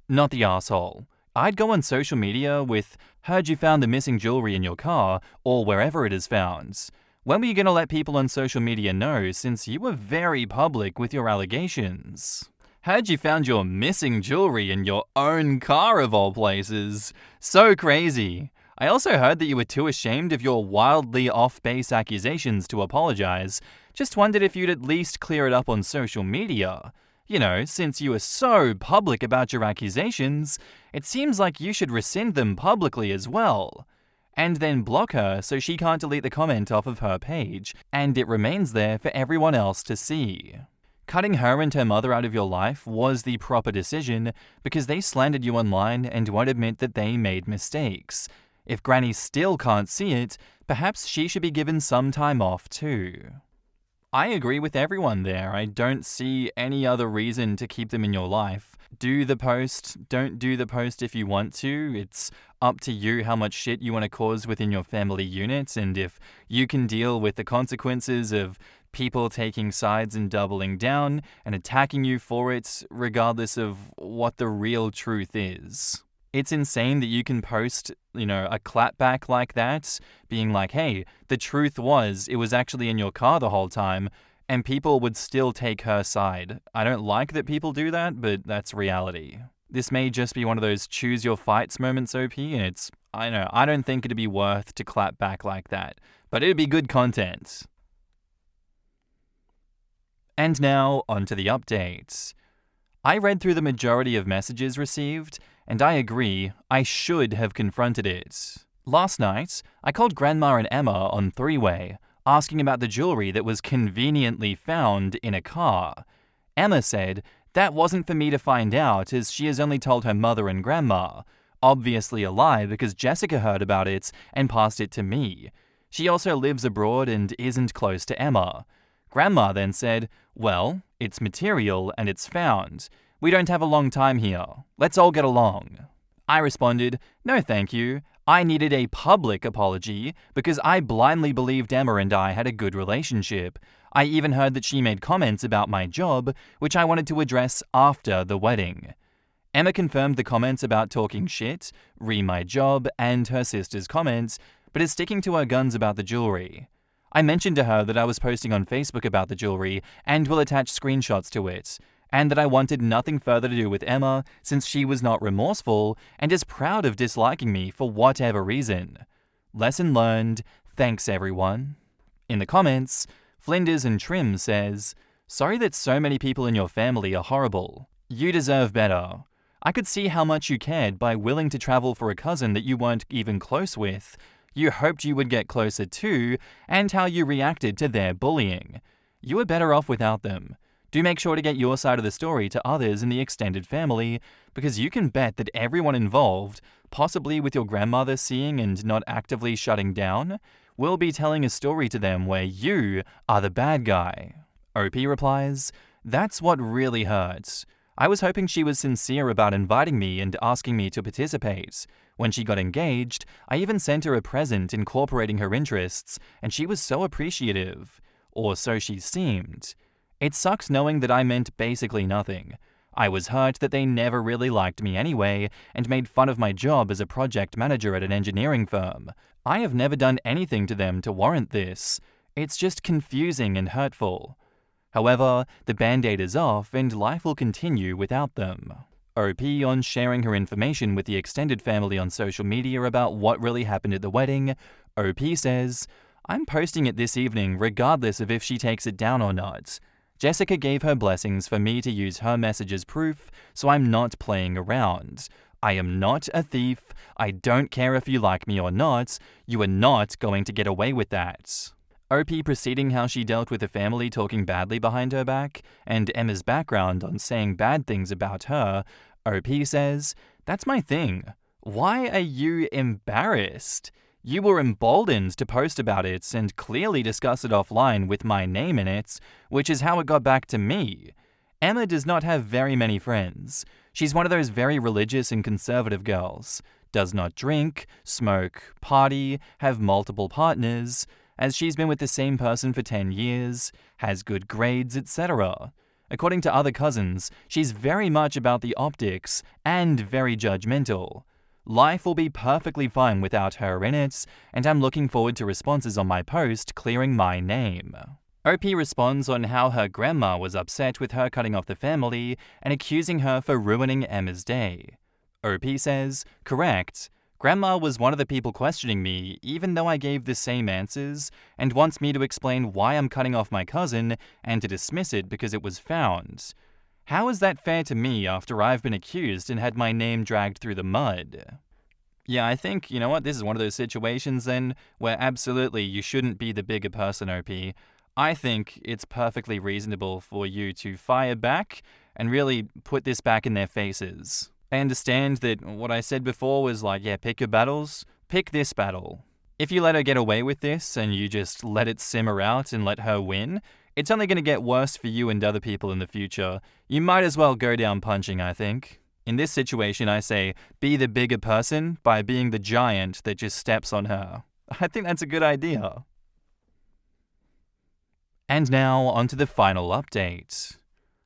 Not the arsehole. I'd go on social media with, heard you found the missing jewelry in your car, or wherever it is found. When were you going to let people on social media know since you were very public with your allegations? Heard you found your missing jewelry in your own car of all places. So crazy. I also heard that you were too ashamed of your wildly off-base accusations to apologize. Just wondered if you'd at least clear it up on social media. You know, since you were so public about your accusations, it seems like you should rescind them publicly as well. And then block her so she can't delete the comment off of her page, and it remains there for everyone else to see. Cutting her and her mother out of your life was the proper decision because they slandered you online and won't admit that they made mistakes. If Granny still can't see it, perhaps she should be given some time off too. I agree with everyone there. I don't see any other reason to keep them in your life. Do the post, don't do the post if you want to. It's up to you how much shit you want to cause within your family unit, and if you can deal with the consequences of people taking sides and doubling down and attacking you for it, regardless of what the real truth is. It's insane that you can post, a clapback like that, being like, hey, the truth was, it was actually in your car the whole time, and people would still take her side. I don't like that people do that, but that's reality. This may just be one of those choose your fights moments, OP, and I don't think it'd be worth to clap back like that, but it'd be good content. And now, onto the updates. I read through the majority of messages received, and I agree, I should have confronted it. Last night, I called Grandma and Emma on three-way, asking about the jewelry that was conveniently found in a car. Emma said that wasn't for me to find out, as she has only told her mother and Grandma. Obviously a lie because Jessica heard about it and passed it to me. She also lives abroad and isn't close to Emma. Grandma then said, well, it's material and it's found. We don't have a long time here. Let's all get along. I responded, no thank you. I needed a public apology because I blindly believed Emma and I had a good relationship. I even heard that she made comments about my job, which I wanted to address after the wedding. Emma confirmed the comments about talking shit, my job, and her sister's comments, but is sticking to her guns about the jewelry. I mentioned to her that I was posting on Facebook about the jewelry and will attach screenshots to it, and that I wanted nothing further to do with Emma since she was not remorseful and is proud of disliking me for whatever reason. Lesson learned, thanks everyone. In the comments, Flinders and Trim says, sorry that so many people in your family are horrible. You deserve better. I could see how much you cared by willing to travel for a cousin that you weren't even close with. You hoped you would get closer to, and how you reacted to their bullying. You were better off without them. Do make sure to get your side of the story to others in the extended family, because you can bet that everyone involved, possibly with your grandmother seeing and not actively shutting down, will be telling a story to them where you are the bad guy. OP replies, that's what really hurts. I was hoping she was sincere about inviting me and asking me to participate. When she got engaged, I even sent her a present incorporating her interests, and she was so appreciative. Or so she seemed. It sucks knowing that I meant basically nothing. I was hurt that they never really liked me anyway, and made fun of my job as a project manager at an engineering firm. I have never done anything to them to warrant this. It's just confusing and hurtful. However, the band-aid is off and life will continue without them. OP on sharing her information with the extended family on social media about what really happened at the wedding, OP says, I'm posting it this evening regardless of if she takes it down or not. Jessica gave her blessings for me to use her message as proof, so I'm not playing around. I am not a thief. I don't care if you like me or not. You are not going to get away with that. OP proceeding how she dealt with the family talking badly behind her back, and Emma's background on saying bad things about her, OP says, that's my thing. Why are you embarrassed? You were emboldened to post about it and clearly discuss it offline with my name in it, which is how it got back to me. Emma does not have very many friends. She's one of those very religious and conservative girls. Does not drink, smoke, party, have multiple partners, as she's been with the same person for 10 years, has good grades, etc. According to other cousins, she's very much about the optics and very judgmental. Life will be perfectly fine without her in it, and I'm looking forward to responses on my post clearing my name. OP responds on how her grandma was upset with her cutting off the family and accusing her for ruining Emma's day. OP says, correct. Grandma was one of the people questioning me, even though I gave the same answers, and wants me to explain why I'm cutting off my cousin and to dismiss it because it was found. How is that fair to me after I've been accused and had my name dragged through the mud? Yeah, I think, this is one of those situations then where absolutely you shouldn't be the bigger person, OP. I think it's perfectly reasonable for you to fire back and really put this back in their faces. I understand that what I said before was like, yeah, pick your battles. Pick this battle. If you let her get away with this and you just let it simmer out and let her win, it's only going to get worse for you and other people in the future. You might as well go down punching, I think. In this situation, I say, be the bigger person by being the giant that just steps on her. I think that's a good idea. And now, onto the final update.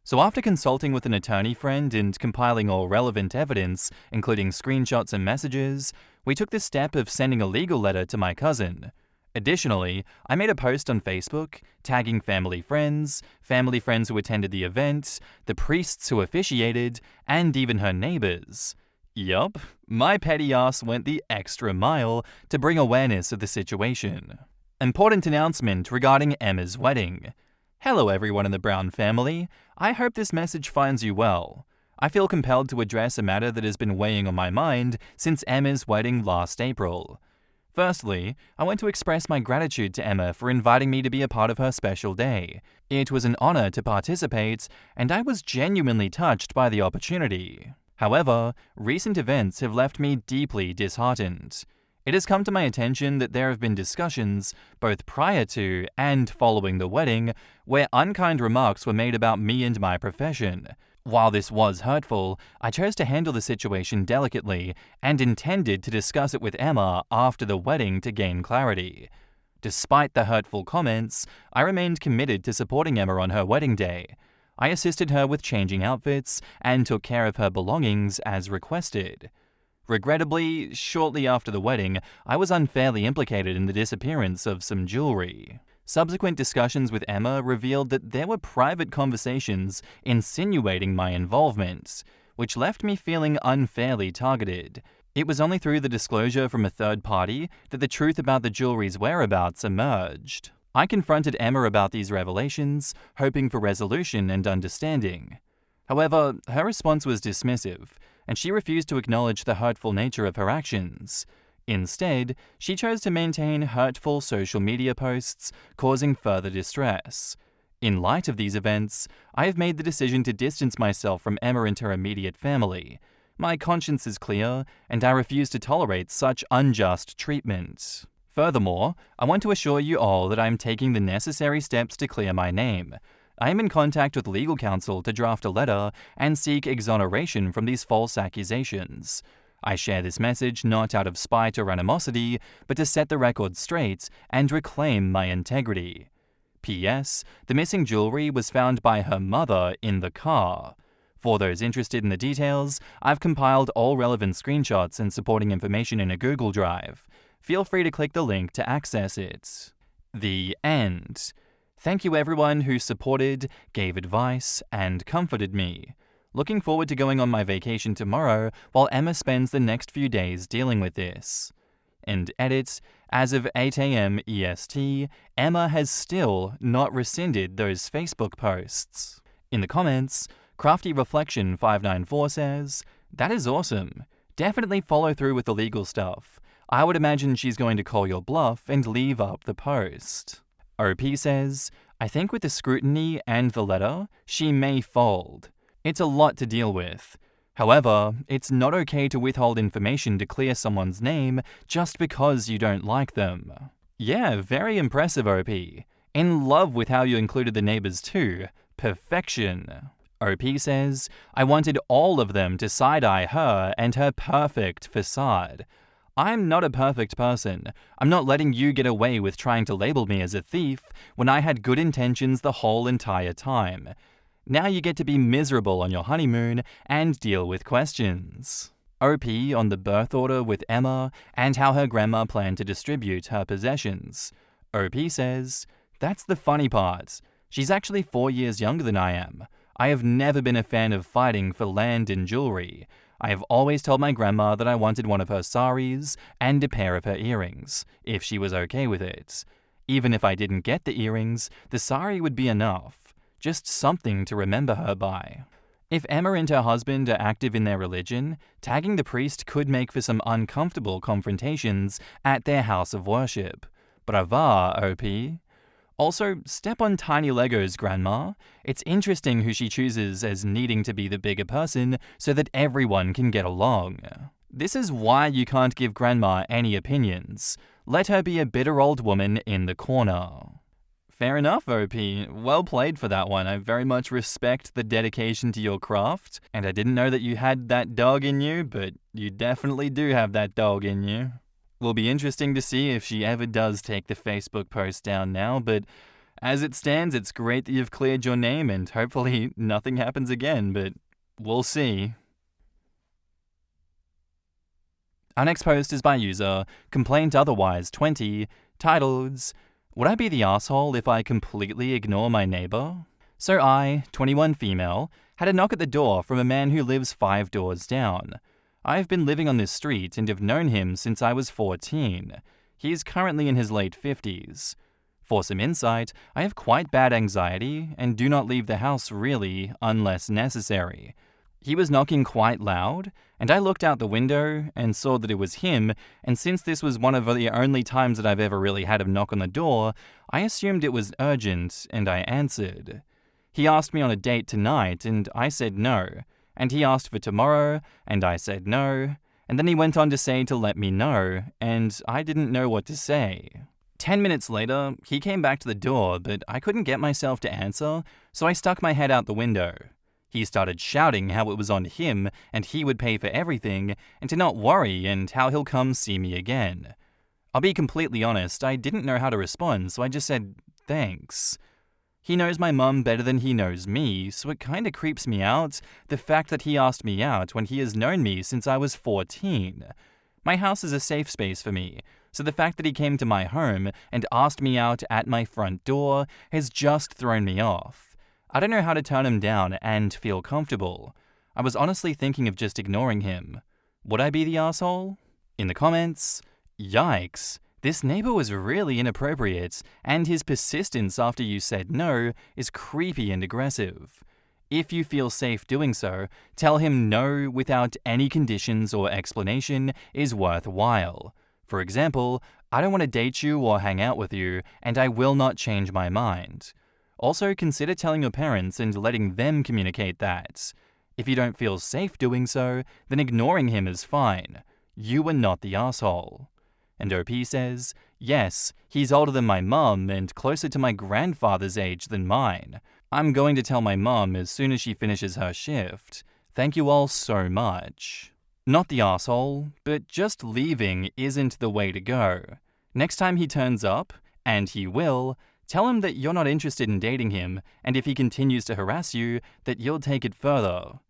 So after consulting with an attorney friend and compiling all relevant evidence, including screenshots and messages, we took the step of sending a legal letter to my cousin. Additionally, I made a post on Facebook, tagging family friends who attended the event, the priests who officiated, and even her neighbors. Yup, my petty ass went the extra mile to bring awareness of the situation. Important announcement regarding Emma's wedding. Hello everyone in the Brown family. I hope this message finds you well. I feel compelled to address a matter that has been weighing on my mind since Emma's wedding last April. Firstly, I want to express my gratitude to Emma for inviting me to be a part of her special day. It was an honor to participate, and I was genuinely touched by the opportunity. However, recent events have left me deeply disheartened. It has come to my attention that there have been discussions, both prior to and following the wedding, where unkind remarks were made about me and my profession. While this was hurtful, I chose to handle the situation delicately and intended to discuss it with Emma after the wedding to gain clarity. Despite the hurtful comments, I remained committed to supporting Emma on her wedding day. I assisted her with changing outfits and took care of her belongings as requested. Regrettably, shortly after the wedding, I was unfairly implicated in the disappearance of some jewelry. Subsequent discussions with Emma revealed that there were private conversations insinuating my involvement, which left me feeling unfairly targeted. It was only through the disclosure from a third party that the truth about the jewelry's whereabouts emerged. I confronted Emma about these revelations, hoping for resolution and understanding. However, her response was dismissive, and she refused to acknowledge the hurtful nature of her actions. Instead, she chose to maintain hurtful social media posts, causing further distress. In light of these events, I have made the decision to distance myself from Emma and her immediate family. My conscience is clear, and I refuse to tolerate such unjust treatment. Furthermore, I want to assure you all that I am taking the necessary steps to clear my name. I am in contact with legal counsel to draft a letter and seek exoneration from these false accusations. I share this message not out of spite or animosity, but to set the record straight and reclaim my integrity. P.S. The missing jewelry was found by her mother in the car. For those interested in the details, I've compiled all relevant screenshots and supporting information in a Google Drive. Feel free to click the link to access it. The end. Thank you everyone who supported, gave advice, and comforted me. Looking forward to going on my vacation tomorrow while Emma spends the next few days dealing with this. And edit, as of 8 a.m. EST, Emma has still not rescinded those Facebook posts. In the comments, Crafty Reflection 594 says, "That is awesome. Definitely follow through with the legal stuff. I would imagine she's going to call your bluff and leave up the post." OP says, "I think with the scrutiny and the letter, she may fold. It's a lot to deal with. However, it's not okay to withhold information to clear someone's name just because you don't like them." Yeah, very impressive, OP. In love with how you included the neighbors too. Perfection. OP says, "I wanted all of them to side-eye her and her perfect facade. I'm not a perfect person. I'm not letting you get away with trying to label me as a thief when I had good intentions the whole entire time. Now you get to be miserable on your honeymoon and deal with questions." OP on the birth order with Emma and how her grandma planned to distribute her possessions. OP says, "That's the funny part. She's actually 4 years younger than I am. I have never been a fan of fighting for land and jewelry. I have always told my grandma that I wanted one of her saris and a pair of her earrings, if she was okay with it. Even if I didn't get the earrings, the sari would be enough. Just something to remember her by." If Emma and her husband are active in their religion, tagging the priest could make for some uncomfortable confrontations at their house of worship. Brava, OP. Also, step on tiny Legos, Grandma. It's interesting who she chooses as needing to be the bigger person so that everyone can get along. This is why you can't give Grandma any opinions. Let her be a bitter old woman in the corner. Fair enough, OP. Well played for that one. I very much respect the dedication to your craft, and I didn't know that you had that dog in you, but you definitely do have that dog in you. Will be interesting to see if she ever does take the Facebook post down now, but as it stands, it's great that you've cleared your name and hopefully nothing happens again, but we'll see. Our next post is by user Complaint Otherwise 20, titled, Would I be the asshole if I completely ignore my neighbor? So I, 21 female, had a knock at the door from a man who lives 5 doors down. I've been living on this street and have known him since I was 14. He is currently in his late 50s. For some insight, I have quite bad anxiety and do not leave the house really unless necessary. He was knocking quite loud, and I looked out the window and saw that it was him, and since this was one of the only times that I've ever really had him knock on the door, I assumed it was urgent, and I answered. He asked me on a date tonight, and I said no, and he asked for tomorrow, and I said no, and then he went on to say to let me know, and I didn't know what to say. 10 minutes later, he came back to the door, but I couldn't get myself to answer, so I stuck my head out the window. He started shouting how it was on him and he would pay for everything and to not worry and how he'll come see me again. I'll be completely honest, I didn't know how to respond, so I just said, thanks. He knows my mum better than he knows me, so it kinda creeps me out, the fact that he asked me out when he has known me since I was 14. My house is a safe space for me, so the fact that he came to my home and asked me out at my front door has just thrown me off. I don't know how to turn him down and feel comfortable. I was honestly thinking of just ignoring him. Would I be the asshole? In the comments, yikes, this neighbor was really inappropriate, and his persistence after you said no is creepy and aggressive. If you feel safe doing so, tell him no without any conditions or explanation is worthwhile. For example, I don't want to date you or hang out with you, and I will not change my mind. Also, consider telling your parents and letting them communicate that. If you don't feel safe doing so, then ignoring him is fine. You are not the asshole. And OP says, yes, he's older than my mum and closer to my grandfather's age than mine. I'm going to tell my mum as soon as she finishes her shift. Thank you all so much. Not the asshole, but just leaving isn't the way to go. Next time he turns up, and he will, tell him that you're not interested in dating him, and if he continues to harass you, that you'll take it further.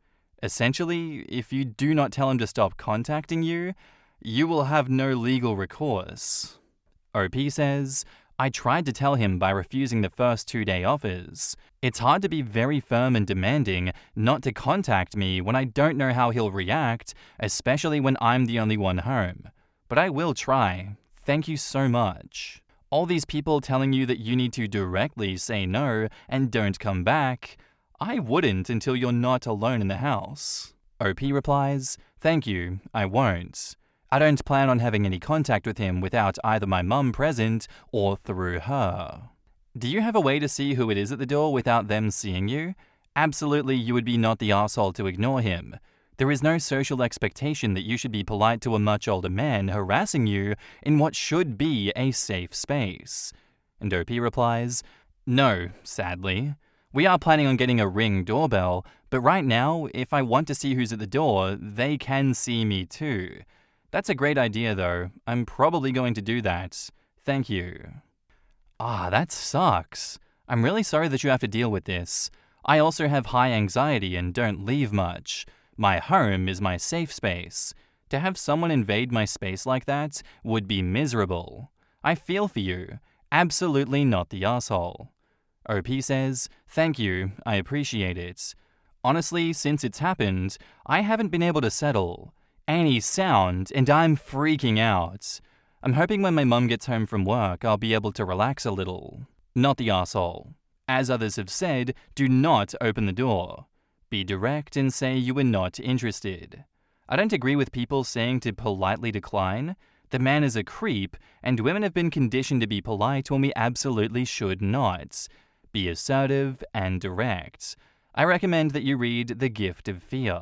Essentially, if you do not tell him to stop contacting you, you will have no legal recourse. OP says, I tried to tell him by refusing the first 2-day offers. It's hard to be very firm and demanding not to contact me when I don't know how he'll react, especially when I'm the only one home. But I will try. Thank you so much. All these people telling you that you need to directly say no and don't come back, I wouldn't until you're not alone in the house. OP replies, thank you, I won't. I don't plan on having any contact with him without either my mum present or through her. Do you have a way to see who it is at the door without them seeing you? Absolutely, you would be not the asshole to ignore him. There is no social expectation that you should be polite to a much older man harassing you in what should be a safe space. And OP replies, no, sadly. We are planning on getting a Ring doorbell, but right now, if I want to see who's at the door, they can see me too. That's a great idea though. I'm probably going to do that. Thank you. That sucks. I'm really sorry that you have to deal with this. I also have high anxiety and don't leave much. My home is my safe space. To have someone invade my space like that would be miserable. I feel for you. Absolutely not the asshole. OP says, thank you, I appreciate it. Honestly, since it's happened, I haven't been able to settle. Any sound, and I'm freaking out. I'm hoping when my mum gets home from work, I'll be able to relax a little. Not the asshole. As others have said, do not open the door. Be direct and say you are not interested. I don't agree with people saying to politely decline. The man is a creep, and women have been conditioned to be polite when we absolutely should not. Be assertive and direct. I recommend that you read The Gift of Fear.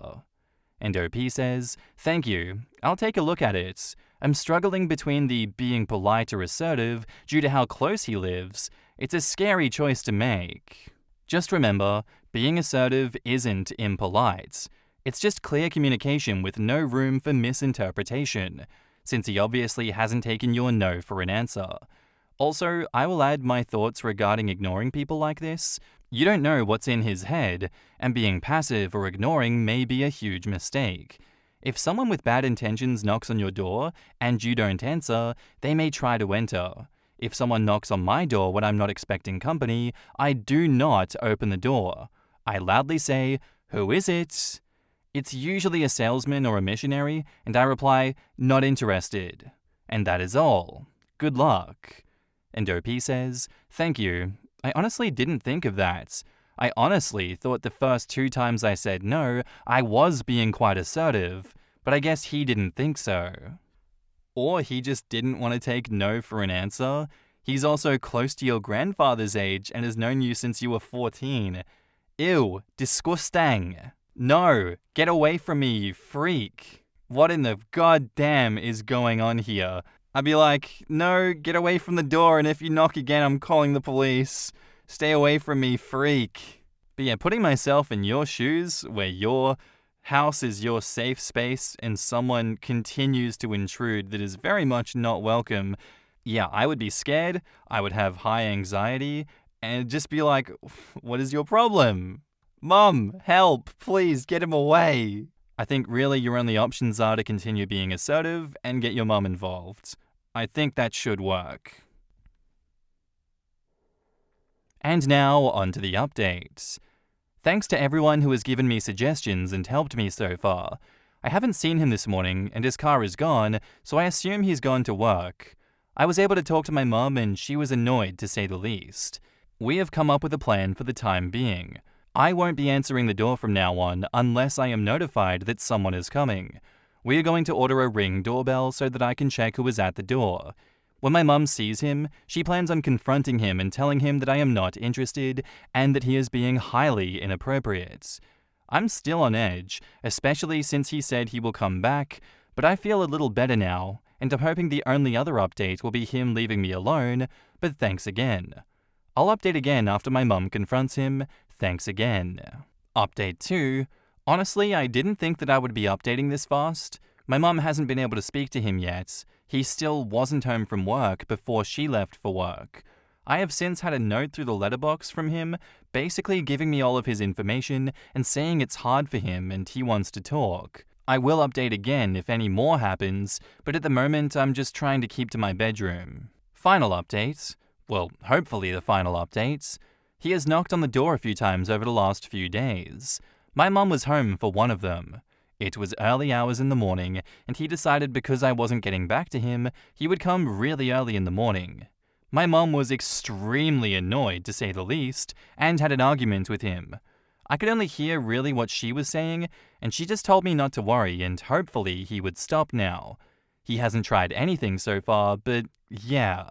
And OP says, thank you. I'll take a look at it. I'm struggling between the being polite or assertive due to how close he lives. It's a scary choice to make. Just remember, being assertive isn't impolite. It's just clear communication with no room for misinterpretation, since he obviously hasn't taken your no for an answer. Also, I will add my thoughts regarding ignoring people like this. You don't know what's in his head, and being passive or ignoring may be a huge mistake. If someone with bad intentions knocks on your door and you don't answer, they may try to enter. If someone knocks on my door when I'm not expecting company, I do not open the door. I loudly say, "Who is it?" It's usually a salesman or a missionary, and I reply, "Not interested." And that is all. Good luck. And OP says, thank you. I honestly didn't think of that. I honestly thought the first 2 times I said no, I was being quite assertive, but I guess he didn't think so. Or he just didn't want to take no for an answer. He's also close to your grandfather's age and has known you since you were 14. Ew, disgusting. No, get away from me, you freak. What in the goddamn is going on here? I'd be like, no, get away from the door, and if you knock again, I'm calling the police. Stay away from me, freak. But yeah, putting myself in your shoes, where your house is your safe space and someone continues to intrude that is very much not welcome, yeah, I would be scared, I would have high anxiety, and just be like, what is your problem? Mom, help, please get him away. I think really your only options are to continue being assertive and get your mom involved. I think that should work. And now, on to the updates. Thanks to everyone who has given me suggestions and helped me so far. I haven't seen him this morning, and his car is gone, so I assume he's gone to work. I was able to talk to my mum, and she was annoyed to say the least. We have come up with a plan for the time being. I won't be answering the door from now on unless I am notified that someone is coming. We are going to order a Ring doorbell so that I can check who is at the door. When my mum sees him, she plans on confronting him and telling him that I am not interested and that he is being highly inappropriate. I'm still on edge, especially since he said he will come back, but I feel a little better now, and I'm hoping the only other update will be him leaving me alone, but thanks again. I'll update again after my mum confronts him. Thanks again. Update 2. Honestly, I didn't think that I would be updating this fast. My mum hasn't been able to speak to him yet. He still wasn't home from work before she left for work. I have since had a note through the letterbox from him, basically giving me all of his information and saying it's hard for him and he wants to talk. I will update again if any more happens, but at the moment I'm just trying to keep to my bedroom. Final update. Well, hopefully the final update. He has knocked on the door a few times over the last few days. My mum was home for one of them. It was early hours in the morning, and he decided because I wasn't getting back to him, he would come really early in the morning. My mum was extremely annoyed, to say the least, and had an argument with him. I could only hear really what she was saying, and she just told me not to worry and hopefully he would stop now. He hasn't tried anything so far, but yeah.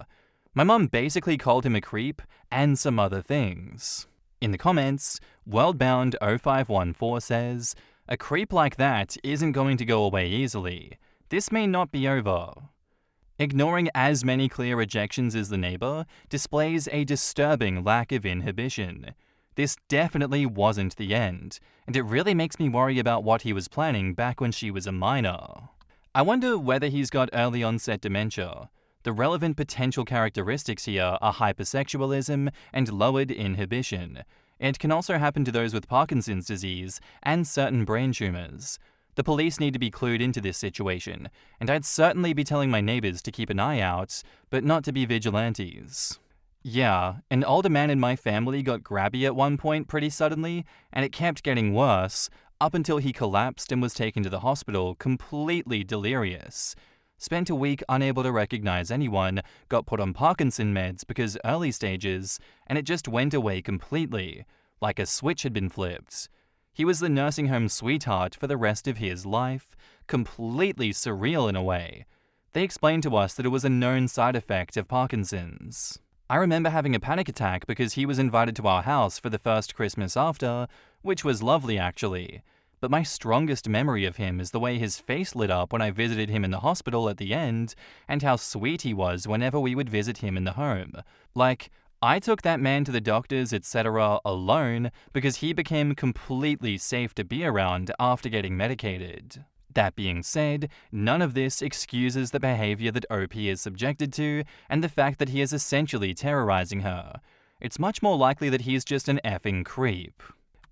My mum basically called him a creep and some other things. In the comments, Worldbound0514 says, "A creep like that isn't going to go away easily. This may not be over." Ignoring as many clear rejections as the neighbor displays a disturbing lack of inhibition. This definitely wasn't the end, and it really makes me worry about what he was planning back when she was a minor. I wonder whether he's got early onset dementia. The relevant potential characteristics here are hypersexualism and lowered inhibition. It can also happen to those with Parkinson's disease and certain brain tumors. The police need to be clued into this situation, and I'd certainly be telling my neighbors to keep an eye out, but not to be vigilantes. Yeah, an older man in my family got grabby at one point pretty suddenly, and it kept getting worse, up until he collapsed and was taken to the hospital completely delirious. Spent a week unable to recognize anyone, got put on Parkinson meds because early stages, and it just went away completely, like a switch had been flipped. He was the nursing home sweetheart for the rest of his life, completely surreal in a way. They explained to us that it was a known side effect of Parkinson's. I remember having a panic attack because he was invited to our house for the first Christmas after, which was lovely actually. But my strongest memory of him is the way his face lit up when I visited him in the hospital at the end, and how sweet he was whenever we would visit him in the home. Like, I took that man to the doctors, etc. alone because he became completely safe to be around after getting medicated. That being said, none of this excuses the behavior that OP is subjected to and the fact that he is essentially terrorizing her. It's much more likely that he's just an effing creep.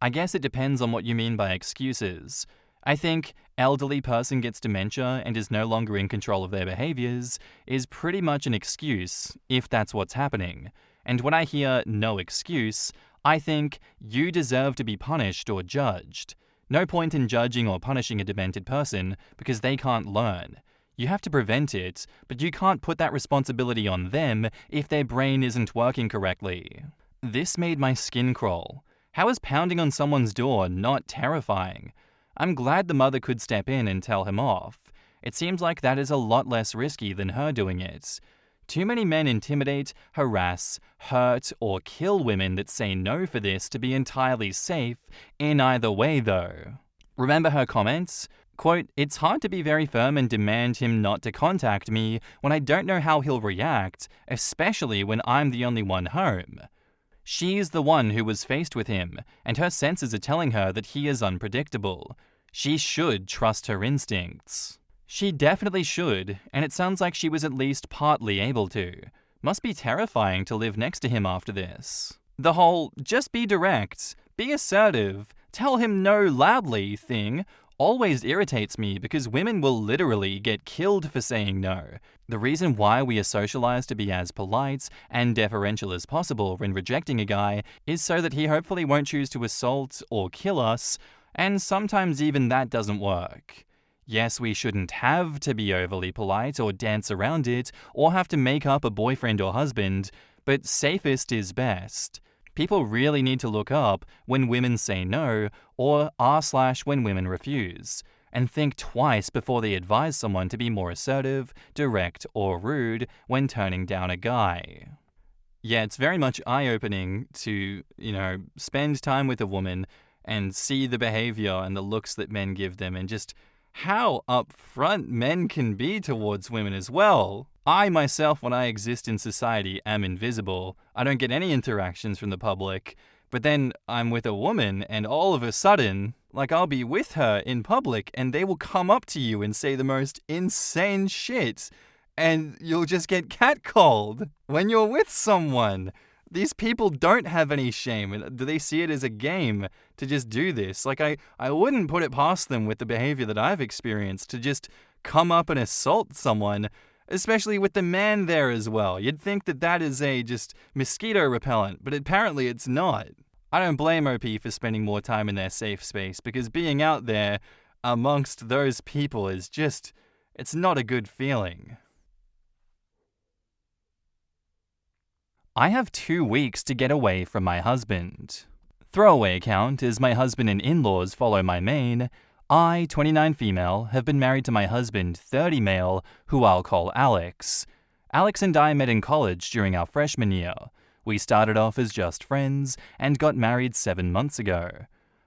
I guess it depends on what you mean by excuses. I think elderly person gets dementia and is no longer in control of their behaviors is pretty much an excuse if that's what's happening. And when I hear no excuse, I think you deserve to be punished or judged. No point in judging or punishing a demented person because they can't learn. You have to prevent it, but you can't put that responsibility on them if their brain isn't working correctly. This made my skin crawl. How is pounding on someone's door not terrifying? I'm glad the mother could step in and tell him off. It seems like that is a lot less risky than her doing it. Too many men intimidate, harass, hurt, or kill women that say no for this to be entirely safe in either way though. Remember her comments? Quote, "It's hard to be very firm and demand him not to contact me when I don't know how he'll react, especially when I'm the only one home." She's the one who was faced with him, and her senses are telling her that he is unpredictable. She should trust her instincts. She definitely should, and it sounds like she was at least partly able to. Must be terrifying to live next to him after this. The whole just be direct, be assertive, tell him no loudly thing always irritates me because women will literally get killed for saying no. The reason why we are socialized to be as polite and deferential as possible when rejecting a guy is so that he hopefully won't choose to assault or kill us, and sometimes even that doesn't work. Yes, we shouldn't have to be overly polite or dance around it or have to make up a boyfriend or husband, but safest is best. People really need to look up when women say no or r/when women refuse, and think twice before they advise someone to be more assertive, direct, or rude when turning down a guy. Yeah, it's very much eye-opening to, spend time with a woman and see the behavior and the looks that men give them and just how upfront men can be towards women as well. I myself, when I exist in society, am invisible. I don't get any interactions from the public. But then I'm with a woman and all of a sudden, I'll be with her in public and they will come up to you and say the most insane shit. And you'll just get catcalled when you're with someone. These people don't have any shame. Do they see it as a game to just do this? I wouldn't put it past them with the behavior that I've experienced to just come up and assault someone, especially with the man there as well. You'd think that is just mosquito repellent, but apparently it's not. I don't blame OP for spending more time in their safe space because being out there amongst those people is it's not a good feeling. I have 2 weeks to get away from my husband. Throwaway account is my husband and in-laws follow my main. I, 29 female, have been married to my husband, 30 male, who I'll call Alex. Alex and I met in college during our freshman year. We started off as just friends and got married 7 months ago.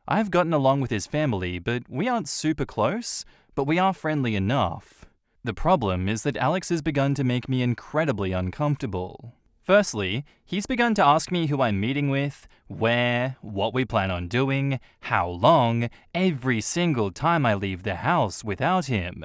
I've gotten along with his family, but we aren't super close, but we are friendly enough. The problem is that Alex has begun to make me incredibly uncomfortable. Firstly, he's begun to ask me who I'm meeting with, where, what we plan on doing, how long, every single time I leave the house without him.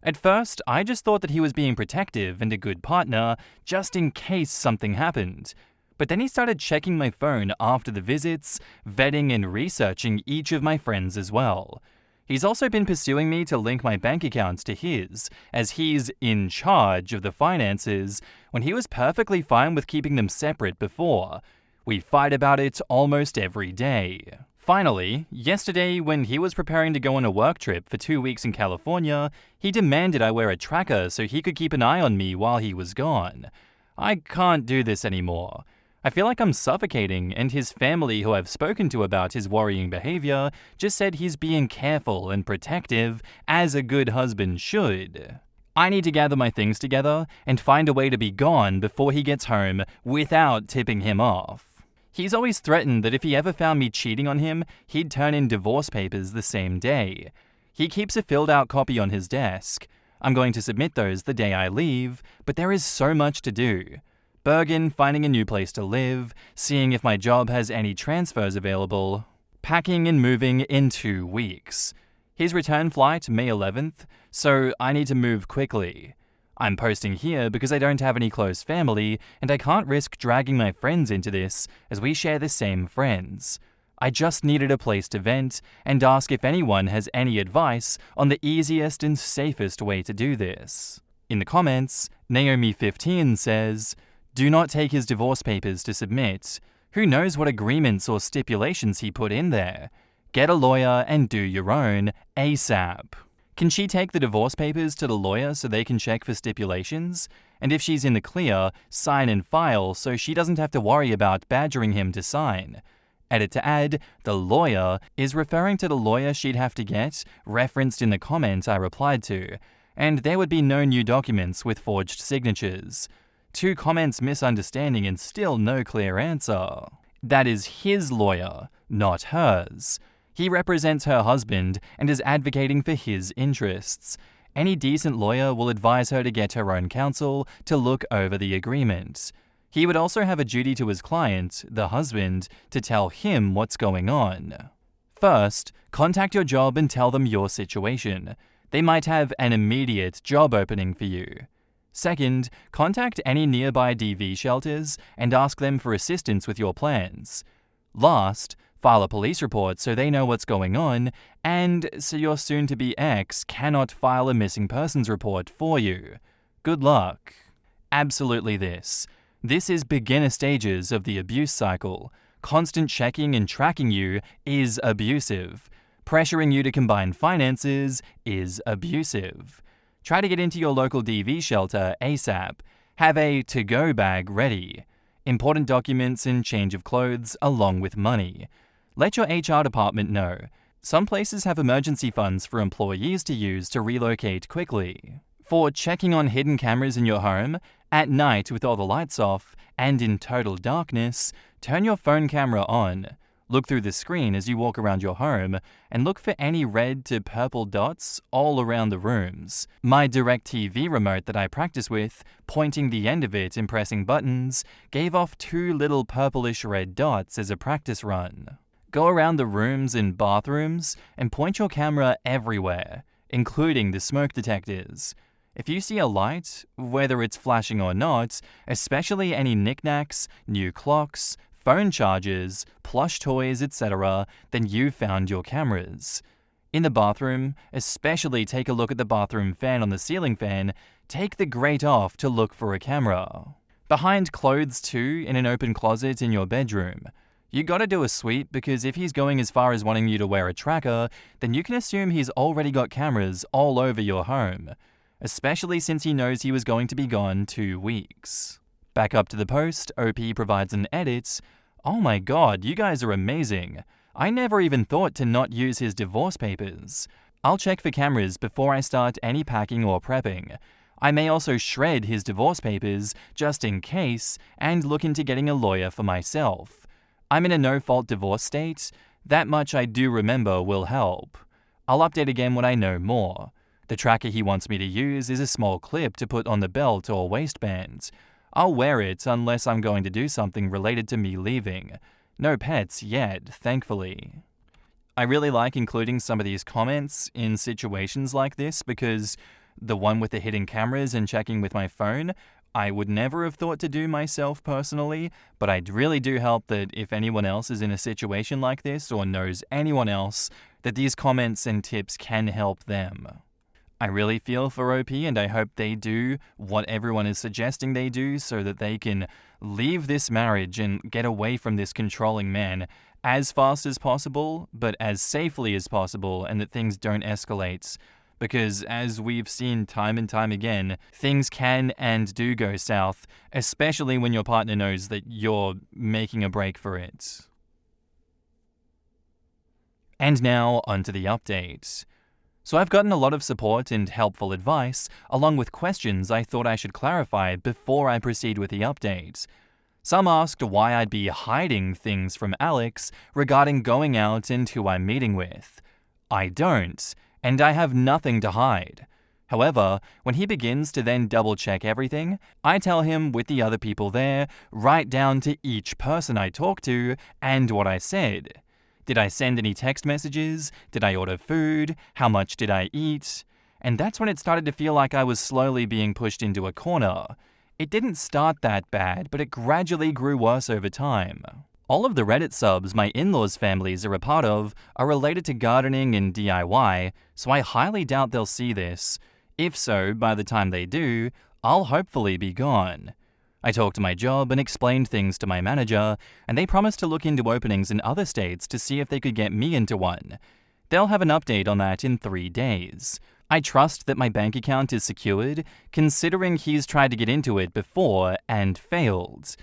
At first, I just thought that he was being protective and a good partner, just in case something happened. But then he started checking my phone after the visits, vetting and researching each of my friends as well. He's also been pursuing me to link my bank accounts to his, as he's in charge of the finances, when he was perfectly fine with keeping them separate before. We fight about it almost every day. Finally, yesterday, when he was preparing to go on a work trip for 2 weeks in California, he demanded I wear a tracker so he could keep an eye on me while he was gone. I can't do this anymore. I feel like I'm suffocating, and his family, who I've spoken to about his worrying behavior, just said he's being careful and protective, as a good husband should. I need to gather my things together and find a way to be gone before he gets home without tipping him off. He's always threatened that if he ever found me cheating on him, he'd turn in divorce papers the same day. He keeps a filled out copy on his desk. I'm going to submit those the day I leave, but there is so much to do. Bergen, finding a new place to live, seeing if my job has any transfers available, packing and moving in 2 weeks. His return flight May 11th, so I need to move quickly. I'm posting here because I don't have any close family and I can't risk dragging my friends into this as we share the same friends. I just needed a place to vent and ask if anyone has any advice on the easiest and safest way to do this. In the comments, Naomi15 says, "Do not take his divorce papers to submit. Who knows what agreements or stipulations he put in there? Get a lawyer and do your own ASAP." Can she take the divorce papers to the lawyer so they can check for stipulations? And if she's in the clear, sign and file so she doesn't have to worry about badgering him to sign. Edit to add, the lawyer is referring to the lawyer she'd have to get, referenced in the comment I replied to, and there would be no new documents with forged signatures. 2 comments misunderstanding and still no clear answer. That is his lawyer, not hers. He represents her husband and is advocating for his interests. Any decent lawyer will advise her to get her own counsel to look over the agreement. He would also have a duty to his client, the husband, to tell him what's going on. First, contact your job and tell them your situation. They might have an immediate job opening for you. Second, contact any nearby DV shelters and ask them for assistance with your plans. Last, file a police report so they know what's going on, and so your soon-to-be ex cannot file a missing persons report for you. Good luck. Absolutely this. This is beginner stages of the abuse cycle. Constant checking and tracking you is abusive. Pressuring you to combine finances is abusive. Try to get into your local DV shelter ASAP. Have a to-go bag ready. Important documents and change of clothes along with money. Let your HR department know. Some places have emergency funds for employees to use to relocate quickly. For checking on hidden cameras in your home, at night with all the lights off and in total darkness, turn your phone camera on. Look through the screen as you walk around your home and look for any red to purple dots all around the rooms. My DirecTV remote that I practice with, pointing the end of it and pressing buttons, gave off 2 little purplish red dots as a practice run. Go around the rooms and bathrooms and point your camera everywhere, including the smoke detectors. If you see a light, whether it's flashing or not, especially any knickknacks, new clocks, phone chargers, plush toys, etc., then you've found your cameras. In the bathroom, especially take a look at the bathroom fan on the ceiling fan, take the grate off to look for a camera. Behind clothes too, in an open closet in your bedroom. You gotta do a sweep because if he's going as far as wanting you to wear a tracker, then you can assume he's already got cameras all over your home, especially since he knows he was going to be gone 2 weeks. Back up to the post, OP provides an edit. "Oh my god, you guys are amazing. I never even thought to not use his divorce papers. I'll check for cameras before I start any packing or prepping. I may also shred his divorce papers just in case and look into getting a lawyer for myself. I'm in a no-fault divorce state. That much I do remember will help. I'll update again when I know more. The tracker he wants me to use is a small clip to put on the belt or waistband. I'll wear it unless I'm going to do something related to me leaving. No pets yet, thankfully." I really like including some of these comments in situations like this because the one with the hidden cameras and checking with my phone, I would never have thought to do myself personally, but I really do hope that if anyone else is in a situation like this or knows anyone else, that these comments and tips can help them. I really feel for OP and I hope they do what everyone is suggesting they do so that they can leave this marriage and get away from this controlling man as fast as possible, but as safely as possible, and that things don't escalate. Because as we've seen time and time again, things can and do go south, especially when your partner knows that you're making a break for it. And now onto the update. So I've gotten a lot of support and helpful advice, along with questions I thought I should clarify before I proceed with the update. Some asked why I'd be hiding things from Alex regarding going out and who I'm meeting with. I don't, and I have nothing to hide. However, when he begins to then double-check everything, I tell him with the other people there, right down to each person I talk to and what I said. Did I send any text messages? Did I order food? How much did I eat? And that's when it started to feel like I was slowly being pushed into a corner. It didn't start that bad, but it gradually grew worse over time. All of the Reddit subs my in-laws' families are a part of are related to gardening and DIY, so I highly doubt they'll see this. If so, by the time they do, I'll hopefully be gone. I talked to my job and explained things to my manager, and they promised to look into openings in other states to see if they could get me into one. They'll have an update on that in 3 days. I trust that my bank account is secured, considering he's tried to get into it before and failed.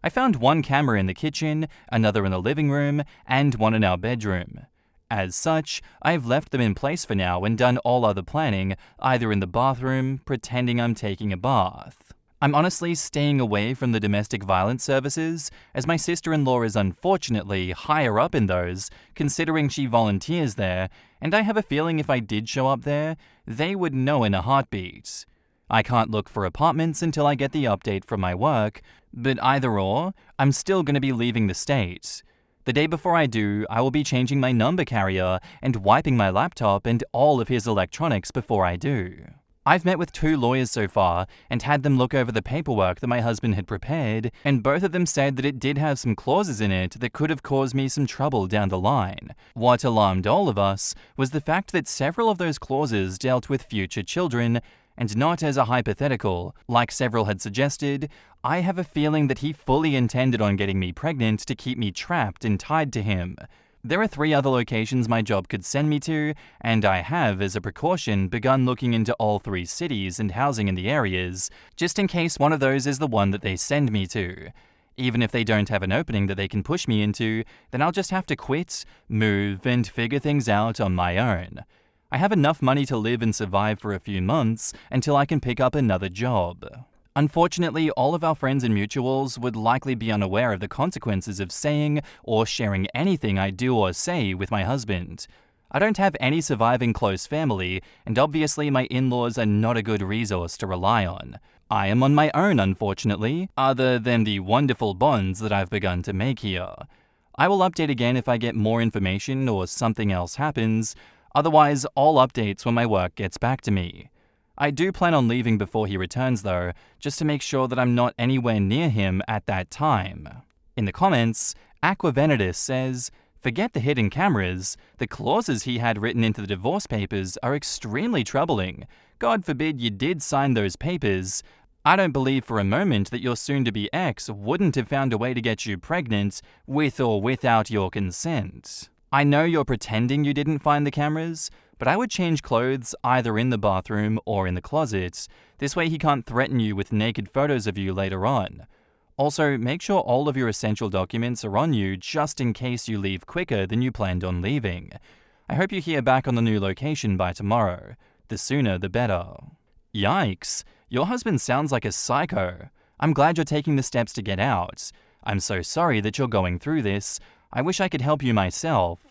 I found one camera in the kitchen, another in the living room, and one in our bedroom. As such, I've left them in place for now and done all other planning, either in the bathroom, pretending I'm taking a bath. I'm honestly staying away from the domestic violence services, as my sister-in-law is unfortunately higher up in those, considering she volunteers there, and I have a feeling if I did show up there, they would know in a heartbeat. I can't look for apartments until I get the update from my work, but either or, I'm still going to be leaving the state. The day before I do, I will be changing my number carrier and wiping my laptop and all of his electronics before I do. I've met with 2 lawyers so far and had them look over the paperwork that my husband had prepared, and both of them said that it did have some clauses in it that could have caused me some trouble down the line. What alarmed all of us was the fact that several of those clauses dealt with future children, and not as a hypothetical, like several had suggested. I have a feeling that he fully intended on getting me pregnant to keep me trapped and tied to him. There are 3 other locations my job could send me to, and I have, as a precaution, begun looking into all 3 cities and housing in the areas, just in case one of those is the one that they send me to. Even if they don't have an opening that they can push me into, then I'll just have to quit, move, and figure things out on my own. I have enough money to live and survive for a few months until I can pick up another job. Unfortunately, all of our friends and mutuals would likely be unaware of the consequences of saying or sharing anything I do or say with my husband. I don't have any surviving close family, and obviously my in-laws are not a good resource to rely on. I am on my own, unfortunately, other than the wonderful bonds that I've begun to make here. I will update again if I get more information or something else happens. Otherwise, all updates when my work gets back to me. I do plan on leaving before he returns though, just to make sure that I'm not anywhere near him at that time. In the comments, Aquavenitus says, "Forget the hidden cameras. The clauses he had written into the divorce papers are extremely troubling. God forbid you did sign those papers. I don't believe for a moment that your soon-to-be ex wouldn't have found a way to get you pregnant with or without your consent. I know you're pretending you didn't find the cameras, but I would change clothes either in the bathroom or in the closet. This way he can't threaten you with naked photos of you later on. Also, make sure all of your essential documents are on you just in case you leave quicker than you planned on leaving. I hope you hear back on the new location by tomorrow. The sooner the better." Yikes, your husband sounds like a psycho. I'm glad you're taking the steps to get out. I'm so sorry that you're going through this. I wish I could help you myself.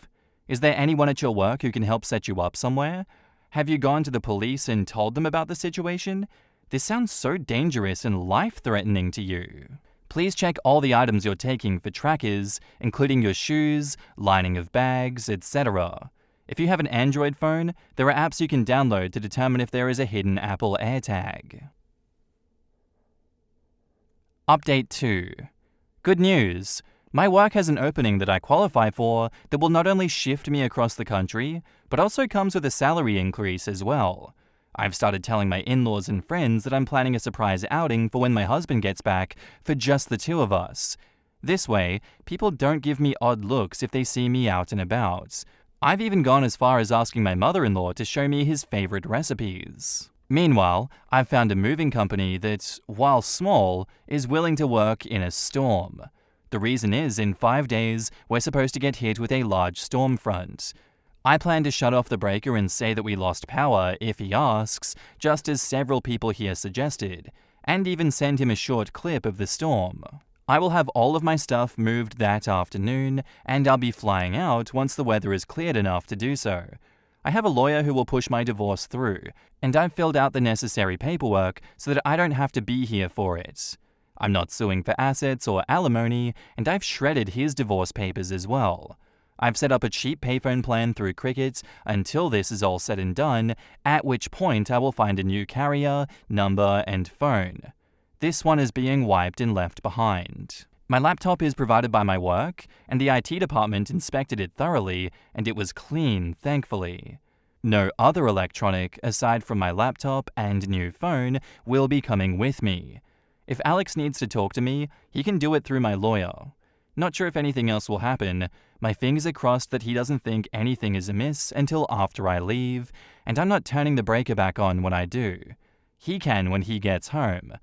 Is there anyone at your work who can help set you up somewhere? Have you gone to the police and told them about the situation? This sounds so dangerous and life-threatening to you. Please check all the items you're taking for trackers, including your shoes, lining of bags, etc. If you have an Android phone, there are apps you can download to determine if there is a hidden Apple AirTag. Update 2. Good news. My work has an opening that I qualify for that will not only shift me across the country, but also comes with a salary increase as well. I've started telling my in-laws and friends that I'm planning a surprise outing for when my husband gets back for just the 2 of us. This way, people don't give me odd looks if they see me out and about. I've even gone as far as asking my mother-in-law to show me his favorite recipes. Meanwhile, I've found a moving company that, while small, is willing to work in a storm. The reason is, in 5 days, we're supposed to get hit with a large storm front. I plan to shut off the breaker and say that we lost power if he asks, just as several people here suggested, and even send him a short clip of the storm. I will have all of my stuff moved that afternoon, and I'll be flying out once the weather is cleared enough to do so. I have a lawyer who will push my divorce through, and I've filled out the necessary paperwork so that I don't have to be here for it. I'm not suing for assets or alimony, and I've shredded his divorce papers as well. I've set up a cheap payphone plan through Cricket until this is all said and done, at which point I will find a new carrier, number, and phone. This one is being wiped and left behind. My laptop is provided by my work, and the IT department inspected it thoroughly, and it was clean, thankfully. No other electronic, aside from my laptop and new phone, will be coming with me. If Alex needs to talk to me, he can do it through my lawyer. Not sure if anything else will happen. My fingers are crossed that he doesn't think anything is amiss until after I leave, and I'm not turning the breaker back on when I do. He can when he gets home.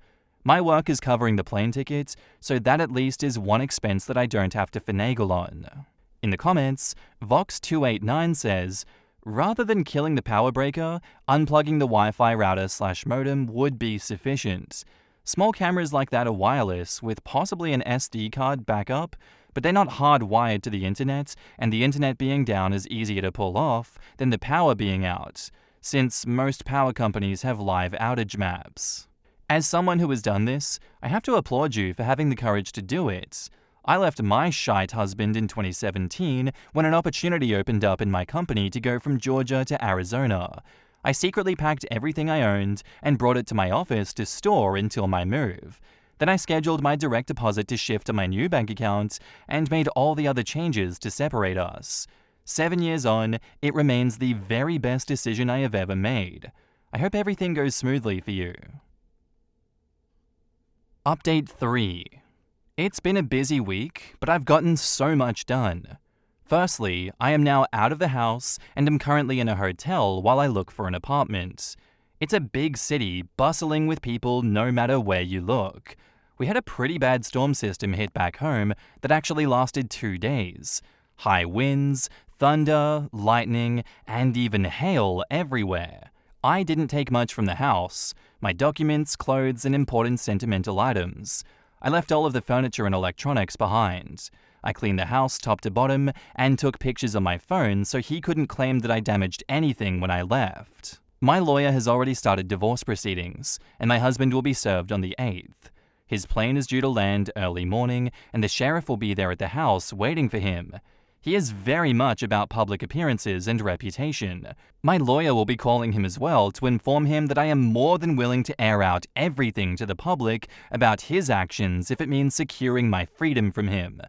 My work is covering the plane ticket, so that at least is one expense that I don't have to finagle on. In the comments, Vox289 says, rather than killing the power breaker, unplugging the Wi-Fi router/modem would be sufficient. Small cameras like that are wireless, with possibly an SD card backup, but they're not hardwired to the internet, and the internet being down is easier to pull off than the power being out, since most power companies have live outage maps. As someone who has done this, I have to applaud you for having the courage to do it. I left my shite husband in 2017 when an opportunity opened up in my company to go from Georgia to Arizona. I secretly packed everything I owned and brought it to my office to store until my move. Then I scheduled my direct deposit to shift to my new bank account and made all the other changes to separate us. 7 years on, it remains the very best decision I have ever made. I hope everything goes smoothly for you. Update 3. It's been a busy week, but I've gotten so much done. Firstly, I am now out of the house and am currently in a hotel while I look for an apartment. It's a big city, bustling with people no matter where you look. We had a pretty bad storm system hit back home that actually lasted 2 days. High winds, thunder, lightning, and even hail everywhere. I didn't take much from the house: my documents, clothes, and important sentimental items. I left all of the furniture and electronics behind. I cleaned the house top to bottom and took pictures on my phone so he couldn't claim that I damaged anything when I left. My lawyer has already started divorce proceedings, and my husband will be served on the 8th. His plane is due to land early morning, and the sheriff will be there at the house waiting for him. He is very much about public appearances and reputation. My lawyer will be calling him as well to inform him that I am more than willing to air out everything to the public about his actions if it means securing my freedom from him.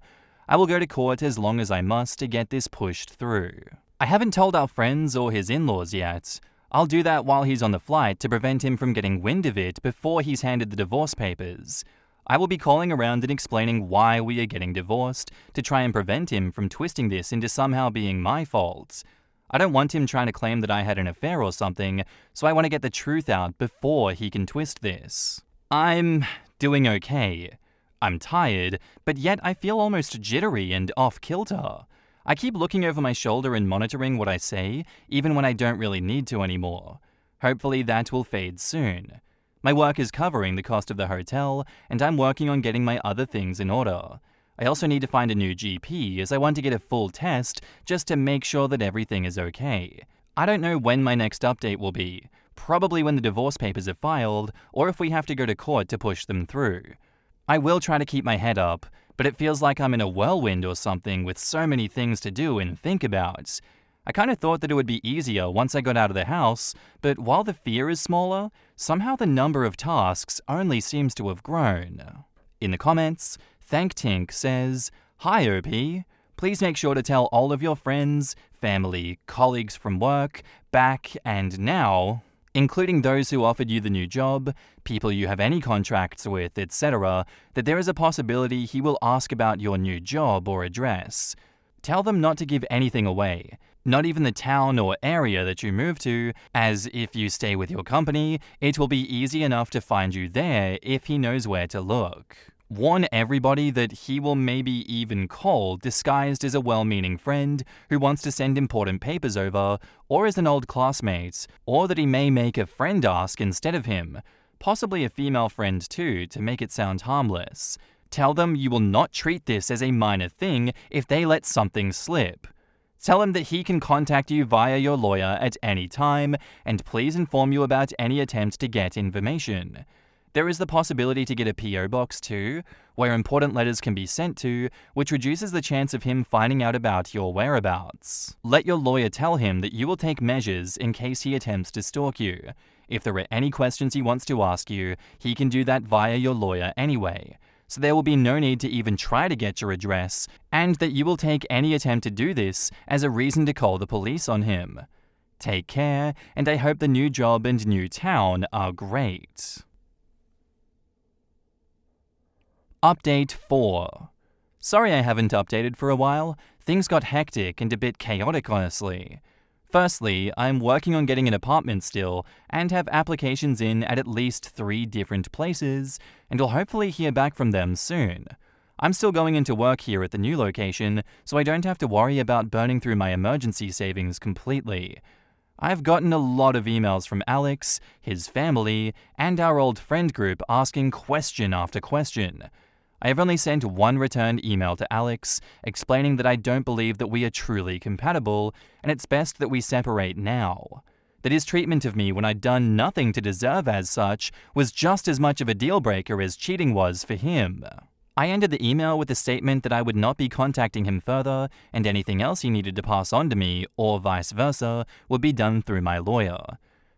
I will go to court as long as I must to get this pushed through. I haven't told our friends or his in-laws yet. I'll do that while he's on the flight to prevent him from getting wind of it before he's handed the divorce papers. I will be calling around and explaining why we are getting divorced to try and prevent him from twisting this into somehow being my fault. I don't want him trying to claim that I had an affair or something, so I want to get the truth out before he can twist this. I'm doing okay. I'm tired, but yet I feel almost jittery and off-kilter. I keep looking over my shoulder and monitoring what I say, even when I don't really need to anymore. Hopefully that will fade soon. My work is covering the cost of the hotel, and I'm working on getting my other things in order. I also need to find a new GP, as I want to get a full test just to make sure that everything is okay. I don't know when my next update will be, probably when the divorce papers are filed, or if we have to go to court to push them through. I will try to keep my head up, but it feels like I'm in a whirlwind or something with so many things to do and think about. I kind of thought that it would be easier once I got out of the house, but while the fear is smaller, somehow the number of tasks only seems to have grown. In the comments, ThankTink says, "Hi OP, please make sure to tell all of your friends, family, colleagues from work, back and now, including those who offered you the new job, people you have any contracts with, etc., that there is a possibility he will ask about your new job or address. Tell them not to give anything away, not even the town or area that you move to, as if you stay with your company, it will be easy enough to find you there if he knows where to look. Warn everybody that he will maybe even call disguised as a well-meaning friend who wants to send important papers over, or as an old classmate, or that he may make a friend ask instead of him, possibly a female friend too, to make it sound harmless. Tell them you will not treat this as a minor thing if they let something slip. Tell him that he can contact you via your lawyer at any time, and please inform you about any attempt to get information. There is the possibility to get a PO box too, where important letters can be sent to, which reduces the chance of him finding out about your whereabouts. Let your lawyer tell him that you will take measures in case he attempts to stalk you. If there are any questions he wants to ask you, he can do that via your lawyer anyway. So there will be no need to even try to get your address, and that you will take any attempt to do this as a reason to call the police on him. Take care, and I hope the new job and new town are great. Update 4. Sorry I haven't updated for a while. Things got hectic and a bit chaotic, honestly. Firstly, I'm working on getting an apartment still, and have applications in at least 3 different places, and will hopefully hear back from them soon. I'm still going into work here at the new location, so I don't have to worry about burning through my emergency savings completely. I've gotten a lot of emails from Alex, his family, and our old friend group asking question after question. I have only sent one returned email to Alex, explaining that I don't believe that we are truly compatible, and it's best that we separate now. That his treatment of me when I'd done nothing to deserve as such was just as much of a deal breaker as cheating was for him. I ended the email with a statement that I would not be contacting him further, and anything else he needed to pass on to me, or vice versa, would be done through my lawyer.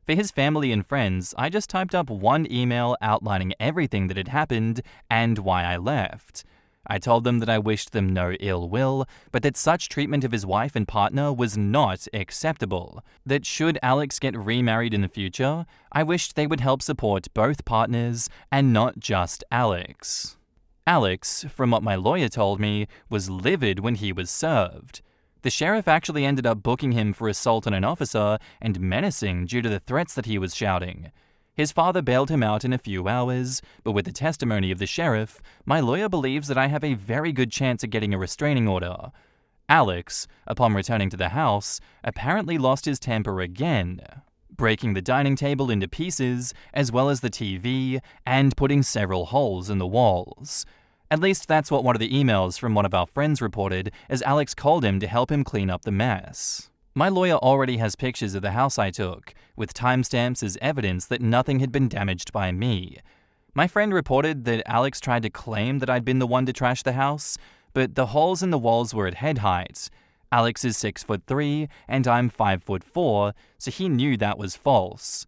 For his family and friends, I just typed up one email outlining everything that had happened and why I left. I told them that I wished them no ill will, but that such treatment of his wife and partner was not acceptable. That should Alex get remarried in the future, I wished they would help support both partners and not just Alex. Alex, from what my lawyer told me, was livid when he was served. The sheriff actually ended up booking him for assault on an officer and menacing due to the threats that he was shouting. His father bailed him out in a few hours, but with the testimony of the sheriff, my lawyer believes that I have a very good chance of getting a restraining order. Alex, upon returning to the house, apparently lost his temper again, breaking the dining table into pieces, as well as the TV, and putting several holes in the walls. At least that's what one of the emails from one of our friends reported, as Alex called him to help him clean up the mess. My lawyer already has pictures of the house I took, with timestamps as evidence that nothing had been damaged by me. My friend reported that Alex tried to claim that I'd been the one to trash the house, but the holes in the walls were at head height. Alex is 6'3" and I'm 5'4", so he knew that was false.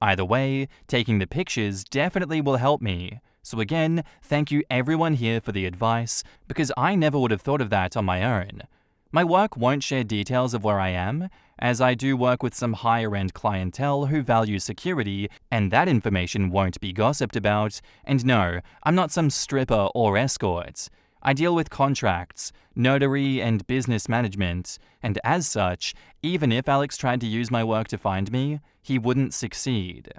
Either way, taking the pictures definitely will help me. So again, thank you everyone here for the advice, because I never would have thought of that on my own. My work won't share details of where I am, as I do work with some higher-end clientele who value security, and that information won't be gossiped about, and no, I'm not some stripper or escort. I deal with contracts, notary, and business management, and as such, even if Alex tried to use my work to find me, he wouldn't succeed.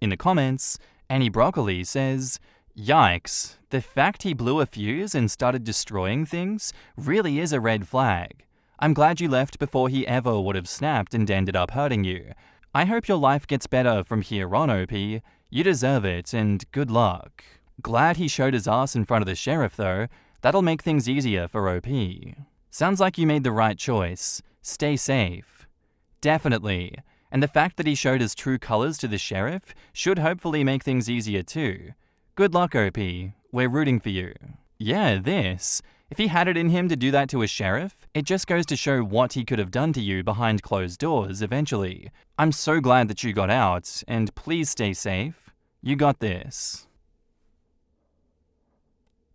In the comments, Annie Broccoli says, "Yikes, the fact he blew a fuse and started destroying things really is a red flag. I'm glad you left before he ever would have snapped and ended up hurting you. I hope your life gets better from here on, OP. You deserve it, and good luck." Glad he showed his ass in front of the sheriff though. That'll make things easier for OP. Sounds like you made the right choice. Stay safe. Definitely. And the fact that he showed his true colors to the sheriff should hopefully make things easier too. Good luck, OP. We're rooting for you. Yeah, this. If he had it in him to do that to a sheriff, it just goes to show what he could have done to you behind closed doors eventually. I'm so glad that you got out, and please stay safe. You got this.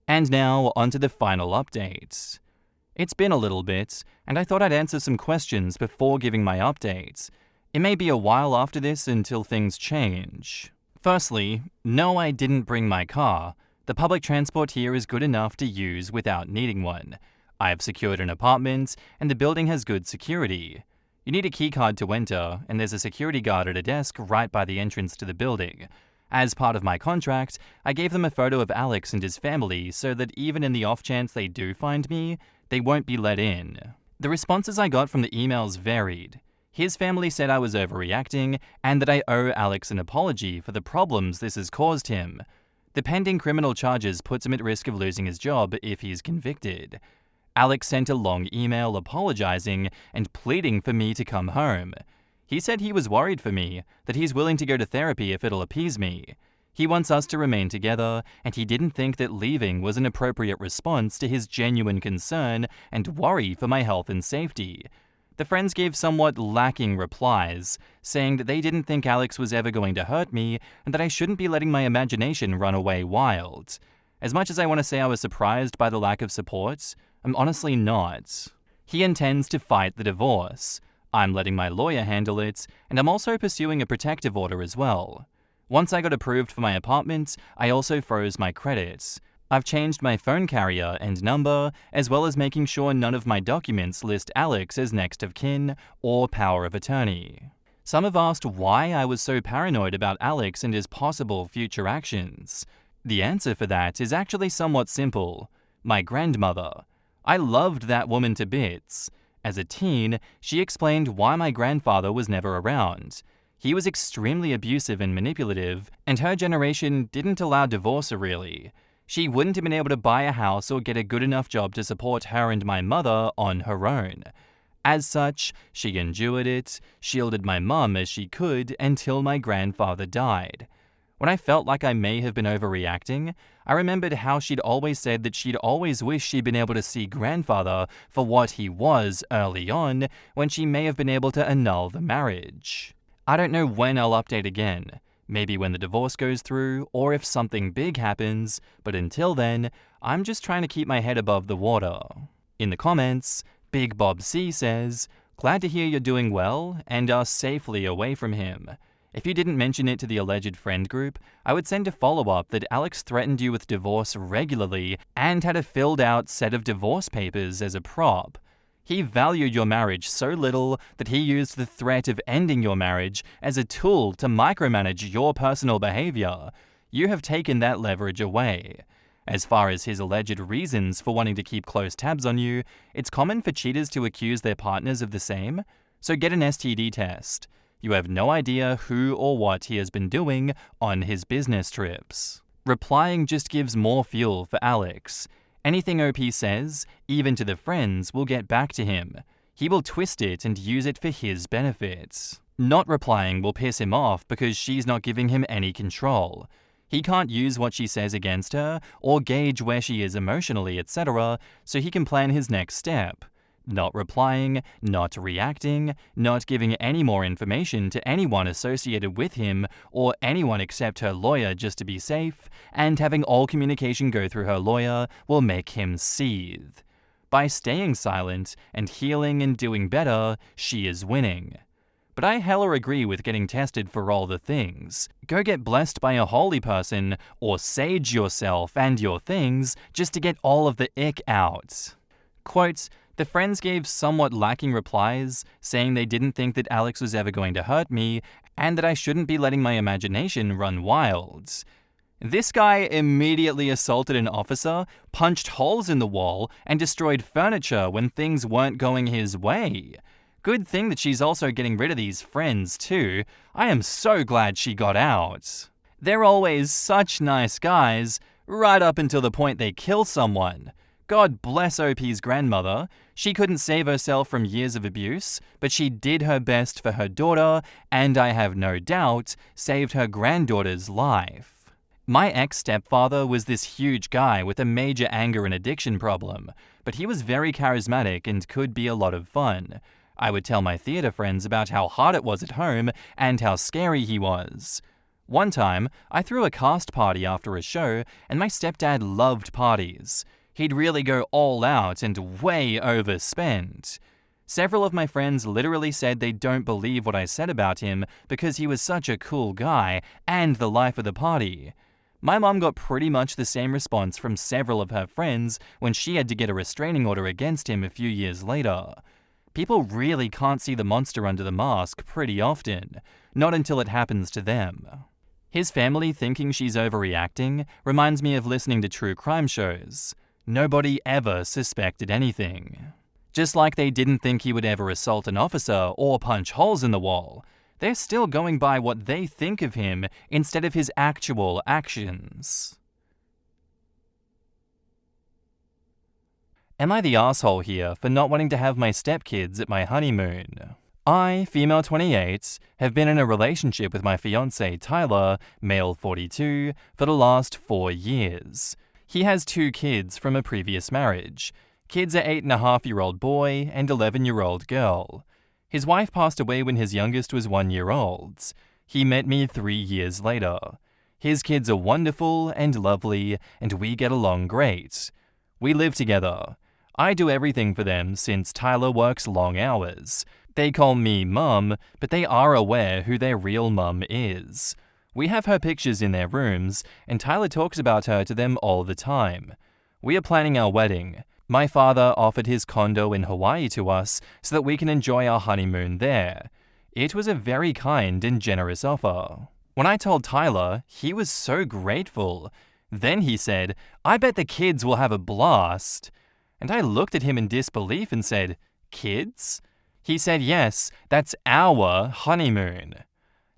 And now, onto the final update. It's been a little bit, and I thought I'd answer some questions before giving my update. It may be a while after this until things change. Firstly, no, I didn't bring my car. The public transport here is good enough to use without needing one. I have secured an apartment, and the building has good security. You need a keycard to enter, and there's a security guard at a desk right by the entrance to the building. As part of my contract, I gave them a photo of Alex and his family so that even in the off chance they do find me, they won't be let in. The responses I got from the emails varied. His family said I was overreacting and that I owe Alex an apology for the problems this has caused him. The pending criminal charges puts him at risk of losing his job if he's convicted. Alex sent a long email apologizing and pleading for me to come home. He said he was worried for me, that he's willing to go to therapy if it'll appease me. He wants us to remain together, and he didn't think that leaving was an appropriate response to his genuine concern and worry for my health and safety. The friends gave somewhat lacking replies, saying that they didn't think Alex was ever going to hurt me and that I shouldn't be letting my imagination run away wild. As much as I want to say I was surprised by the lack of support, I'm honestly not. He intends to fight the divorce. I'm letting my lawyer handle it, and I'm also pursuing a protective order as well. Once I got approved for my apartment, I also froze my credits. I've changed my phone carrier and number, as well as making sure none of my documents list Alex as next of kin or power of attorney. Some have asked why I was so paranoid about Alex and his possible future actions. The answer for that is actually somewhat simple. My grandmother. I loved that woman to bits. As a teen, she explained why my grandfather was never around. He was extremely abusive and manipulative, and her generation didn't allow divorce really. She wouldn't have been able to buy a house or get a good enough job to support her and my mother on her own. As such, she endured it, shielded my mum as she could until my grandfather died. When I felt like I may have been overreacting, I remembered how she'd always said that she'd always wished she'd been able to see grandfather for what he was early on, when she may have been able to annul the marriage. I don't know when I'll update again, maybe when the divorce goes through, or if something big happens, but until then, I'm just trying to keep my head above the water. In the comments, Big Bob C says, "Glad to hear you're doing well and are safely away from him. If you didn't mention it to the alleged friend group, I would send a follow-up that Alex threatened you with divorce regularly and had a filled-out set of divorce papers as a prop. He valued your marriage so little that he used the threat of ending your marriage as a tool to micromanage your personal behavior. You have taken that leverage away. As far as his alleged reasons for wanting to keep close tabs on you, it's common for cheaters to accuse their partners of the same, so get an STD test. You have no idea who or what he has been doing on his business trips." Replying just gives more fuel for Alex. Anything OP says, even to the friends, will get back to him. He will twist it and use it for his benefit. Not replying will piss him off because she's not giving him any control. He can't use what she says against her or gauge where she is emotionally, etc., so he can plan his next step. Not replying, not reacting, not giving any more information to anyone associated with him or anyone except her lawyer just to be safe, and having all communication go through her lawyer will make him seethe. By staying silent and healing and doing better, she is winning. But I hella agree with getting tested for all the things. Go get blessed by a holy person or sage yourself and your things just to get all of the ick out. Quote, "The friends gave somewhat lacking replies, saying they didn't think that Alex was ever going to hurt me, and that I shouldn't be letting my imagination run wild." This guy immediately assaulted an officer, punched holes in the wall, and destroyed furniture when things weren't going his way. Good thing that she's also getting rid of these friends too. I am so glad she got out. They're always such nice guys, right up until the point they kill someone. God bless OP's grandmother. She couldn't save herself from years of abuse, but she did her best for her daughter, and I have no doubt saved her granddaughter's life. My ex-stepfather was this huge guy with a major anger and addiction problem, but he was very charismatic and could be a lot of fun. I would tell my theater friends about how hard it was at home and how scary he was. One time, I threw a cast party after a show, and my stepdad loved parties. He'd really go all out and way overspend. Several of my friends literally said they don't believe what I said about him because he was such a cool guy and the life of the party. My mom got pretty much the same response from several of her friends when she had to get a restraining order against him a few years later. People really can't see the monster under the mask pretty often, not until it happens to them. His family thinking she's overreacting reminds me of listening to true crime shows. Nobody ever suspected anything. Just like they didn't think he would ever assault an officer or punch holes in the wall, they're still going by what they think of him instead of his actual actions. Am I the asshole here for not wanting to have my stepkids at my honeymoon? I, female 28, have been in a relationship with my fiancé Tyler, male 42, for the last 4 years. He has 2 kids from a previous marriage. Kids are 8.5-year-old boy and 11-year-old girl. His wife passed away when his youngest was 1 year old. He met me 3 years later. His kids are wonderful and lovely, and we get along great. We live together. I do everything for them since Tyler works long hours. They call me Mum, but they are aware who their real mum is. We have her pictures in their rooms, and Tyler talks about her to them all the time. We are planning our wedding. My father offered his condo in Hawaii to us so that we can enjoy our honeymoon there. It was a very kind and generous offer. When I told Tyler, he was so grateful. Then he said, "I bet the kids will have a blast." And I looked at him in disbelief and said, "Kids?" He said, "Yes, that's our honeymoon."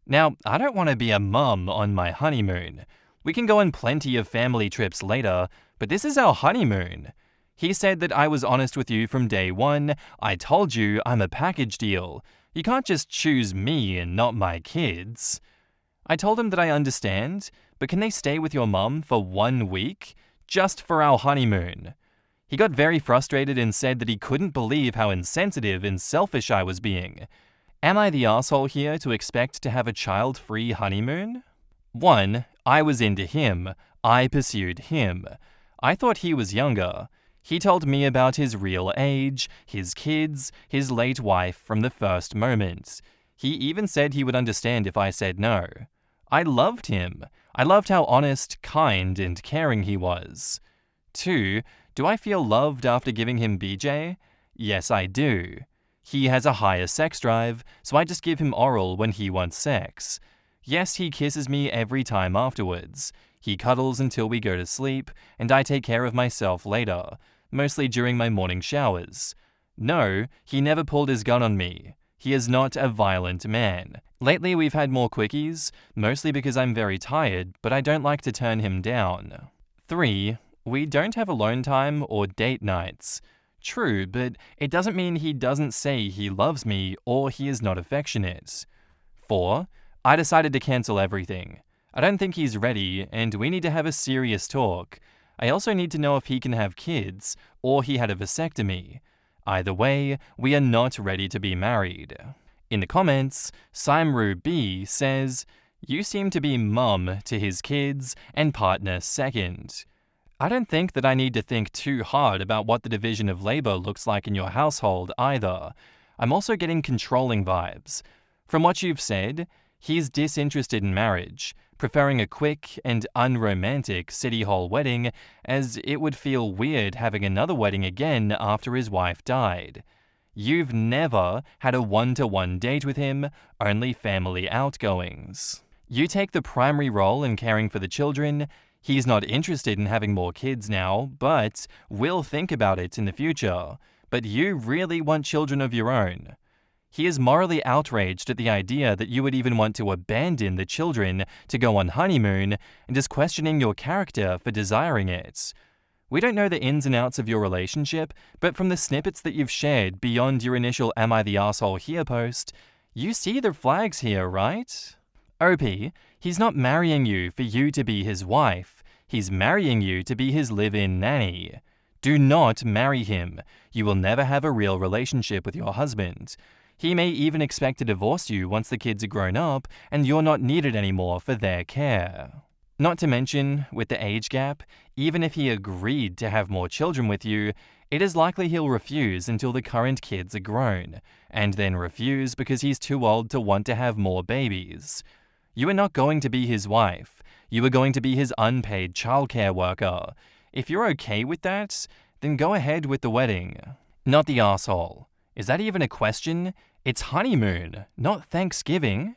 Now, I don't want to be a mum on my honeymoon. We can go on plenty of family trips later, but this is our honeymoon. He said that I was honest with you from day one. I told you I'm a package deal. You can't just choose me and not my kids. I told him that I understand, but can they stay with your mum for 1 week? Just for our honeymoon. He got very frustrated and said that he couldn't believe how insensitive and selfish I was being. Am I the asshole here to expect to have a child-free honeymoon? 1. I was into him. I pursued him. I thought he was younger. He told me about his real age, his kids, his late wife from the first moment. He even said he would understand if I said no. I loved him. I loved how honest, kind, and caring he was. 2. Do I feel loved after giving him BJ? Yes, I do. He has a higher sex drive, so I just give him oral when he wants sex. Yes, he kisses me every time afterwards. He cuddles until we go to sleep, and I take care of myself later, mostly during my morning showers. No, he never pulled his gun on me. He is not a violent man. Lately we've had more quickies, mostly because I'm very tired, but I don't like to turn him down. 3. We don't have alone time or date nights. True, but it doesn't mean he doesn't say he loves me or he is not affectionate. 4. I decided to cancel everything. I don't think he's ready, and we need to have a serious talk. I also need to know if he can have kids, or he had a vasectomy. Either way, we are not ready to be married. In the comments, Simru B says, "You seem to be mum to his kids and partner second." I don't think that I need to think too hard about what the division of labor looks like in your household either. I'm also getting controlling vibes. From what you've said, he's disinterested in marriage, preferring a quick and unromantic city hall wedding, as it would feel weird having another wedding again after his wife died. You've never had a one-to-one date with him, only family outgoings. You take the primary role in caring for the children. He's not interested in having more kids now, but will think about it in the future. But you really want children of your own. He is morally outraged at the idea that you would even want to abandon the children to go on honeymoon and is questioning your character for desiring it. We don't know the ins and outs of your relationship, but from the snippets that you've shared beyond your initial "Am I the asshole here" post, you see the flags here, right? OP, he's not marrying you for you to be his wife. He's marrying you to be his live-in nanny. Do not marry him. You will never have a real relationship with your husband. He may even expect to divorce you once the kids are grown up and you're not needed anymore for their care. Not to mention, with the age gap, even if he agreed to have more children with you, it is likely he'll refuse until the current kids are grown, and then refuse because he's too old to want to have more babies. You are not going to be his wife. You are going to be his unpaid childcare worker. If you're okay with that, then go ahead with the wedding. Not the asshole. Is that even a question? It's honeymoon, not Thanksgiving.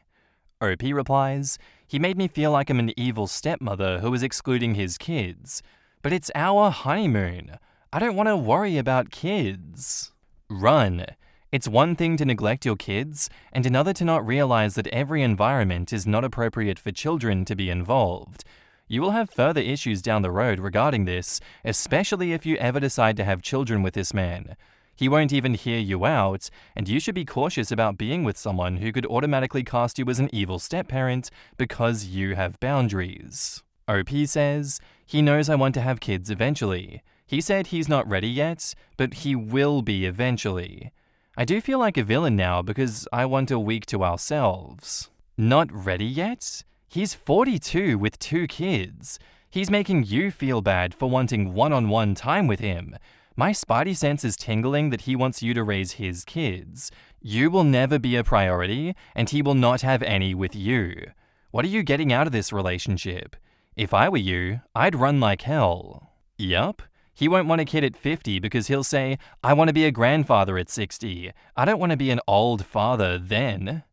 OP replies, He made me feel like I'm an evil stepmother who is excluding his kids. But it's our honeymoon. I don't want to worry about kids. Run. It's one thing to neglect your kids, and another to not realize that every environment is not appropriate for children to be involved. You will have further issues down the road regarding this, especially if you ever decide to have children with this man. He won't even hear you out, and you should be cautious about being with someone who could automatically cast you as an evil step-parent because you have boundaries. OP says, he knows I want to have kids eventually. He said he's not ready yet, but he will be eventually. I do feel like a villain now because I want a week to ourselves. Not ready yet? He's 42 with 2 kids. He's making you feel bad for wanting one-on-one time with him. My spidey sense is tingling that he wants you to raise his kids. You will never be a priority, and he will not have any with you. What are you getting out of this relationship? If I were you, I'd run like hell. Yup. He won't want a kid at 50 because he'll say, I want to be a grandfather at 60. I don't want to be an old father then.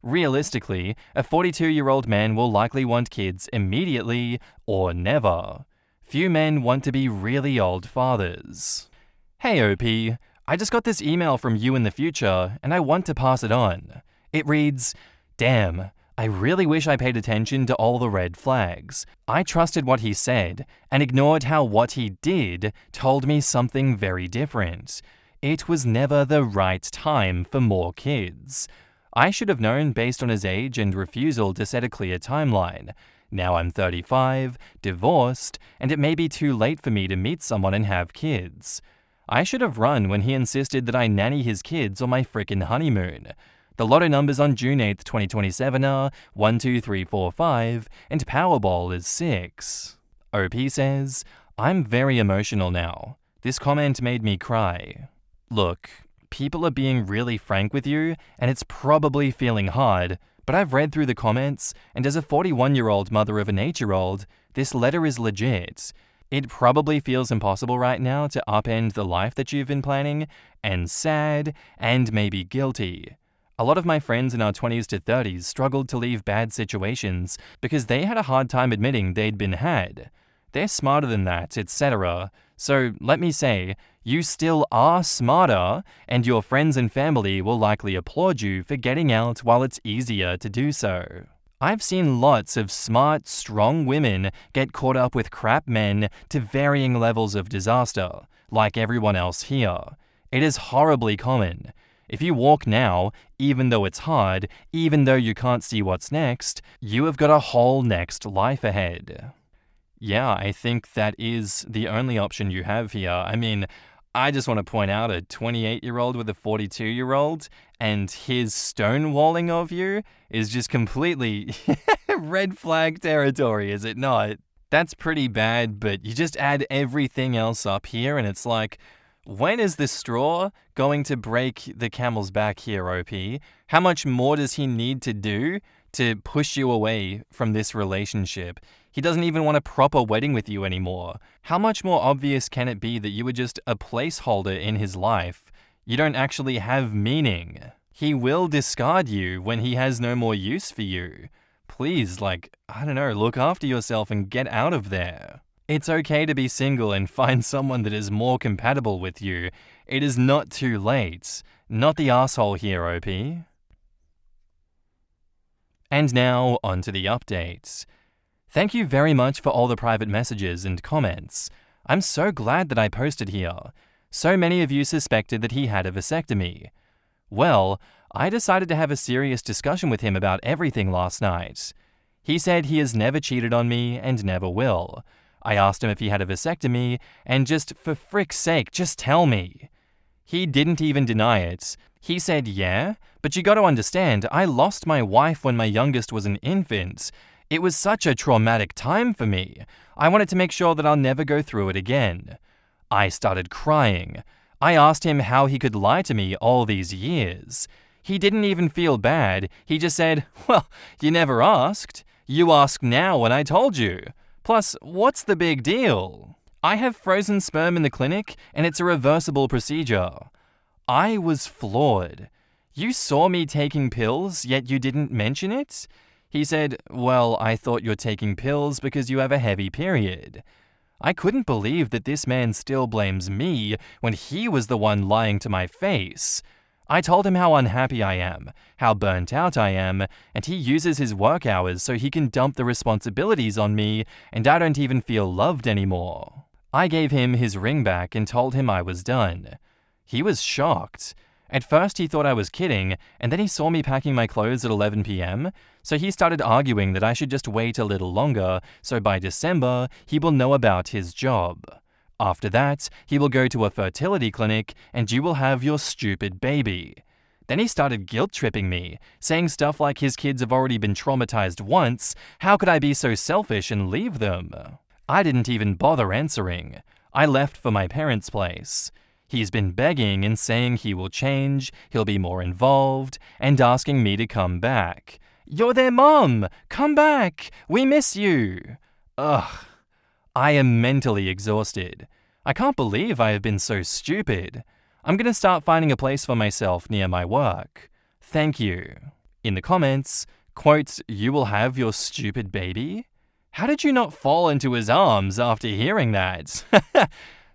Realistically, a 42-year-old man will likely want kids immediately or never. Few men want to be really old fathers. Hey OP, I just got this email from you in the future and I want to pass it on. It reads, damn. I really wish I paid attention to all the red flags. I trusted what he said and ignored how what he did told me something very different. It was never the right time for more kids. I should have known based on his age and refusal to set a clear timeline. Now I'm 35, divorced, and it may be too late for me to meet someone and have kids. I should have run when he insisted that I nanny his kids on my frickin' honeymoon. The lotto numbers on June 8th, 2027 are 1, 2, 3, 4, 5, and Powerball is 6. OP says, I'm very emotional now. This comment made me cry. Look, people are being really frank with you, and it's probably feeling hard, but I've read through the comments, and as a 41-year-old mother of an 8-year-old, this letter is legit. It probably feels impossible right now to upend the life that you've been planning, and sad, and maybe guilty. A lot of my friends in our 20s to 30s struggled to leave bad situations because they had a hard time admitting they'd been had. They're smarter than that, etc. So let me say, you still are smarter, and your friends and family will likely applaud you for getting out while it's easier to do so. I've seen lots of smart, strong women get caught up with crap men to varying levels of disaster, like everyone else here. It is horribly common. If you walk now, even though it's hard, even though you can't see what's next, you have got a whole next life ahead. Yeah, I think that is the only option you have here. I mean, I just want to point out a 28-year-old with a 42-year-old, and his stonewalling of you is just completely red flag territory, is it not? That's pretty bad, but you just add everything else up here, and it's like, when is this straw going to break the camel's back here, OP? How much more does he need to do to push you away from this relationship? He doesn't even want a proper wedding with you anymore. How much more obvious can it be that you were just a placeholder in his life? You don't actually have meaning. He will discard you when he has no more use for you. Please, I don't know, look after yourself and get out of there. It's okay to be single and find someone that is more compatible with you. It is not too late. Not the asshole here, OP. And now, on to the updates. Thank you very much for all the private messages and comments. I'm so glad that I posted here. So many of you suspected that he had a vasectomy. Well, I decided to have a serious discussion with him about everything last night. He said he has never cheated on me and never will. I asked him if he had a vasectomy, and just for frick's sake, just tell me. He didn't even deny it. He said, yeah, but you got to understand, I lost my wife when my youngest was an infant. It was such a traumatic time for me. I wanted to make sure that I'll never go through it again. I started crying. I asked him how he could lie to me all these years. He didn't even feel bad. He just said, well, you never asked. You asked now when I told you. Plus, what's the big deal? I have frozen sperm in the clinic, and it's a reversible procedure. I was floored. You saw me taking pills, yet you didn't mention it? He said, "Well, I thought you're taking pills because you have a heavy period." I couldn't believe that this man still blames me when he was the one lying to my face. I told him how unhappy I am, how burnt out I am, and he uses his work hours so he can dump the responsibilities on me, and I don't even feel loved anymore. I gave him his ring back and told him I was done. He was shocked. At first he thought I was kidding, and then he saw me packing my clothes at 11 p.m, so he started arguing that I should just wait a little longer, so by December he will know about his job. After that, he will go to a fertility clinic and you will have your stupid baby. Then he started guilt-tripping me, saying stuff like his kids have already been traumatized once, how could I be so selfish and leave them? I didn't even bother answering. I left for my parents' place. He's been begging and saying he will change, he'll be more involved, and asking me to come back. You're their mom! Come back! We miss you! Ugh. I am mentally exhausted. I can't believe I have been so stupid. I'm gonna start finding a place for myself near my work. Thank you. In the comments, quote, "You will have your stupid baby?" How did you not fall into his arms after hearing that?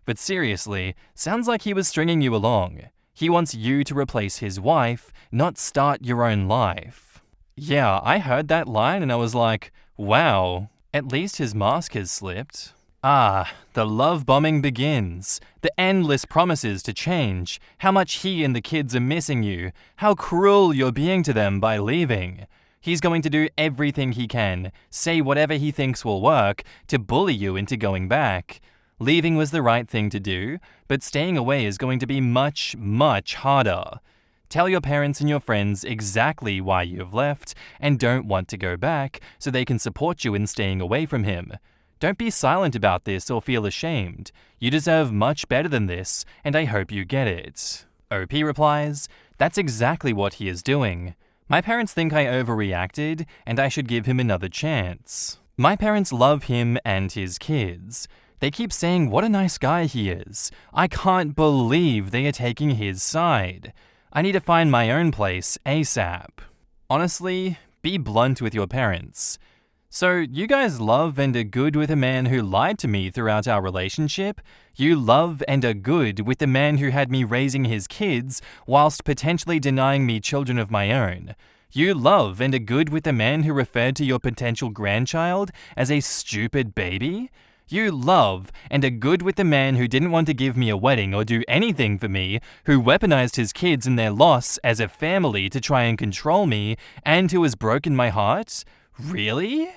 But seriously, sounds like he was stringing you along. He wants you to replace his wife, not start your own life. Yeah, I heard that line and I was like, wow, at least his mask has slipped. The love bombing begins. The endless promises to change, how much he and the kids are missing you, how cruel you're being to them by leaving. He's going to do everything he can, say whatever he thinks will work, to bully you into going back. Leaving was the right thing to do, but staying away is going to be much, much harder. Tell your parents and your friends exactly why you've left and don't want to go back so they can support you in staying away from him. Don't be silent about this or feel ashamed. You deserve much better than this, and I hope you get it. OP replies, "That's exactly what he is doing. My parents think I overreacted and I should give him another chance. My parents love him and his kids. They keep saying what a nice guy he is. I can't believe they are taking his side. I need to find my own place ASAP." Honestly, be blunt with your parents. So, you guys love and are good with a man who lied to me throughout our relationship? You love and are good with the man who had me raising his kids whilst potentially denying me children of my own? You love and are good with the man who referred to your potential grandchild as a stupid baby? You love and are good with the man who didn't want to give me a wedding or do anything for me, who weaponized his kids and their loss as a family to try and control me, and who has broken my heart? Really?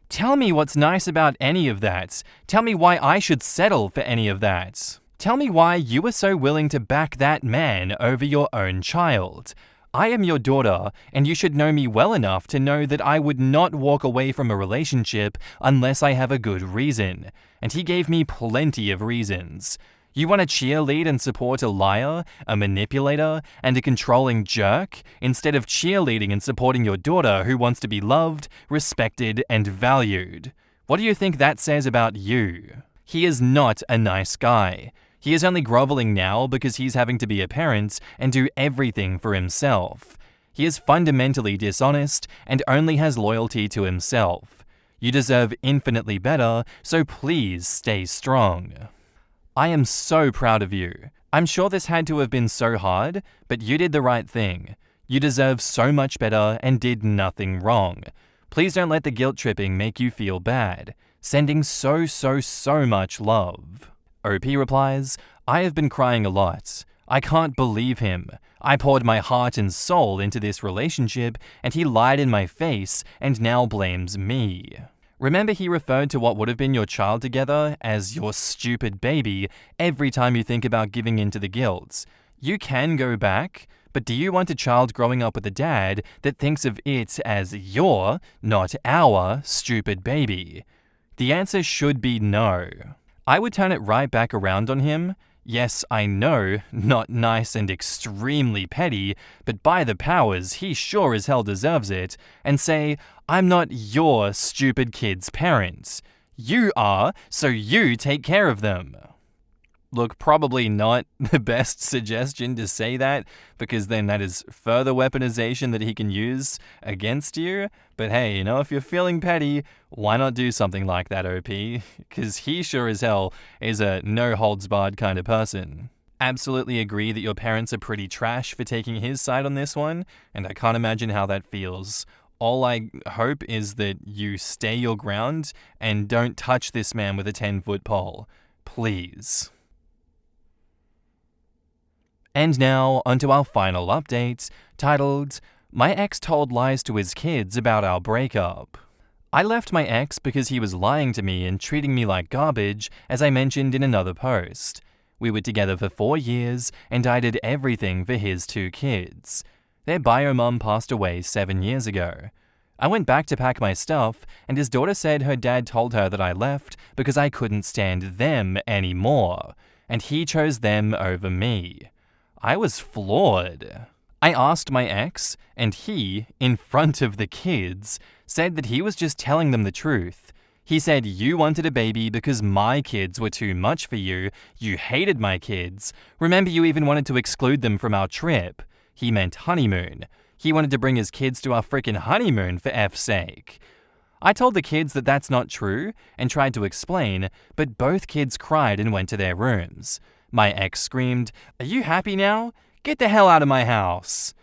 Tell me what's nice about any of that. Tell me why I should settle for any of that. Tell me why you were so willing to back that man over your own child. I am your daughter, and you should know me well enough to know that I would not walk away from a relationship unless I have a good reason. And he gave me plenty of reasons. You want to cheerlead and support a liar, a manipulator, and a controlling jerk, instead of cheerleading and supporting your daughter who wants to be loved, respected, and valued. What do you think that says about you? He is not a nice guy. He is only groveling now because he's having to be a parent and do everything for himself. He is fundamentally dishonest and only has loyalty to himself. You deserve infinitely better, so please stay strong. I am so proud of you. I'm sure this had to have been so hard, but you did the right thing. You deserve so much better and did nothing wrong. Please don't let the guilt tripping make you feel bad. Sending so much love. OP replies, "I have been crying a lot. I can't believe him. I poured my heart and soul into this relationship and he lied in my face and now blames me." Remember, he referred to what would have been your child together as your stupid baby every time you think about giving in to the guilt. You can go back, but do you want a child growing up with a dad that thinks of it as your, not our, stupid baby? The answer should be no. I would turn it right back around on him. Yes, I know, not nice and extremely petty, but by the powers, he sure as hell deserves it, and say, "I'm not your stupid kid's parent. You are, so you take care of them." Look, probably not the best suggestion to say that, because then that is further weaponization that he can use against you. But hey, if you're feeling petty, why not do something like that, OP? Because he sure as hell is a no-holds-barred kind of person. Absolutely agree that your parents are pretty trash for taking his side on this one, and I can't imagine how that feels. All I hope is that you stay your ground and don't touch this man with a 10-foot pole. Please. And now, onto our final update, titled, My Ex Told Lies to His Kids About Our Breakup. I left my ex because he was lying to me and treating me like garbage, as I mentioned in another post. We were together for 4 years, and I did everything for his 2 kids. Their bio mum passed away 7 years ago. I went back to pack my stuff, and his daughter said her dad told her that I left because I couldn't stand them anymore, and he chose them over me. I was floored. I asked my ex, and he, in front of the kids, said that he was just telling them the truth. He said, you wanted a baby because my kids were too much for you. You hated my kids. Remember, you even wanted to exclude them from our trip. He meant honeymoon. He wanted to bring his kids to our frickin' honeymoon, for F's sake. I told the kids that that's not true and tried to explain, but both kids cried and went to their rooms. My ex screamed, Are you happy now? Get the hell out of my house.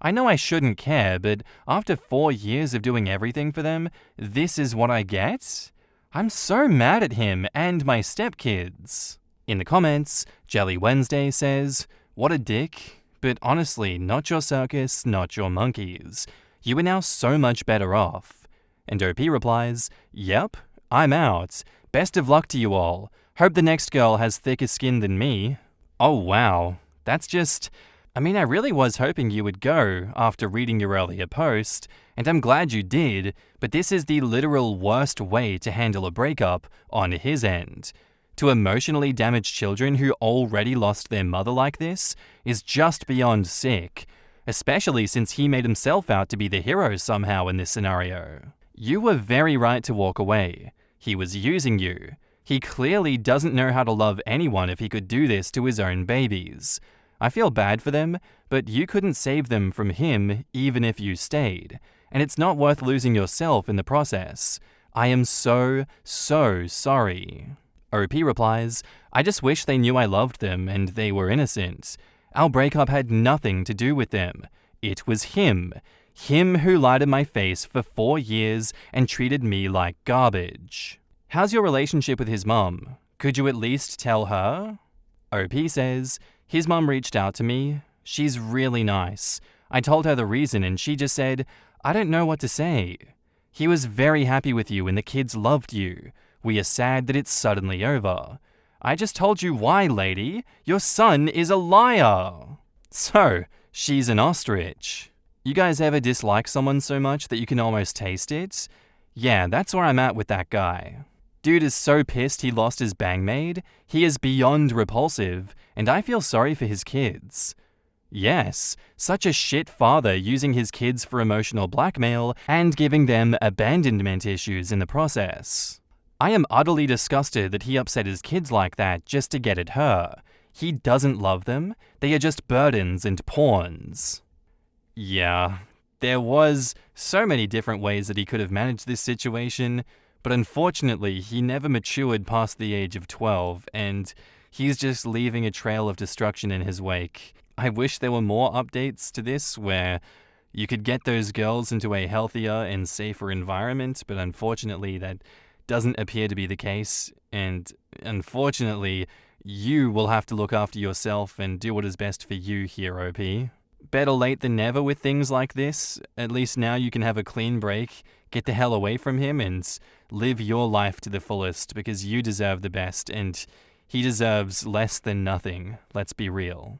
I know I shouldn't care, but after 4 years of doing everything for them, this is what I get? I'm so mad at him and my stepkids. In the comments, Jelly Wednesday says, What a dick. But honestly, not your circus, not your monkeys. You are now so much better off. And OP replies, Yep, I'm out. Best of luck to you all. Hope the next girl has thicker skin than me. Oh wow, that's just... I really was hoping you would go after reading your earlier post, and I'm glad you did, but this is the literal worst way to handle a breakup on his end. To emotionally damage children who already lost their mother like this is just beyond sick, especially since he made himself out to be the hero somehow in this scenario. You were very right to walk away. He was using you. He clearly doesn't know how to love anyone if he could do this to his own babies. I feel bad for them, but you couldn't save them from him even if you stayed, and it's not worth losing yourself in the process. I am so sorry. OP replies, I just wish they knew I loved them and they were innocent. Our breakup had nothing to do with them. It was him. Him who lied in my face for 4 years and treated me like garbage. How's your relationship with his mum? Could you at least tell her? OP says, his mum reached out to me. She's really nice. I told her the reason and she just said, I don't know what to say. He was very happy with you and the kids loved you. We are sad that it's suddenly over. I just told you why, lady. Your son is a liar. So, she's an ostrich. You guys ever dislike someone so much that you can almost taste it? Yeah, that's where I'm at with that guy. Dude is so pissed he lost his bangmaid. He is beyond repulsive, and I feel sorry for his kids. Yes, such a shit father using his kids for emotional blackmail and giving them abandonment issues in the process. I am utterly disgusted that he upset his kids like that just to get at her. He doesn't love them. They are just burdens and pawns. Yeah, there was so many different ways that he could have managed this situation, but unfortunately, he never matured past the age of 12, and he's just leaving a trail of destruction in his wake. I wish there were more updates to this where you could get those girls into a healthier and safer environment, but unfortunately, that doesn't appear to be the case, and unfortunately, you will have to look after yourself and do what is best for you here, OP. Better late than never with things like this. At least now you can have a clean break, get the hell away from him, and live your life to the fullest because you deserve the best, and he deserves less than nothing. Let's be real.